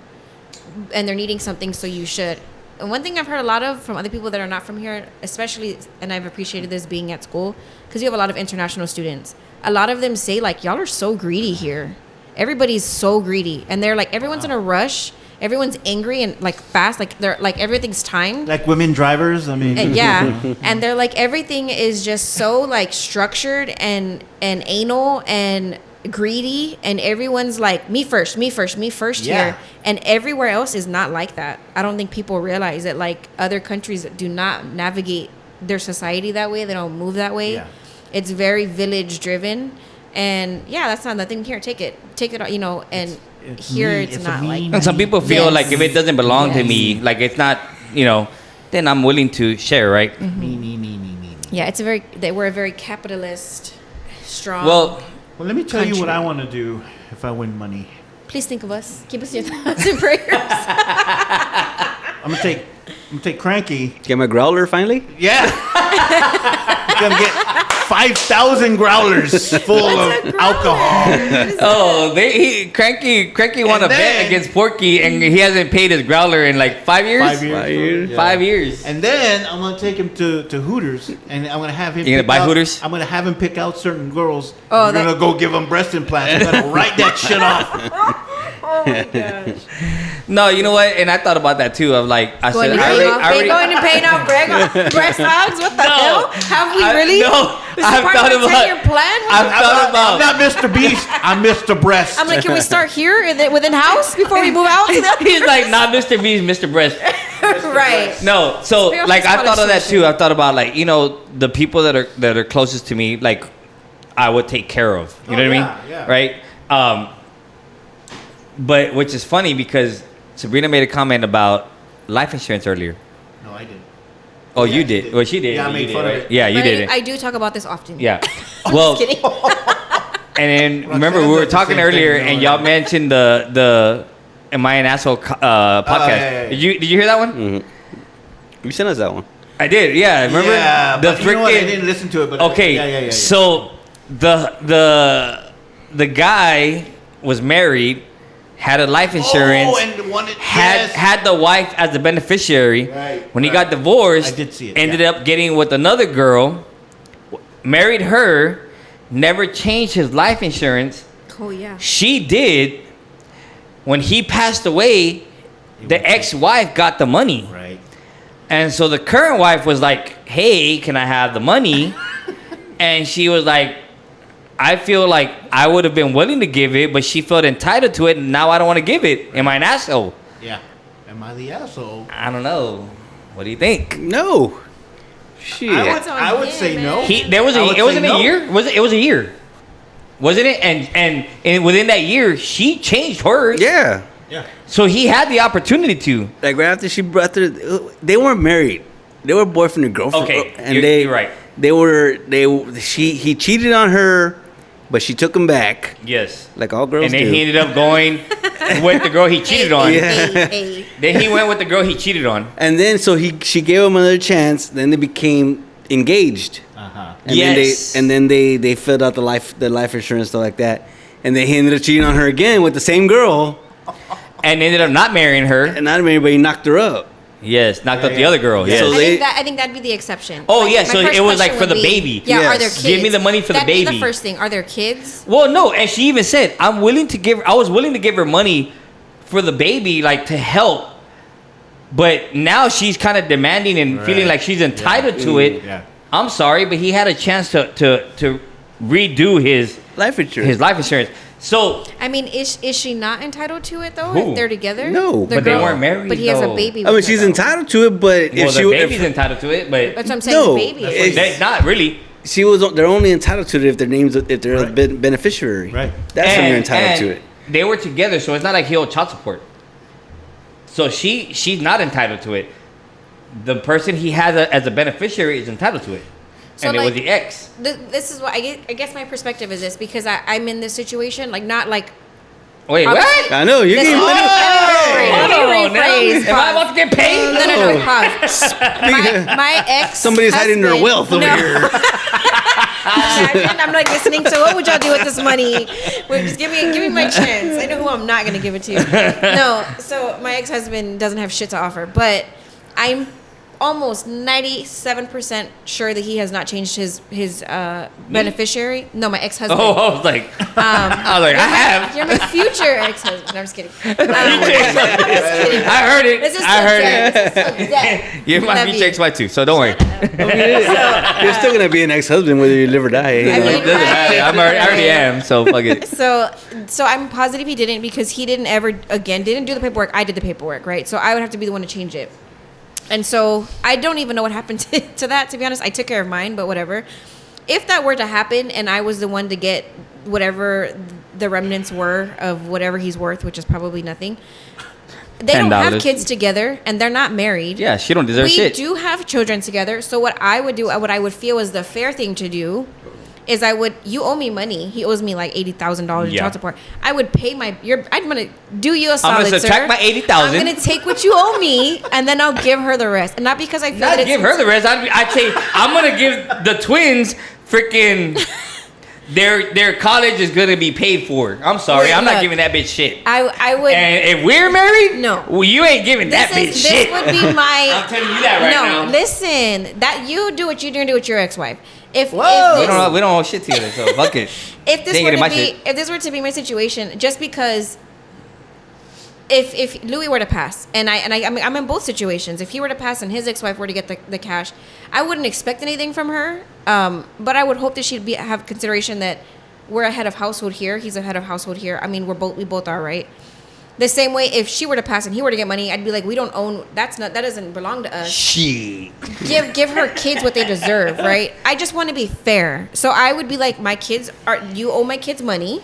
[SPEAKER 7] and they're needing something, so you should. And one thing I've heard a lot of from other people that are not from here, especially, and I've appreciated this being at school, because you have a lot of international students. A lot of them say, like, y'all are so greedy here. Everybody's so greedy. And they're like, everyone's in a rush. Everyone's angry and, like, fast. Like, they're like, everything's timed.
[SPEAKER 4] Like women drivers? I mean.
[SPEAKER 7] And they're like, everything is just so, like, structured and anal and greedy, and everyone's like, me first here, and everywhere else is not like that. I don't think people realize that, like, other countries do not navigate their society that way. They don't move that way. It's very village driven, and that's not nothing here. Take it, you know. And here it's not like that.
[SPEAKER 5] And some people feel like if it doesn't belong to me, like it's not, you know, then I'm willing to share, right?
[SPEAKER 4] Me.
[SPEAKER 7] Yeah, we're a very capitalist, strong.
[SPEAKER 4] Well, let me tell you what I want to do if I win money.
[SPEAKER 7] Please think of us. Keep us in your thoughts and prayers.
[SPEAKER 4] I'm gonna take Cranky.
[SPEAKER 6] Get my growler finally?
[SPEAKER 4] Yeah. I'm gonna get 5,000 growlers full of alcohol.
[SPEAKER 5] Cranky won a bet against Porky, and he hasn't paid his growler in like 5 years.
[SPEAKER 6] 5 years.
[SPEAKER 4] Yeah.
[SPEAKER 5] 5 years.
[SPEAKER 4] And then I'm gonna take him to Hooters, and I'm gonna have him.
[SPEAKER 5] You gonna buy Hooters?
[SPEAKER 4] I'm gonna have him pick out certain girls. I'm gonna go give them breast implants. I'm gonna write that shit off.
[SPEAKER 7] Oh my gosh.
[SPEAKER 5] No, you know what? And I thought about that too. Of like, I
[SPEAKER 7] going
[SPEAKER 5] said,
[SPEAKER 7] going and paying off breast hogs? What the hell? Have we really?
[SPEAKER 5] No, I've thought about.
[SPEAKER 7] 10-year plan?
[SPEAKER 4] I'm not Mr. Beast. I'm Mr. Breast.
[SPEAKER 7] I'm like, can we start here within house before we move out?
[SPEAKER 5] He's like, not Mr. Beast, Mr. Breast.
[SPEAKER 7] Right.
[SPEAKER 5] No, so like I thought of that too. I thought about, like, you know, the people that are closest to me, like I would take care of. You know what I mean?
[SPEAKER 4] Yeah.
[SPEAKER 5] Right. But which is funny because Sabrina made a comment about life insurance earlier.
[SPEAKER 4] No, I didn't.
[SPEAKER 5] Oh, yeah, you did. Well, she did.
[SPEAKER 4] Yeah, I made fun of it.
[SPEAKER 5] Yeah, you did it.
[SPEAKER 7] I do talk about this often.
[SPEAKER 5] Yeah.
[SPEAKER 7] Well, just kidding.
[SPEAKER 5] And then remember we were talking earlier, and y'all mentioned the Am I an Asshole podcast.
[SPEAKER 4] Yeah.
[SPEAKER 5] Did you hear that one?
[SPEAKER 6] Mm-hmm. You sent us that one.
[SPEAKER 5] I did. Yeah. Remember
[SPEAKER 4] the freaking. You know what? I didn't listen to it, but
[SPEAKER 5] okay. Yeah. So the guy was married. Had a life insurance. Had the wife as the beneficiary. When he got divorced,
[SPEAKER 4] I did see it.
[SPEAKER 5] Ended up getting with another girl. Married her. Never changed his life insurance.
[SPEAKER 7] Oh yeah.
[SPEAKER 5] She did. When he passed away, the ex-wife got the money.
[SPEAKER 4] Right.
[SPEAKER 5] And so the current wife was like, "Hey, can I have the money?" And she was like, I feel like I would have been willing to give it, but she felt entitled to it, and now I don't want to give it. Am I an asshole?
[SPEAKER 4] Yeah. Am I the asshole?
[SPEAKER 5] I don't know. What do you think?
[SPEAKER 6] No. Shit.
[SPEAKER 4] I would say no.
[SPEAKER 5] It wasn't a year. It was a year. Wasn't it? And within that year, she changed hers.
[SPEAKER 6] Yeah.
[SPEAKER 5] So he had the opportunity to.
[SPEAKER 6] Like right after she brought her, they weren't married. They were boyfriend and girlfriend.
[SPEAKER 5] Okay,
[SPEAKER 6] and
[SPEAKER 5] you're right.
[SPEAKER 6] He cheated on her, but she took him back.
[SPEAKER 5] Yes.
[SPEAKER 6] Like all girls do.
[SPEAKER 5] And then he ended up going with the girl he cheated on.
[SPEAKER 6] Yeah.
[SPEAKER 5] Then he went with the girl he cheated on.
[SPEAKER 6] And then she gave him another chance. Then they became engaged. And then they filled out the life insurance, stuff like that. And then he ended up cheating on her again with the same girl.
[SPEAKER 5] And ended up not marrying her.
[SPEAKER 6] And not marrying, but he knocked her up.
[SPEAKER 5] Yes, knocked up the other girl. Yes.
[SPEAKER 6] So
[SPEAKER 7] I think that'd be the exception.
[SPEAKER 5] Oh,
[SPEAKER 7] Like,
[SPEAKER 5] yeah,
[SPEAKER 7] my
[SPEAKER 5] so
[SPEAKER 7] first
[SPEAKER 5] it was like
[SPEAKER 7] question
[SPEAKER 5] for the
[SPEAKER 7] would be,
[SPEAKER 5] baby.
[SPEAKER 7] Yeah,
[SPEAKER 6] Yes.
[SPEAKER 7] are there kids?
[SPEAKER 5] Give me the money for the
[SPEAKER 7] That'd be
[SPEAKER 5] baby.
[SPEAKER 7] the first thing. Are there kids?
[SPEAKER 5] Well, no, and she even said, I was willing to give her money for the baby, like to help. But now she's kind of demanding and feeling like she's entitled to it.
[SPEAKER 4] Yeah.
[SPEAKER 5] I'm sorry, but he had a chance to redo his
[SPEAKER 6] life insurance.
[SPEAKER 5] his life insurance. So
[SPEAKER 7] I mean, is she not entitled to it though?
[SPEAKER 5] Who?
[SPEAKER 7] If they're together?
[SPEAKER 6] No.
[SPEAKER 7] The
[SPEAKER 5] But they
[SPEAKER 7] girl-
[SPEAKER 5] weren't married,
[SPEAKER 7] But he has a
[SPEAKER 5] though.
[SPEAKER 7] baby.
[SPEAKER 6] I mean,
[SPEAKER 7] with her,
[SPEAKER 6] she's
[SPEAKER 7] though.
[SPEAKER 6] entitled to it, but
[SPEAKER 5] well,
[SPEAKER 6] if
[SPEAKER 5] the
[SPEAKER 6] she
[SPEAKER 5] baby's entitled to it, but
[SPEAKER 7] That's what I'm saying.
[SPEAKER 6] No,
[SPEAKER 7] the baby.
[SPEAKER 6] it's-
[SPEAKER 5] they're not really.
[SPEAKER 6] they're only entitled to it if they're a beneficiary.
[SPEAKER 4] Right.
[SPEAKER 6] That's when you're entitled
[SPEAKER 5] And
[SPEAKER 6] to it.
[SPEAKER 5] They were together, so it's not like he owed child support. So she's not entitled to it. The person he has as a beneficiary is entitled to it,
[SPEAKER 7] So,
[SPEAKER 5] and it was
[SPEAKER 7] like,
[SPEAKER 5] the ex.
[SPEAKER 7] This is what I guess my perspective is this because I'm in this situation, like not like.
[SPEAKER 5] Wait,
[SPEAKER 7] obviously-
[SPEAKER 5] what?
[SPEAKER 6] I know you're
[SPEAKER 7] Listen,
[SPEAKER 6] getting
[SPEAKER 7] let me
[SPEAKER 5] Hold on, now.
[SPEAKER 7] rephrase.
[SPEAKER 5] Am I about to get paid?
[SPEAKER 7] No. Pause. My ex.
[SPEAKER 6] Somebody's hiding their wealth over here.
[SPEAKER 7] I'm not listening. So what would y'all do with this money? Wait, just give me my chance. I know who I'm not gonna give it to. No. So my ex-husband doesn't have shit to offer, but I'm almost 97% sure that he has not changed his beneficiary. No, my ex-husband.
[SPEAKER 5] Oh, I was like, I have.
[SPEAKER 7] You're my future ex-husband. No, I'm just kidding.
[SPEAKER 5] I heard it.
[SPEAKER 7] This is
[SPEAKER 5] I heard it.
[SPEAKER 7] This is dead.
[SPEAKER 5] You're my
[SPEAKER 7] Love
[SPEAKER 5] future
[SPEAKER 7] you.
[SPEAKER 5] ex-wife too, so don't worry.
[SPEAKER 6] You're still gonna be an ex-husband whether you live or die.
[SPEAKER 7] I mean,
[SPEAKER 5] It doesn't matter. I already am, so fuck it.
[SPEAKER 7] So I'm positive he didn't because he didn't do the paperwork. I did the paperwork, right? So I would have to be the one to change it. And so I don't even know what happened to that, to be honest. I took care of mine, but whatever. If that were to happen and I was the one to get whatever the remnants were of whatever he's worth, which is probably nothing. They don't have
[SPEAKER 5] $10.
[SPEAKER 7] kids together and they're not married.
[SPEAKER 5] Yeah, she don't deserve
[SPEAKER 7] We
[SPEAKER 5] shit.
[SPEAKER 7] do have children together. So what I would do, what I would feel is the fair thing to do is you owe me money. He owes me like $80,000 in
[SPEAKER 5] Yeah.
[SPEAKER 7] child support. I would pay I'm going to do you a solid,
[SPEAKER 5] I'm gonna subtract
[SPEAKER 7] sir.
[SPEAKER 5] my $80,000.
[SPEAKER 7] I'm going to take what you owe me and then I'll give her the rest. And not because I feel
[SPEAKER 5] Not
[SPEAKER 7] that it's
[SPEAKER 5] give her the rest. I'd say I'm gonna give the twins freaking their college is gonna be paid for. I'm sorry,
[SPEAKER 7] Wait,
[SPEAKER 5] I'm not
[SPEAKER 7] look.
[SPEAKER 5] giving that bitch shit.
[SPEAKER 7] I would.
[SPEAKER 5] And if we're married,
[SPEAKER 7] No.
[SPEAKER 5] well, you ain't giving that bitch
[SPEAKER 7] this
[SPEAKER 5] shit.
[SPEAKER 7] would be my.
[SPEAKER 5] I'm telling you that right now.
[SPEAKER 7] No, listen. That you do what you're doing to with your ex-wife. If
[SPEAKER 5] we
[SPEAKER 7] this,
[SPEAKER 5] don't owe shit together, so fuck it.
[SPEAKER 7] if this
[SPEAKER 5] They ain't
[SPEAKER 7] were
[SPEAKER 5] getting my
[SPEAKER 7] to be
[SPEAKER 5] shit.
[SPEAKER 7] if this were to be my situation, just because if Louis were to pass and I mean I'm in both situations. If he were to pass and his ex-wife were to get the cash, I wouldn't expect anything from her. But I would hope that she'd have consideration that we're a head of household here. He's a head of household here. I mean we both are, right? The same way if she were to pass and he were to get money, I'd be like, we don't own that doesn't belong to us.
[SPEAKER 5] Shit.
[SPEAKER 7] Give her kids what they deserve, right? I just want to be fair. So I would be like, you owe my kids money,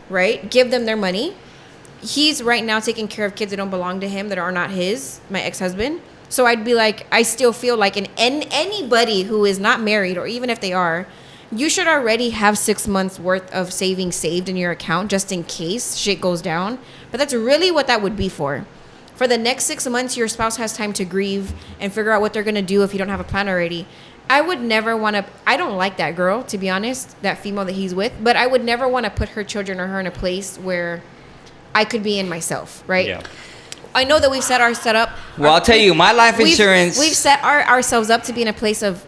[SPEAKER 7] right? Give them their money. He's right now taking care of kids that don't belong to him, that are not his, my ex-husband. So I'd be like, I still feel like anybody who is not married, or even if they are, you should already have 6 months worth of savings saved in your account just in case shit goes down. But that's really what that would be for. For the next 6 months, your spouse has time to grieve and figure out what they're going to do if you don't have a plan already. I would never want to, I don't like that girl, to be honest, that female that he's with, but I would never want to put her children or her in a place where I could be in myself, right?
[SPEAKER 5] Yeah.
[SPEAKER 7] I know that we've set up.
[SPEAKER 5] Well, I'll tell you, my life insurance.
[SPEAKER 7] We've set ourselves up to be in a place of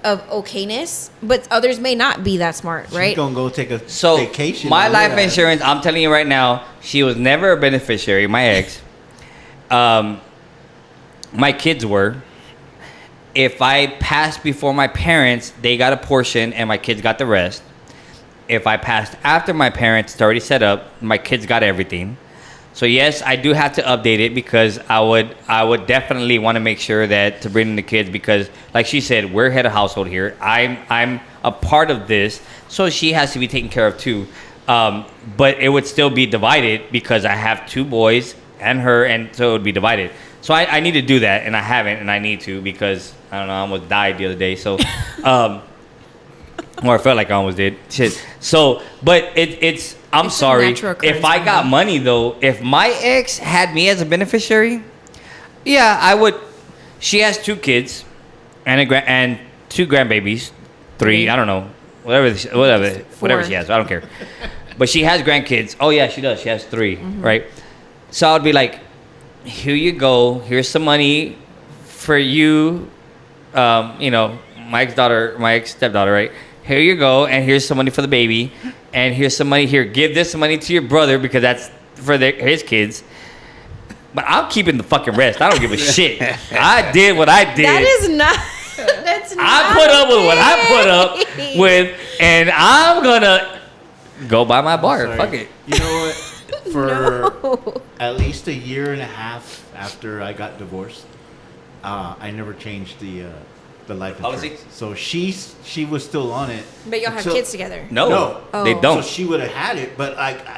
[SPEAKER 7] okayness, but others may not be that smart, right?
[SPEAKER 4] She's gonna go take a
[SPEAKER 5] So
[SPEAKER 4] vacation.
[SPEAKER 5] my
[SPEAKER 4] and
[SPEAKER 5] life
[SPEAKER 4] all that.
[SPEAKER 5] insurance, I'm telling you right now, she was never a beneficiary. My ex, my kids were. If I passed before my parents, they got a portion, and my kids got the rest. If I passed after my parents, it's already set up. My kids got everything. So yes, I do have to update it because I would definitely want to make sure that to bring in the kids because, like she said, we're head of household here. I'm a part of this, so she has to be taken care of too. But it would still be divided because I have 2 boys and her, and so it would be divided. So I need to do that, and I haven't, and I need to because I don't know, I almost died the other day. So, or I felt like I almost did. Shit. So, but it's. I'm
[SPEAKER 7] It's a
[SPEAKER 5] sorry.
[SPEAKER 7] natural occurrence
[SPEAKER 5] If I got money though, if my ex had me as a beneficiary, yeah, I would. She has 2 kids, and 2 grandbabies, 3. I don't know, whatever she has. I don't care. But she has grandkids. Oh yeah, she does. She has 3, right? So I'd be like, here you go. Here's some money for you, Mike's stepdaughter, right? Here you go, and here's some money for the baby, and here's some money here. Give this money to your brother because that's for his kids. But I'm keeping the fucking rest. I don't give a shit. I did what I did.
[SPEAKER 7] That is not. That's not.
[SPEAKER 5] I put up with what I put up with, and I'm gonna go buy my bar.
[SPEAKER 4] Sorry.
[SPEAKER 5] Fuck it.
[SPEAKER 4] You know what? For
[SPEAKER 7] No.
[SPEAKER 4] at least a year and a half after I got divorced, I never changed the life
[SPEAKER 5] Policy?
[SPEAKER 4] insurance. So she was still on it.
[SPEAKER 7] But y'all have
[SPEAKER 4] until-
[SPEAKER 7] kids together.
[SPEAKER 5] No,
[SPEAKER 7] Oh.
[SPEAKER 5] they don't.
[SPEAKER 4] So she would have had it, but I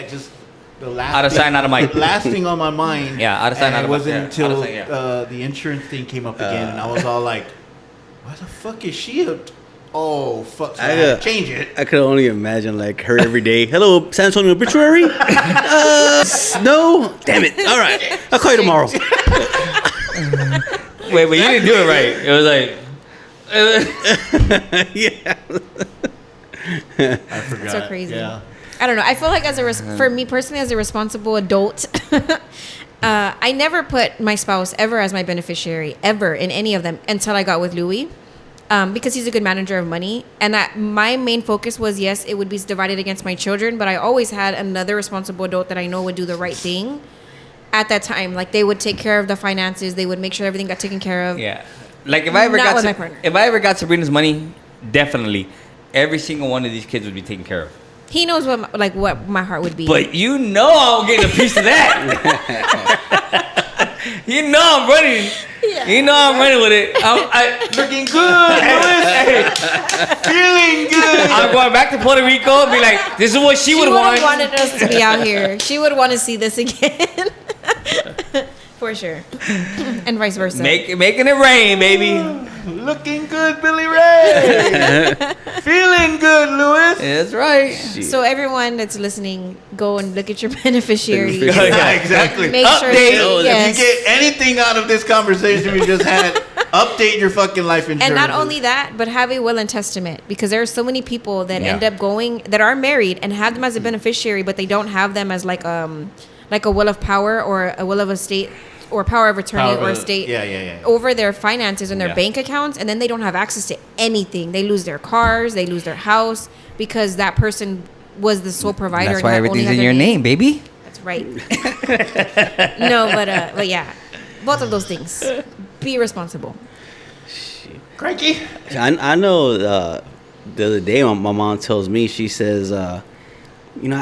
[SPEAKER 4] just the last
[SPEAKER 5] Out of sight, out of mind.
[SPEAKER 4] last thing on my mind.
[SPEAKER 5] Yeah, out of sight,
[SPEAKER 4] and
[SPEAKER 5] out of
[SPEAKER 4] it wasn't
[SPEAKER 5] mind. Yeah,
[SPEAKER 4] until
[SPEAKER 5] out of sight, yeah.
[SPEAKER 4] the insurance thing came up again, and I was all like, "Why the fuck is she a?" Oh fuck! So I had to change it.
[SPEAKER 6] I could only imagine like her every day. Hello, San Antonio obituary. No, damn it. All right, I'll call you tomorrow.
[SPEAKER 5] Wait, but you didn't do it right. It was like.
[SPEAKER 6] Yeah.
[SPEAKER 4] I forgot.
[SPEAKER 7] So crazy.
[SPEAKER 4] Yeah.
[SPEAKER 7] I don't know. I feel like for me personally, as a responsible adult, I never put my spouse ever as my beneficiary ever in any of them until I got with Louis, because he's a good manager of money. And my main focus was, yes, it would be divided against my children, but I always had another responsible adult that I know would do the right thing at that time. Like they would take care of the finances, they would make sure everything got taken care of.
[SPEAKER 5] Yeah. Like if I ever
[SPEAKER 7] Not
[SPEAKER 5] got
[SPEAKER 7] with my partner.
[SPEAKER 5] if I ever got Sabrina's money, definitely every single one of these kids would be taken care of.
[SPEAKER 7] He knows what my heart would be.
[SPEAKER 5] But I'm getting a piece of that. I'm running.
[SPEAKER 7] Yeah.
[SPEAKER 5] I'm running with it.
[SPEAKER 4] Looking good, feeling good.
[SPEAKER 5] I'm going back to Puerto Rico and be like, this is what she would want.
[SPEAKER 7] She would have wanted us to be out here. She would want to see this again. For sure. And vice versa.
[SPEAKER 5] Making it rain, baby.
[SPEAKER 4] Looking good, Billy Ray. Feeling good, Louis.
[SPEAKER 5] That's right.
[SPEAKER 7] So everyone that's listening, go and look at your beneficiaries.
[SPEAKER 4] Yeah, exactly.
[SPEAKER 7] Make sure
[SPEAKER 5] Update.
[SPEAKER 7] yes.
[SPEAKER 4] If you get anything out of this conversation we just had, update your fucking life insurance.
[SPEAKER 7] And not only that, but have a will and testament, because there are so many people that
[SPEAKER 5] Yeah.
[SPEAKER 7] end up that are married and have them as a beneficiary, but they don't have them as like a will of power or a will of estate or power of attorney or estate over their finances and their
[SPEAKER 5] Yeah.
[SPEAKER 7] bank accounts, and then they don't have access to anything. They lose their cars, they lose their house because that person was the sole provider.
[SPEAKER 5] That's
[SPEAKER 7] and
[SPEAKER 5] why
[SPEAKER 7] only
[SPEAKER 5] everything's
[SPEAKER 7] had
[SPEAKER 5] in
[SPEAKER 7] their
[SPEAKER 5] your name, baby.
[SPEAKER 7] That's right. No, but yeah, both of those things. Be responsible.
[SPEAKER 4] Cranky.
[SPEAKER 6] I know the other day my mom tells me, she says, I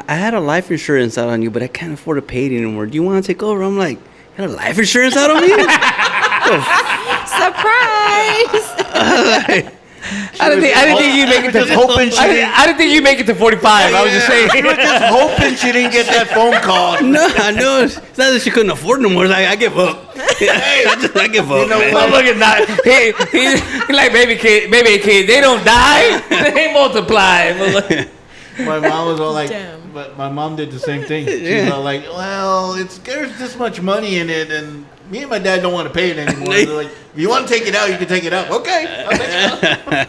[SPEAKER 6] had a life insurance out on you, but I can't afford to pay it anymore. Do you want to take over? I'm like, you had a life insurance out on me?
[SPEAKER 7] Surprise!
[SPEAKER 5] I didn't think you make it to
[SPEAKER 4] just hoping she didn't.
[SPEAKER 5] I didn't think you make it to 45. I was just saying.
[SPEAKER 4] You were just hoping she didn't get that phone call.
[SPEAKER 6] No, I know. It's not that she couldn't afford no more. It's like, I give up. I give up.
[SPEAKER 4] You know
[SPEAKER 6] man.
[SPEAKER 4] what?
[SPEAKER 5] Look at that. He's like baby kid. They don't die. They multiply.
[SPEAKER 4] My mom was all like,
[SPEAKER 7] Damn.
[SPEAKER 4] but my mom did the same thing. She's all like, well, there's this much money in it, and me and my dad don't want to pay it anymore. They're like, if you want to take it out, you can take it out. Okay, I'll take it out.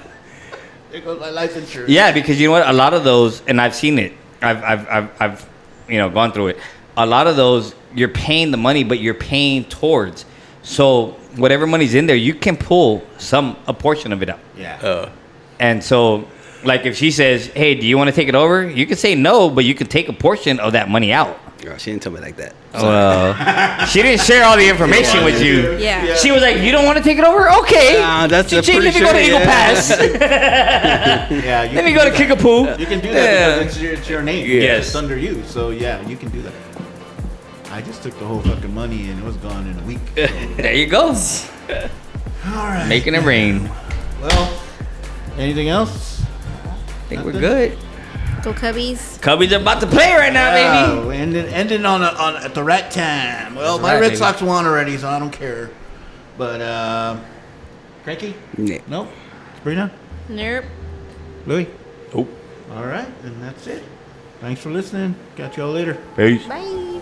[SPEAKER 4] There goes my life insurance.
[SPEAKER 5] Yeah, because you know what? A lot of those, and I've seen it. I've gone through it. A lot of those, you're paying the money, but you're paying towards. So whatever money's in there, you can pull a portion of it out.
[SPEAKER 4] Yeah.
[SPEAKER 5] And so, like if she says, "Hey, do you want to take it over?" You can say no, but you can take a portion of that money out.
[SPEAKER 6] Girl, she didn't tell me like that.
[SPEAKER 5] Well, she didn't share all the information with you.
[SPEAKER 7] Yeah.
[SPEAKER 5] She was like, "You don't want to take it over? Okay."
[SPEAKER 6] That's
[SPEAKER 5] Let me go to Eagle Pass.
[SPEAKER 4] Yeah. You
[SPEAKER 5] Let me
[SPEAKER 4] can
[SPEAKER 5] go
[SPEAKER 4] do
[SPEAKER 5] to
[SPEAKER 4] that.
[SPEAKER 5] Kickapoo.
[SPEAKER 4] You can do that because it's your name.
[SPEAKER 5] Yes.
[SPEAKER 4] It's under you. So yeah, you can do that. I just took the whole fucking money and it was gone in a week. So.
[SPEAKER 5] There you go.
[SPEAKER 4] All right.
[SPEAKER 5] Making it rain.
[SPEAKER 4] Well, anything else?
[SPEAKER 5] I think we're good.
[SPEAKER 7] Go Cubbies.
[SPEAKER 5] Cubbies are about to play right now, baby.
[SPEAKER 4] Oh, ending on at the right time. Well,
[SPEAKER 5] That's
[SPEAKER 4] my
[SPEAKER 5] right,
[SPEAKER 4] Red
[SPEAKER 5] baby.
[SPEAKER 4] Sox won already, so I don't care. But Cranky?
[SPEAKER 6] Yeah.
[SPEAKER 4] Nope. Sabrina?
[SPEAKER 7] Nope.
[SPEAKER 4] Louis?
[SPEAKER 5] Nope.
[SPEAKER 4] All right, and that's it. Thanks for listening. Catch y'all later.
[SPEAKER 5] Peace.
[SPEAKER 7] Bye.